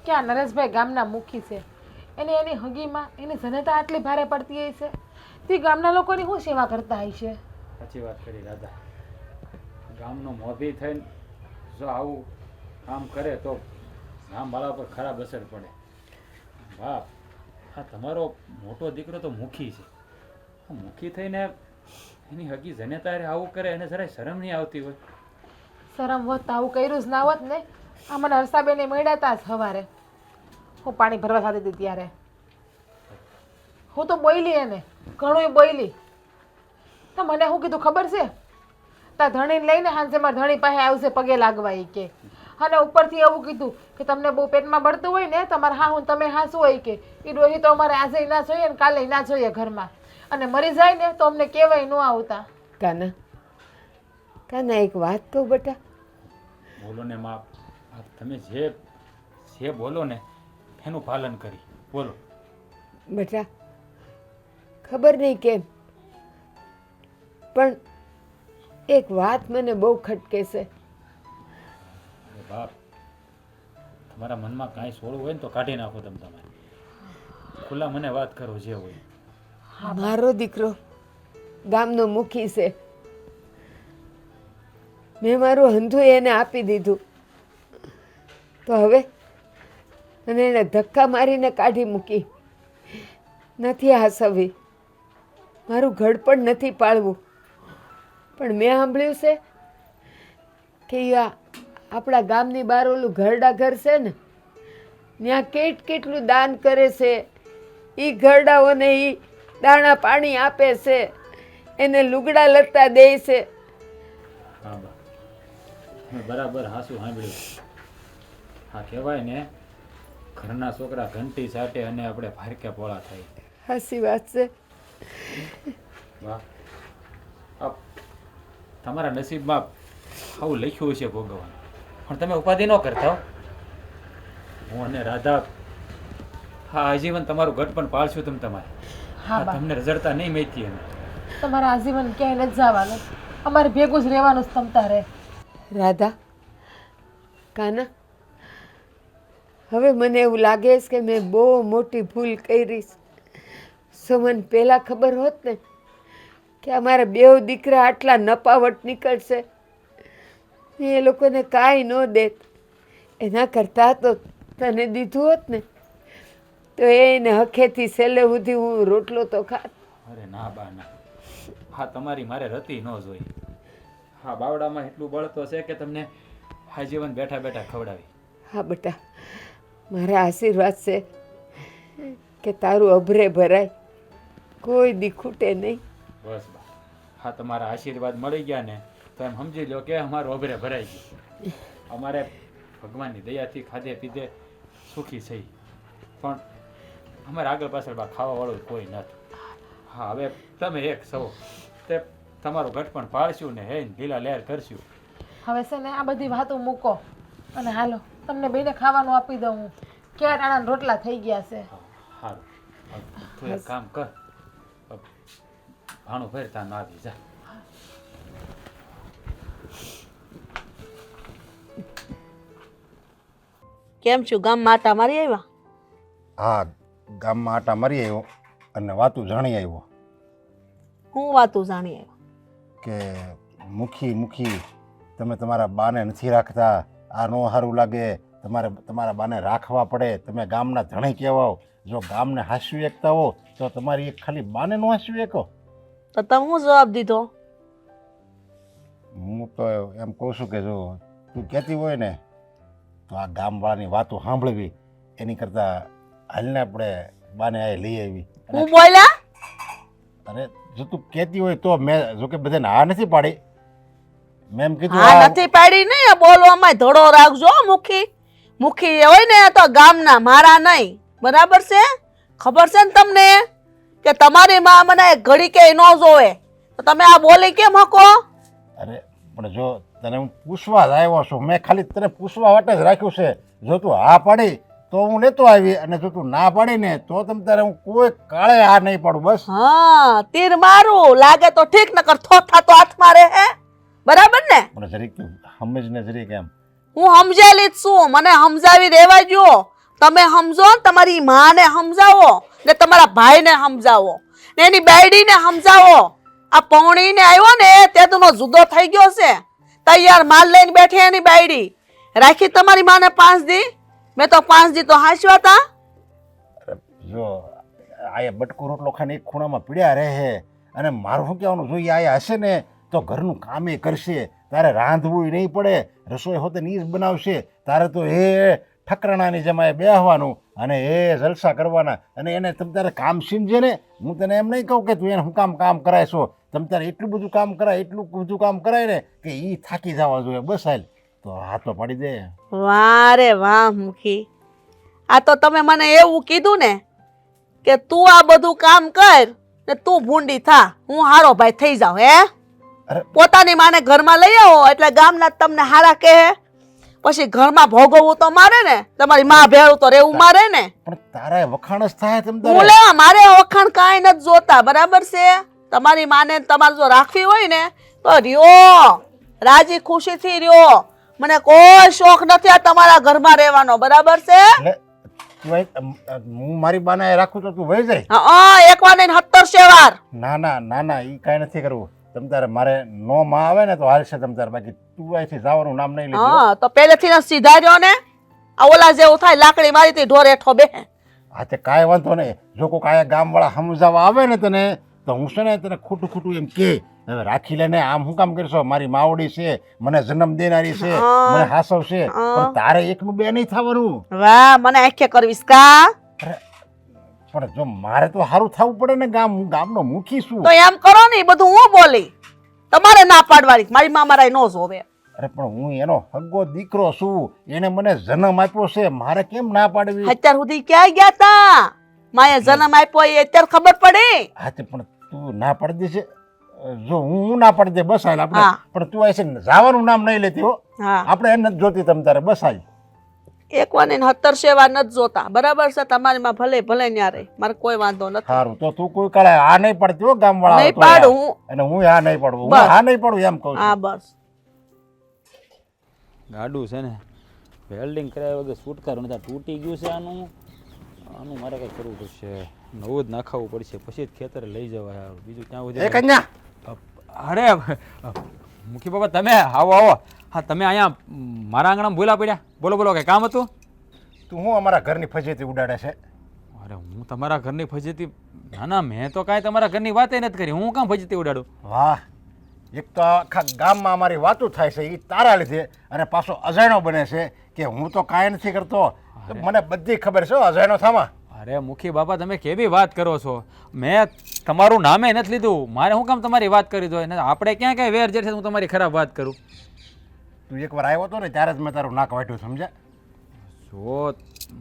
B: કે આ નરેશભાઈ ગામના મુખી છે, એને એની હગીમાં એની જનતા આટલી ભારે પડતી હોય છે, તે ગામના લોકોની શું સેવા કરતા હોય છે?
H: સાચી વાત કરી દાદા. ગામનો મોભી થઈને જો આવું કામ કરે તો ગામવાળા પર ખરાબ અસર પડે. બાપ, હા તમારો મોટો દીકરો તો મુખી છે. મુખી થઈને એની હગી જનેતારે આવું કરે એને જરાય શરમ નહીં આવતી હોય?
B: શરમ હોત તો આવું કર્યું જ ના હોત ને. આ મને હર્ષાબેને મળ્યા હતા સવારે, હું પાણી ભરવા થતી હતી ત્યારે. હું તો બોલી એને, ઘણું બોલી. તો મને શું કીધું ખબર છે? તાર ધણીને લઈને હાંજે મારા ધણી પાસે આવશે પગે લાગવા એ કે. અને ઉપરથી એવું કીધું કે તમને બહુ પેટમાં બળતું હોય ને તમારે હા હું તમે હાંસવું હોય કે એ ડોહી તો અમારે આજે ના જોઈએ ને કાલે ના જોઈએ ઘરમાં, અને મરી જાય ને તો અમને કહેવાય ન આવતા.
D: કાના, કાના એક વાત કહું બેટા?
H: બોલો ને મા, તમે જે બોલો ને એનું પાલન કરી બોલો.
D: બેટા, ખબર નહીં કેમ પણ એક વાત મને બહુ ખટકે છે.
H: અરે બાપ, તમારા મનમાં કાંઈ સોળવું હોય ને તો કાઢી નાખો તમે. ખુલ્લા મને વાત કરો જે હોય.
D: મારો દીકરો ગામનો મુખી છે. મેં મારું હંધું એને આપી દીધું, તો હવે અને એને ધક્કા મારીને કાઢી મૂકી. નથી હાસવી, મારું ઘર પણ નથી પાળવું. પણ મેં સાંભળ્યું છે કે આપણા ગામની બહાર ઓલું ઘરડા ઘર છે ને, ત્યાં કેટલું દાન કરે છે. એ ઘરડાઓને એ દાણા પાણી આપે છે, એને લુગડા લત્તા દે છે.
H: હા બા, મેં બરાબર હાસું સાંભળ્યું. હા, કહેવાય ને, ઘરના છોકરા ઘંટી સાટે અને આપણે ભારકે પોળા થાય.
D: હાસી વાત છે.
H: વાહ, તમારા નસીબમાં આવું લખ્યું છે ભોગવવાનું, પણ તમે ઉપાધિ ન કરતા હો. હું અને રાધા હા આજીવન તમારું ઘટ પણ પાળશું તમારે.
B: હા બા,
H: તમને રઝળતા નહીં મેથી અમે.
B: તમારા આજીવન ક્યાંય નથી જવાનું, અમારે ભેગું જ રહેવાનું છે તમતા રહે.
D: રાધા, કાના, હવે મને એવું લાગે છે કે મેં બહુ મોટી ભૂલ કરી. સો મને પહેલાં ખબર હોત ને કે અમારા બેવ દીકરા આટલા નપાવટ નીકળશે, એ લોકોને કાંઈ ન દેત. એના કરતાં તો તને દીધું હોત ને તો એને હખેથી છેલ્લે સુધી હું રોટલો તો ખાત.
H: અરે ના બા ના, હા તમારી મારે રતી ન જોઈ. હા, બાવડામાં એટલું બળ તો છે કે તમને આજીવન બેઠા બેઠા ખવડાવી.
D: હા બેટા, મારા આશીર્વાદ છે કે તારું અભરે ભરાય, કોઈ દી ખૂટે નહીં.
H: બસ બા, હા તમારા આશીર્વાદ મળી ગયા ને તો એમ સમજી લો કે અમારું અભરે ભરાઈ ગયું. અમારે ભગવાનની દયાથી ખાધે પીધે સુખી થઈ, પણ અમારે આગળ પાછળ બા ખાવાવાળું કોઈ નથી. હા, હવે તમે એક સૌ તે તમારું ઘટ પણ પાળશું ને હે લીલા લહેર કરશું.
B: હવે છે ને આ બધી વાતો મૂકો અને હાલો તમને બેને ખાવાનું આપી દઉં. હું ક્યાં ટાણાના રોટલા થઈ ગયા છે.
H: સારું, તું એક કામ કર, ભાણું ફેરતા ના આવી જા.
G: કેમ છું? ગામમાં આટા મારી આવ્યા?
F: હા, ગામમાં આટા મારી આવ્યો અને વાતું જાણી આવ્યો
G: હું વાતું જાણી આવ્યા?
F: કે મુખી તમે તમારા બાને નથી રાખતા, આ નો સારું લાગે, તમારા બાને રાખવા પડે. તમે ગામના ધણી કહેવાઓ, જો ગામને હાંસવી એકતા હો તો તમારી એક ખાલી બાને નો હાંસવી એકો.
G: તો તમે શું જવાબ દીધો?
F: હું તો એમ કહું છું કે જો તું કહેતી હોય ને તો આ ગામવાળાની વાતો સાંભળવી એની કરતાં હાલને આપણે બાને આ લઈ આવી.
G: હું બોલ્યા?
F: અરે જો તું કહેતી હોય તો મેં જો કે બધાને હા નથી પાડી. મેં એમ કીધું
G: હા નથી પાડી નહીં, બોલવામાં ધોળો રાખજો. મુખી હોય ને તો ગામના, મારા નહીં. બરાબર છે? ખબર છે ને તમને કે તમારી માં મને ઘડી કે ન જોવે તો તમે આ બોલી કેમ હકો?
F: અરે પણ જો તને હું પૂછવા જ આવ્યો છું, મેં ખાલી તને પૂછવા માટે જ રાખ્યું છે. જો તું હા પાડી તો હું લેતો આવી, અને જો તું ના પાડી ને તો તમ તારે હું કોઈ કાળે હા નહીં પાડું. બસ.
G: હા, તીર મારું લાગે તો ઠીક, નકર થોથા તો હાથમાં રહે. બરાબર ને?
F: પણ જરીક તું સમજને જરીક એમ.
G: હું સમજેલી જ છું, મને સમજાવી દેવા જો. તમે સમજો, તમારી માને સમજાવો ને તમારા ભાઈને સમજાવો ને એની બાયડીને સમજાવો. આ પૌણીને આવ્યો ને તે તો જુદો થઈ ગયો છે. તૈયાર માલ લઈને બેઠી એની બાયડી રાખી તમારી માને 5 દી. મેં તો 5 દી તો હાંસવા હતા.
F: જો આયા બટકો રોટલો ખાને એક ખૂણામાં પીડ્યા રહે, અને મારું શું કહેવાનું જોઈએ, આયા હશે ને તો ઘરનું કામે કરશે, તારે રાંધવું નહીં પડે, રસોઈ હોતે ની જ બનાવશે. તારે તો એ ઠકરાણાની જમાએ બેહવાનું અને એ જલસા કરવાના, અને એને તમ તારે કામ સીમજે ને. હું તને એમ નહીં કહું કે તું એને હું કામ કરાયશો. તમ તારે એટલું બધું કામ કરાય, એટલું બધું કામ કરાય ને કે એ થાકી જવા જોઈએ. બસ હાલ તો હાથો પાડી દે.
G: વાહ રે વાહ મુખી, આ તો તમે મને એવું કીધું ને કે તું આ બધું કામ કર ને તું ભૂંડી થા, હું હારો ભાઈ થઈ જાઉં. હે, પોતાની માને ઘરમાં લઈ આવો એટલે ગામના તમને હારા કહે. પછી ઘરમાં ભોગવવું તો મારે ને, તમારી માં ભેળું તો રહેવું મારે ને.
F: પણ તારા વખાણ જ થાય. તમ
G: હું લેવા મારે વખાણ કાંઈ નથી જોતા. બરાબર છે? તમારી માને તમારે જો રાખવી હોય ને તો રહ્યો, રાજી ખુશીથી રહ્યો. મને કોઈ શોખ નથી આ તમારા ઘરમાં રહેવાનો, બરાબર છે?
F: એટલે તું હું મારી બાને રાખું તો તું વહી જાય?
G: હા, એક વાર નહીં 17 વાર.
F: ના ના ના ના, એ કાંઈ નથી કરવું. તમ તારે મારે નો માં આવે ને તો હાલશે તમ તારે, બાકી તું અહીંથી જવાનું નામ નહીં લેતી.
G: હા, તો પહેલેથી ને સીધા રહ્યો ને. આ ઓલા જેવું થાય, લાકડી મારી તી ઢોર હેઠો બે.
F: હા તે કાંઈ વાંધો નહીં. જો કોઈ કાંઈ ગામવાળા સમજાવવા આવે ને તને તો હું છે ને તને ખોટું ખોટું એમ કે હવે રાખી લે ને, આમ શું કામ કરશો? મારી માવડી છે, મને જન્મ દેનારી છે, મને હાસવ છે, પણ તારે એકનું બે નહીં થવાનું.
G: વાહ, મને આંખે કરવીશ કા?
F: પણ જો મારે તો સારું થવું પડે ને, હું ગામનો મુખી છું.
G: તો એમ કરો ને, એ બધું હું બોલી. તમારે ના પાડવાની, મારી માં મારા નો જોવે.
F: અરે પણ હું એનો હગ્ગો દીકરો છું, એને મને જન્મ આપ્યો છે, મારે કેમ ના પાડવી?
G: અત્યાર સુધી ક્યાં ગયા તા? માએ જન્મ આપ્યો એ અત્યારે ખબર પડી?
F: હા તે પણ તું ના પાડી દેશે. જો હું ના પાડી દે બસ હાલ આપણે. પણ તું આ છે ને જવાનું નામ નહીં લેતી હો. આપણે એને નથી જોતી તમ તારે, બસ હાલ.
G: એક વાર ને 17 વાર નથી જોતા, બરાબર છે? તમારી માં ભલે ભલે ન્યા રહે, મારે કોઈ વાંધો નથી.
F: સારું, તો તું કોઈ કાળે આ નહીં પડતી હો ગામ વાળા.
G: નહીં પાડું હું.
F: અને હું આ નહીં પડવું, હું આ નહીં પડું એમ કહું.
G: હા બસ.
H: ગાડું છે ને વેલ્ડિંગ કરાવ્યા વગર છૂટકારો નથી, તૂટી ગયું છે આનું. આનું મારે કંઈ કરવું પડશે, નવું જ નાખાવવું પડશે, પછી જ ખેતરે લઈ જવાય. બીજું ક્યાં
F: એ કન્યા,
H: અરે મુખી બાબા તમે આવો આવો. હા, તમે અહીંયા મારા આંગણામાં ભૂલા પડ્યા? બોલો બોલો, કંઈ કામ હતું?
F: તું હું અમારા ઘરની ફજેતી ઉડાડે છે?
H: અરે હું તમારા ઘરની ફજેતી? ના ના, મેં તો કાંઈ તમારા ઘરની વાત નથી કરી. હું કામ ફજેતી ઉડાડું?
F: વાહ, એક તો આખા ગામમાં અમારી વાતો થાય છે એ તારા લીધે, અને પાછો અજાણ્યો બને છે કે હું તો કાંઈ નથી કરતો. મને બધી ખબર છે અજાણ્યો થામાં.
H: અરે મુખી બાપા, તમે કેવી વાત કરો છો? મેં તમારું નામે નથી લીધું, મારે શું કામ તમારી વાત કરી દો? આપણે ક્યાં ક્યાંય વેર જેર છે હું તમારી ખરાબ વાત કરું?
F: તું એકવાર આવ્યો હતો ને ત્યારે જ મેં તારું નાક વાટ્યું, સમજ્યા?
H: જો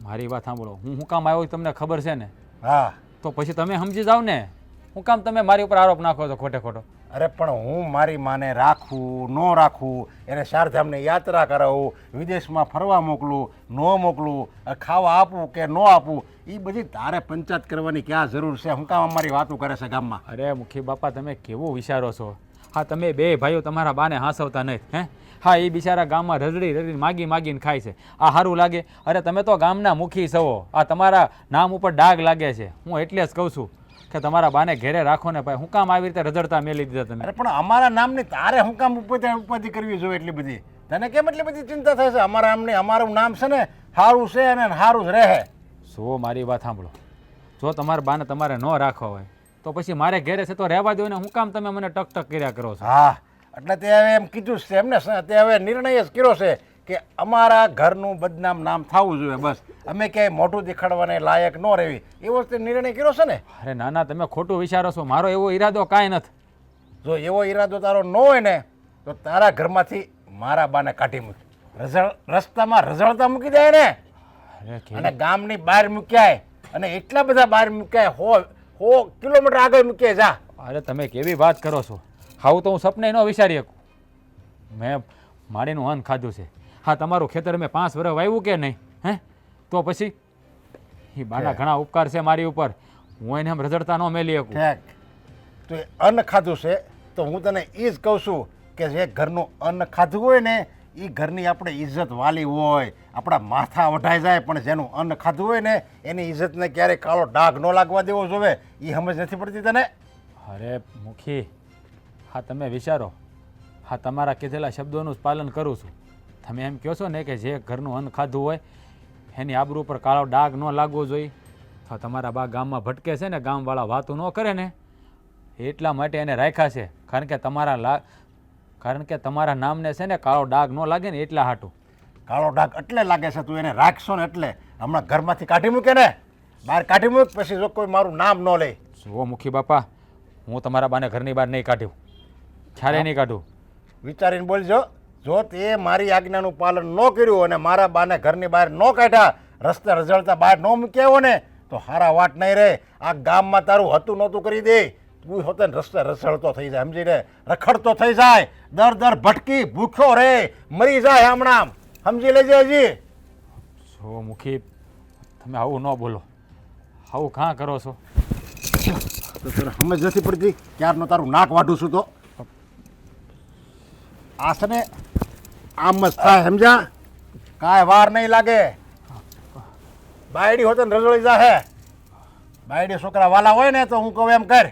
H: મારી વાત સાંભળો, હું શું કામ આવ્યો તમને ખબર છે ને?
F: હા,
H: તો પછી તમે સમજી જાવ ને. શું કામ તમે મારી ઉપર આરોપ નાખો છો ખોટે ખોટો?
F: અરે પણ હું મારી માને રાખું ન રાખું, એને ચારધામની યાત્રા કરાવું, વિદેશમાં ફરવા મોકલું ન મોકલું, ખાવા આપું કે ન આપું, એ બધી તારે પંચાયત કરવાની ક્યાં જરૂર છે? હું કામ અમારી વાતો કરે છે ગામમાં?
H: અરે મુખી બાપા, તમે કેવું વિચારો છો? હા, તમે બે ભાઈઓ તમારા બાને હાંસવતા નહીં હે? હા, એ બિચારા ગામમાં રજડી રજડીને માગી માગીને ખાય છે. આ સારું લાગે? અરે તમે તો ગામના મુખી છો, આ તમારા નામ ઉપર ડાઘ લાગે છે. હું એટલે જ કહું છું કે તમારા બાને ઘેરે રાખો ને ભાઈ. હું કામ આવી રીતે રજડતા મેલી દીધા તમે?
F: અરે પણ અમારા નામની તારે હું કામ ઉપાધિ કરવી જોઈએ એટલી બધી? તને કેમ એટલી બધી ચિંતા થાય છે? અમારા નામની, અમારું નામ છે ને સારું છે અને સારું જ રહે.
H: જો મારી વાત સાંભળો, જો તમારા બાને તમારે ન રાખવા હોય તો પછી મારે ઘેરે છે તો રહેવા દો ને. હું કામ તમે મને ટક ટક કર્યા કરો છો?
F: હા, એટલે તે હવે એમ કીધું છે એમને, તે હવે નિર્ણય જ કર્યો છે કે અમારા ઘરનું બદનામ નામ થવું જોઈએ, બસ. અમે ક્યાંય મોઢું દેખાડવાને લાયક ન રહેવી, એવો તે નિર્ણય કર્યો છે ને.
H: અરે ના ના, તમે ખોટું વિચારો છો. મારો એવો ઈરાદો કાંઈ નથી.
F: જો એવો ઈરાદો તારો ન હોય ને તો તારા ઘરમાંથી મારા બાને કાઢી મૂકી, રસ્તામાં રઝળતા મૂકી દે ને, અને ગામની બહાર મૂક્યાય, અને એટલા બધા બહાર મૂક્યાય, 100 કિલોમીટર આગળ મૂક્યાય જા.
H: અરે તમે કેવી વાત કરો છો? આવું તો હું સપને ન વિચારી શકું. મેં માડીનું અન્ન ખાધું છે. હા, તમારું ખેતર મેં 5 વર્ષ વાવ્યું કે નહીં? હે, તો પછી એ બાના ઘણા ઉપકાર છે મારી ઉપર. હું એને એમ રઝળતા ન મેલી શકું.
F: તો એ અન્ન ખાધું છે તો હું તને એ જ કહું છું કે જે ઘરનું અન્ન ખાધું હોય ને એ ઘરની આપણે ઇજ્જત વાલી હોય, આપણા માથા વઢાઈ જાય, પણ જેનું અન્ન ખાધું હોય ને એની ઇજ્જતને ક્યારેય કાળો ડાઘ ન લાગવા દેવો જોઈએ. એ સમજ નથી પડતી તને?
H: અરે મુખી, હા તમે વિચારો. હા, તમારા કીધેલા શબ્દોનું જ પાલન કરું છું. તમે એમ કહો છો ને કે જે ઘરનું અન્ન ખાધું હોય એની આબરૂ ઉપર કાળો ડાઘ ન લાગવો જોઈએ. હા, તમારા બા ગામમાં ભટકે છે ને, ગામવાળા વાતું ન કરે ને, એટલા માટે એને રાખ્યા છે. કારણ કે તમારા નામને છે ને કાળો ડાઘ ન લાગે ને એટલા હાટું.
F: કાળો ડાઘ એટલે લાગે છે તું એને રાખશો ને એટલે. હમણાં ઘરમાંથી કાઢી મૂકે ને, બહાર કાઢી મૂક, પછી જો કોઈ મારું નામ ન લે.
H: જુઓ મુખી બાપા, હું તમારા બાને ઘરની બહાર નહીં કાઢ્યું, ક્યારે નહીં કાઢું.
F: વિચારીને બોલજો. જો તે મારી આજ્ઞાનું પાલન ન કર્યું અને મારા બાને ઘરની બહાર ન કાઢ્યા, રસ્તે રઝળતા બહાર ન મૂક્યા હોય ને તો હારા વાટ નહીં રહે. આ ગામમાં તારું હતું નહોતું કરી દે. તું હોતે ને રસ્તે રઝળતો થઈ જાય, સમજી રે, રખડતો થઈ જાય, દર ભટકી ભૂખ્યો રે, મરી જાય હમણાં, સમજી લેજે. હજી
H: જો મુખી, તમે આવું ન બોલો. આવું કાં કરો છો?
F: તો તને સમજ નથી પડતી ક્યારનો તારું નાક વાઢું છું તો આ છે ને આમ જ થાય સમજા કાંઈ વાર નહીં લાગે બાયડી હોતો ને રજોડી જાહે બાયડી છોકરા વાલા હોય ને તો હું કહું એમ કર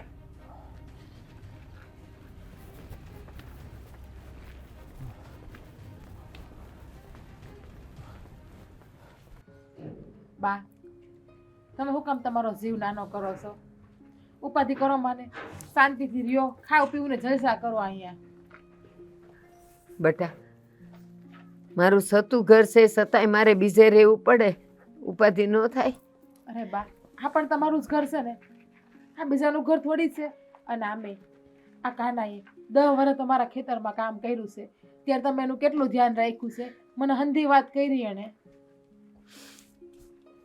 B: બા તમે હું કામ તમારો જીવ નાનો કરો છો? ઉપાધિ કરો મને, શાંતિથી રહ્યો, ખાવ પીવું ને જલસા કરો અહીંયા.
D: બટા મારું સતું ઘર છે છતાંય મારે બીજે રહેવું પડે, ઉપાધિ ન થાય.
B: અરે બા આ પણ તમારું જ ઘર છે ને, આ બીજાનું ઘર થોડી છે. અને આમે આ કાનાએ 10 વર્ષ તમારા ખેતરમાં કામ કર્યું છે, ત્યારે તમે એનું કેટલું ધ્યાન રાખ્યું છે, મને હંધી વાત કરી એણે.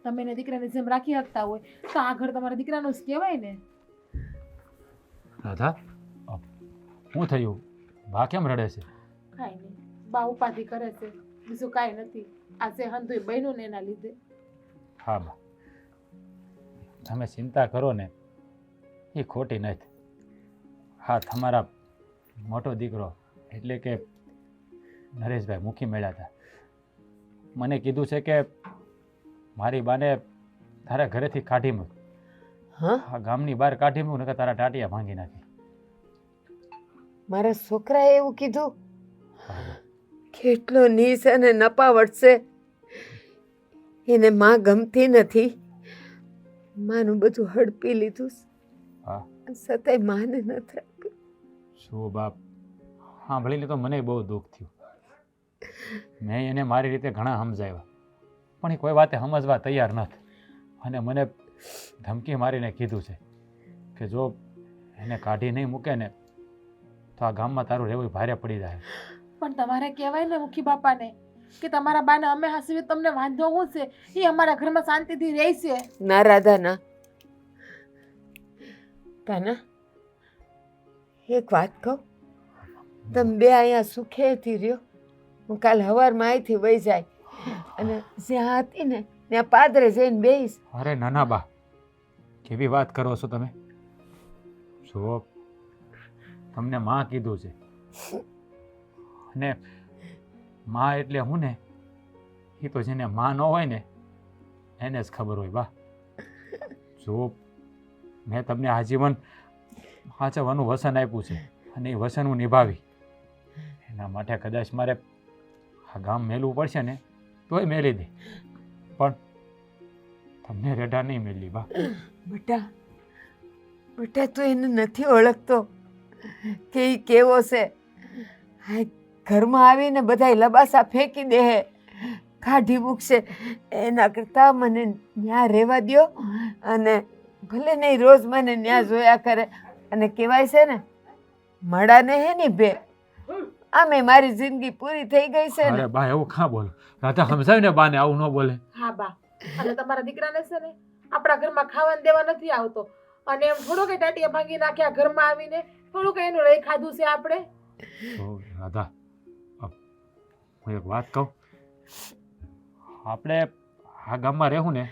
B: તમે એને દીકરાની જેમ રાખી શકતા હોય તો આ ઘર તમારા દીકરાનું જ કહેવાય ને.
H: રાધા શું થયું? બા કેમ રડે છે?
B: કાંઈ નહીં, બા ઉપાધિ કરે છે, બીજું કાંઈ નથી. આ છે હંધુય બન્યું ને એના લીધે.
H: હા બા, તમે ચિંતા કરો ને એ ખોટી નથી. હા, તમારા મોટો દીકરો એટલે કે નરેશભાઈ મુખી મળ્યા હતા. મને કીધું છે કે મારી બાને તારા ઘરેથી કાઢી મૂક, આ ગામની બહાર કાઢી મૂક, નકર તારા ટાટિયા ભાંગી નાખી.
D: મારા છોકરાએ એવું કીધું? કેટલો નીચ અને નપાવટ છે. એને માં ગમતી નથી, માનું બધું હડપી લીધું
H: હા
D: છતાંય માને નથી આપી.
H: શું બાપ, સાંભળીને તો મને બહુ દુઃખ થયું. મેં એને મારી રીતે ઘણા સમજાવ્યા પણ એ કોઈ વાતે સમજવા તૈયાર નથી. અને મને ધમકી મારીને કીધું છે કે જો એને કાઢી નહીં મૂકે ને તો આ ગામમાં તારું રહેવું ભારે પડી જાય.
B: પણ તમારે કહેવાય ને મુખી બાપાને કે તમારા બાને અમે હસીએ, તમને વાંધો શું છે? એ અમારા ઘરમાં શાંતિથી રહે છે.
D: ના રાધા ના. કાના એક વાત કહું, તમે બે અહીંયા સુખેથી રહ્યો, હું કાલ સવારમાં અહીંથી વહી જાય અને જ્યાં હતી ને ત્યાં પાદરે જઈને બેહીશ.
H: અરે નાના બા, કેવી વાત કરો છો તમે? જો તમને માં કીધું છે, અને માં એટલે હું ને એ તો જેને માં ન હોય ને એને જ ખબર હોય બા. જો મેં તમને આજીવન સાચવવાનું વચન આપ્યું છે અને એ વચન હું નિભાવી. એના માટે કદાચ મારે આ ગામ મેલવું પડશે ને તોય મેલી દે, પણ તમને રેઢા નહીં મેલી બા.
D: બેટા બેટા તું એને નથી ઓળખતો કે એ કેવો છે. આ ઘરમાં આવીને બધા લબાસા ફેંકી દે, કાઢી મૂકશે. એના કરતાં મને ન્યા રહેવા દ્યો અને ભલે નહીં રોજ મને ન્યા જોયા કરે. અને કહેવાય છે ને મળાને હે ની બે, આમે મારી જિંદગી પૂરી થઈ ગઈ છે ને.
H: અરે બા એવું કાં બોલો? રાધા સમજાય ને બાને, આવું ન બોલે.
B: હા બા, અને તમારા દીકરાને છે ને આપણા ઘરમાં ખાવાનું દેવા નથી આવતો, અને એમ થોડું કઈ ટાટિયા ભાંગી નાખ્યા ઘરમાં આવીને, થોડું કઈ એનું રહી ખાધું છે આપણે.
H: તો રાધા, હું એક વાત કહું, આપણે આ ગામમાં રહેવું ને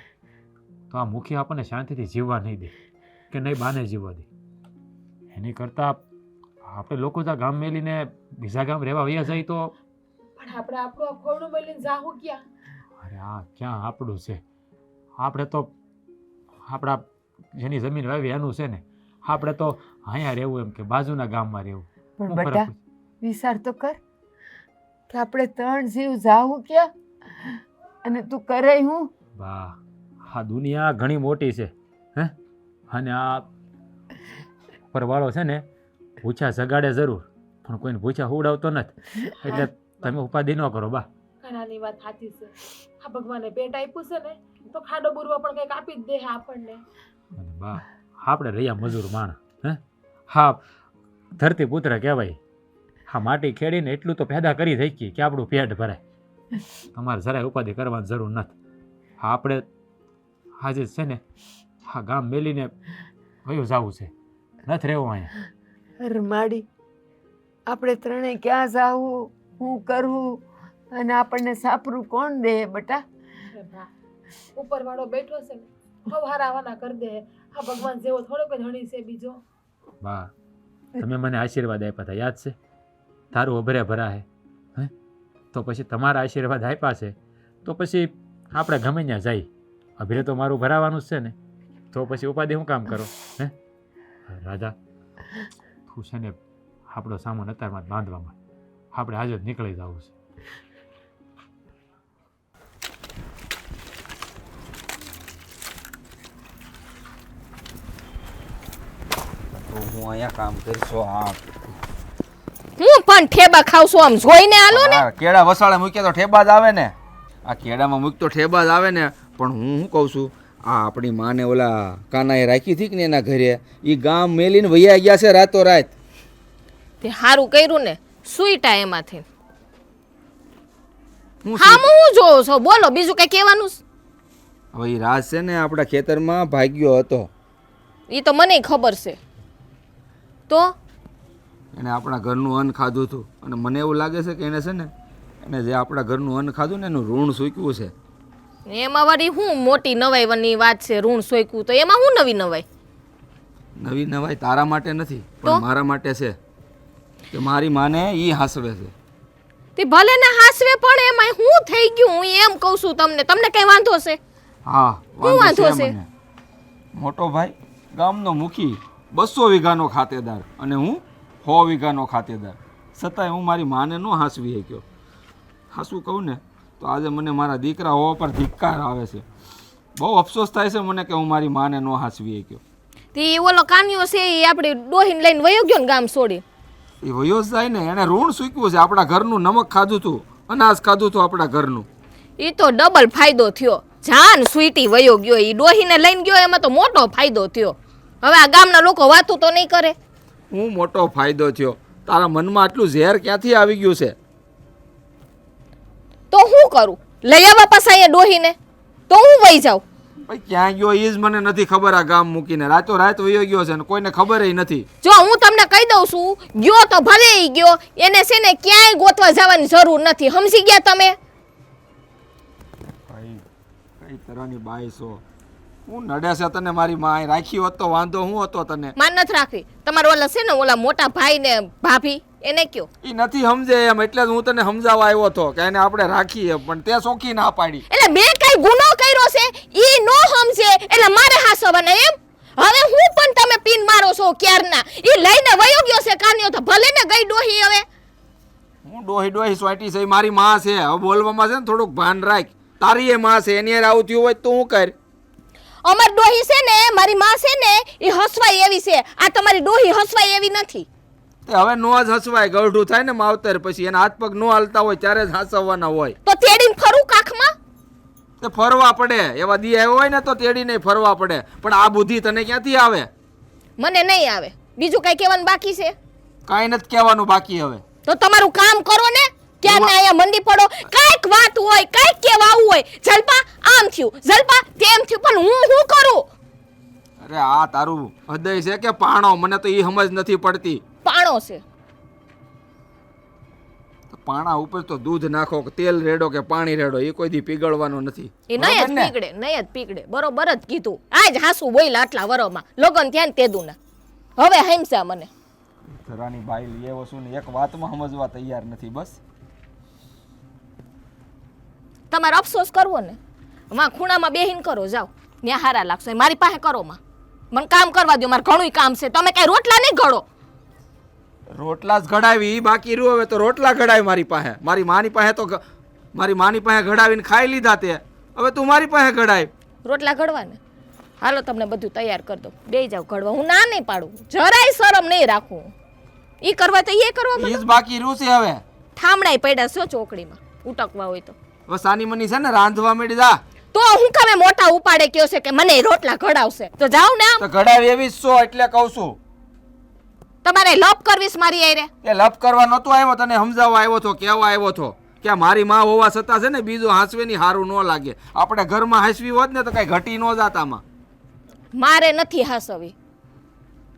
H: તો આ મુખી આપણને શાંતિથી જીવવા નહીં દે કે નહીં બાને જીવવા દે. એની કરતાં આપણે લોકો જ આ ગામ મેલીને બીજા ગામ રહેવા વયા જાય તો.
B: પણ આપણે આપણું આ ખોરડું મળીને જાહું ક્યાં?
H: અરે આ ક્યાં આપણું છે? આપણે તો આપણા જેની જમીન વાવી એનું છે ને, આપણે તો અહીંયા રહેવું એમ કે બાજુના ગામમાં રહેવું.
D: પણ બેટા વિચાર તો કર કે આપણે 3 જીવ જાવું ક્યાં અને તું કરે હું?
H: વાહ, આ દુનિયા ઘણી મોટી છે હે, અને આ પરવાળો છે ને પૂછા જગાડે જરૂર પણ કોઈને પૂછા ઉડાવતો નથી. એટલે તમે ઉપાધિ ન કરો બા.
B: ઘણાની વાત સાચી છે. આ ભગવાને પેટ આપ્યું છે ને તો ખાડો બુરવા પણ કંઈક આપી જ દે આપણને.
H: અને બા આપણે રહ્યા મજૂર માણસ હે, હા ધરતી પુત્ર કહેવાય. હા માટી ખેડીને એટલું તો પેદા કરી શકીએ કે આપણું પેટ ભરાય. તમારે જરાય ઉપાધિ કરવાની જરૂર નથી. હા આપણે આજે છે ને હા ગામ મેલીને વયું જવું છે, નથી રહેવું અહીંયા.
D: અરે માડી, આપણે ત્રણેય ક્યાં જાવું, શું કરવું અને આપણને સાપરું કોણ દે બેટા?
B: ઉપરવાળો બેઠો છે ને હવારાવાના કરી દે. આ ભગવાન જેવો થોડો કોઈ ધણી છે બીજો.
H: બા તમે મને આશીર્વાદ આપ્યા હતા યાદ છે? તારું અભરે ભરા હે તો પછી તમારા આશીર્વાદ આપ્યા છે તો પછી આપણે ગમે ત્યાં જાય. અભરે તો મારું ભરાવાનું જ છે ને, તો પછી ઉપાધિ શું કામ કરો? હે રાધા તું છે ને આપણો સામાન અત્યારમાં જ બાંધવામાં, આપણે આજે જ નીકળી જવું છે.
I: તો હું અહીંયા કામ કરશો. હા
E: હું પણ ઠેબા ખાવ છું આમ જોઈને આલો ને.
I: હા, કેળા વસાળે મૂક્યા તો ઠેબા જ આવે ને. આ કેળામાં મૂકતો ઠેબા જ આવે ને. પણ હું શું કહું છું, આ આપણી માને ઓલા કાનાએ રાખી હતી કે ને એના ઘરે, એ ગામ મેલીને વૈયા ગયા છે રાતો રાત.
E: તે હારું કર્યું ને, સુઈટા એમાંથી.
I: હું
E: હા હું જોઉં છો, બોલો બીજું કઈ કહેવાનું છે?
I: હવે એ રાજ છે ને આપણા ખેતરમાં ભાગ્યો હતો.
E: એ તો મને ખબર છે. તો
I: એને આપણા ઘરનું અન્ન ખાધું હતું અને મને એવું લાગે છે કે એને છે ને એને જે આપણા ઘરનું અન્ન ખાધું ને એનું ઋણ સૂક્યું છે.
E: એમાં વળી હું મોટી નવાઈની વાત છે, ઋણ સોયકું તો એમાં હું નવી નવાઈ?
I: નવી નવાઈ તારા માટે નથી પણ મારા માટે છે કે મારી માને ઈ હાસવે છે.
E: તે ભલે ને હાસવે પણ એમાં હું થઈ ગયું, હું એમ કહું છું તમને. તમને કઈ વાંધો છે?
I: હા
E: શું વાંધો છે?
I: મને મોટો ભાઈ ગામનો મુખી, 200 વીઘાનો ખાતેદાર અને હું 100 વીઘાનો ખાતેદાર, છતાંય હું મારી માને ન હાસવી શક્યો. હાસું કહું ને તો આજે મને મારા દીકરા હોવા પર ધિક્કાર આવે છે. બહુ અફસોસ થાય છે મને કે હું મારી માને ન હાસવી શક્યો.
E: તે ઓલો કાન્યો છે એ આપણે ડોહીને લઈને વયો ગયો ને ગામ છોડી.
I: એ વયો જ જાય ને, એને ઋણ સૂક્યું છે. આપણા ઘરનું નમક ખાધું હતું, અનાજ ખાધું હતું આપણા ઘરનું.
E: એ તો ડબલ ફાયદો થયો. જાન સ્વીટી વયો ગયો, એ ડોહીને લઈને ગયો એમાં તો મોટો ફાયદો થયો. હવે આ ગામના લોકો વાતું તો નહીં કરે.
I: હું મોટો ફાયદો થયો? તારા મનમાં આટલું ઝેર ક્યાંથી આવી ગયું છે?
E: તો હું કરું? લઈ આવવા પાછા અહીંયા ડોહીને તો હું વહી જાઉં?
I: ભાઈ ક્યાં ગયો એ જ મને નથી ખબર. આ ગામ મૂકીને રાતો રાત વયો ગયો છે ને કોઈને ખબર નથી.
E: જો હું તમને કહી દઉં છું, ગયો તો ભલે ઈ ગયો, એને છે ને ક્યાંય ગોતવા જવાની જરૂર નથી. સમજી ગયા તમે?
I: ભાઈ કઈ તરહની બાઈ છો? હું નડે છે તને મારી માં? રાખી હોત તો વાંધો હું હતો તને?
E: માન નથી રાખવી. તમારા ઓલા છે ને ઓલા મોટા ભાઈ ને ભાભી, એને કયો.
I: એ નથી સમજે એમ, એટલે જ હું તને સમજાવવા આવ્યો હતો કે એને આપણે રાખીએ, પણ તે સોખી ના પાડી.
E: એટલે બે કઈ ગુનો કર્યો છે ઈ નો સમજે એટલે મારે હાસવાના એમ? હવે હું પણ તમે પીન મારો છો ક્યારના. ઈ લઈને વયો ગયો છે કાન્યો તો ભલે ને ગઈ ડોહી. હવે
I: હું ડોહી ડોહી સોટી છે, મારી માં છે. હવે બોલવામાં છે ને થોડુંક ભાન રાખ. તારી એ માં છે, એની યાર આવું થયું હોય તો હું કર?
E: અમાર ડોહી છે ને, મારી માં છે ને, ઈ હસવાય એવી છે. આ તમારી ડોહી હસવાય એવી નથી.
I: તે હવે નો જ હસવાય. ગળઢું થાય ને માવતર પછી એના હાથ પગ નો હાલતા હોય ત્યારે જ હાસવવાના હોય.
E: તો તેડીને ફરું કાખમાં?
I: તે ફરવા પડે. એવા દી આવ્યો હોય ને તો તેડીને ફરવા પડે. પણ આ બુદ્ધિ તને ક્યાંથી આવે?
E: મને નહીં આવે. બીજું કઈ કહેવાનું બાકી છે?
I: કાંઈ નથી કહેવાનું બાકી. હવે
E: તો તમારું કામ કરો ને. ક્યાં ના અહીંયા મંડી પડો. કઈક વાત હોય, કઈક કહેવાવું હોય. જલપા આમ થયું, જલપા તેમ થયું, પણ હું શું કરું?
I: અરે આ તારું હૃદય છે કે પાણો? મને તો એ સમજ નથી પડતી.
E: પાણો છે.
I: પાણા ઉપર તો દૂધ નાખો કે તેલ રેડો કે પાણી રેડો, એ કોઈ દી પીગળવાનું નથી.
E: એ નહીં જ પીગડે, નહીં જ પીગડે. બરોબર જ કીધું. આજ હાસુ બોલ્યા આટલા વરોમાં. લગન થયા ને તેદું ના. હવે હેમસા મને.
I: ધરાની બાઈ લઈ આવ્યો છું ને એક વાતમાં સમજવા તૈયાર નથી. બસ
E: તમારે અફસોસ કરવો ને, માં ખૂણામાં બેહીન કરો. જાઓ ત્યાં હારા લાગશે. મારી પાસે કરો માં. મને કામ કરવા દો, મારે ઘણું કામ છે. તમે કઈ રોટલા નહીં ઘડો.
I: રોટલા જ ઘડાવી ઈ બાકી રહ્યું. હવે તો રોટલા ઘડાય મારી પાસે. મારી માની પાસે તો મારી માની પાસે ઘડાવીને ખાઈ લીધા તે. હવે તું મારી પાસે ઘડાય.
E: રોટલા ઘડવા ને હાલો તમને બધું તૈયાર કરી દો. બેહી જાવ ઘડવા. હું ના નહીં પાડું, જરાય શરમ નહીં રાખું. ઈ કરવા તો એ કરવા
I: ઈ જ બાકી રહ્યું છે. હવે
E: ઠામડાય પડ્યા છો ચોકડીમાં ઉટકવા હોય તો.
I: હવે સાની મની છે ને રાંધવા માંડી જા.
E: તો હું કામે મોટા ઉપાડે કયો છે કે મને રોટલા ઘડાવશે તો જાવ ને. આમ
I: તો ઘડાવી એવી જ છો એટલે કહું છું.
E: તમારે લપ કરવીસ મારી આયરે.
I: એ લપ કરવા નહોતો આવ્યો, તને સમજાવવા આવ્યો તો, કહેવા આવ્યો તો કે આ મારી માં હોવા છતાં છે ને બીજો હાંસવે ની હારું ન લાગે. આપણે ઘરમાં હાંસવી હોત ને તો કઈ ઘટી ન જાત આમાં.
E: મારે નથી હાસવી.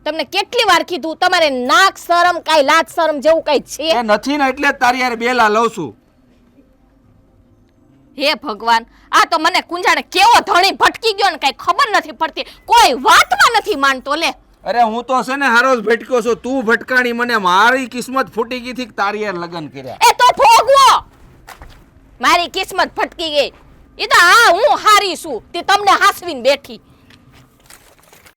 E: તમને કેટલી વાર કીધું તમારે નાક શરમ કાઈ લાજ શરમ જેવું કઈ છે
I: એ નથી ને એટલે જ તારી યાર બેલા લઉં છું.
E: હે ભગવાન, આ તો મને કુંજાણે કેવો ધણી ભટકી ગયો ને કઈ ખબર નથી પડતી, કોઈ વાતમાં નથી માનતો. લે
I: અરે હું તો છે ને હારો જ ભટક્યો છું, તું ભટકાણી મને. મારી કિસ્મત ફૂટી ગઈ થી તારી યાર લગ્ન કર્યા.
E: એ તો ભોગવો, મારી કિસ્મત ભટકી ગઈ. એ તો હા હું હારી છું તે તમને હાસવીને બેઠી.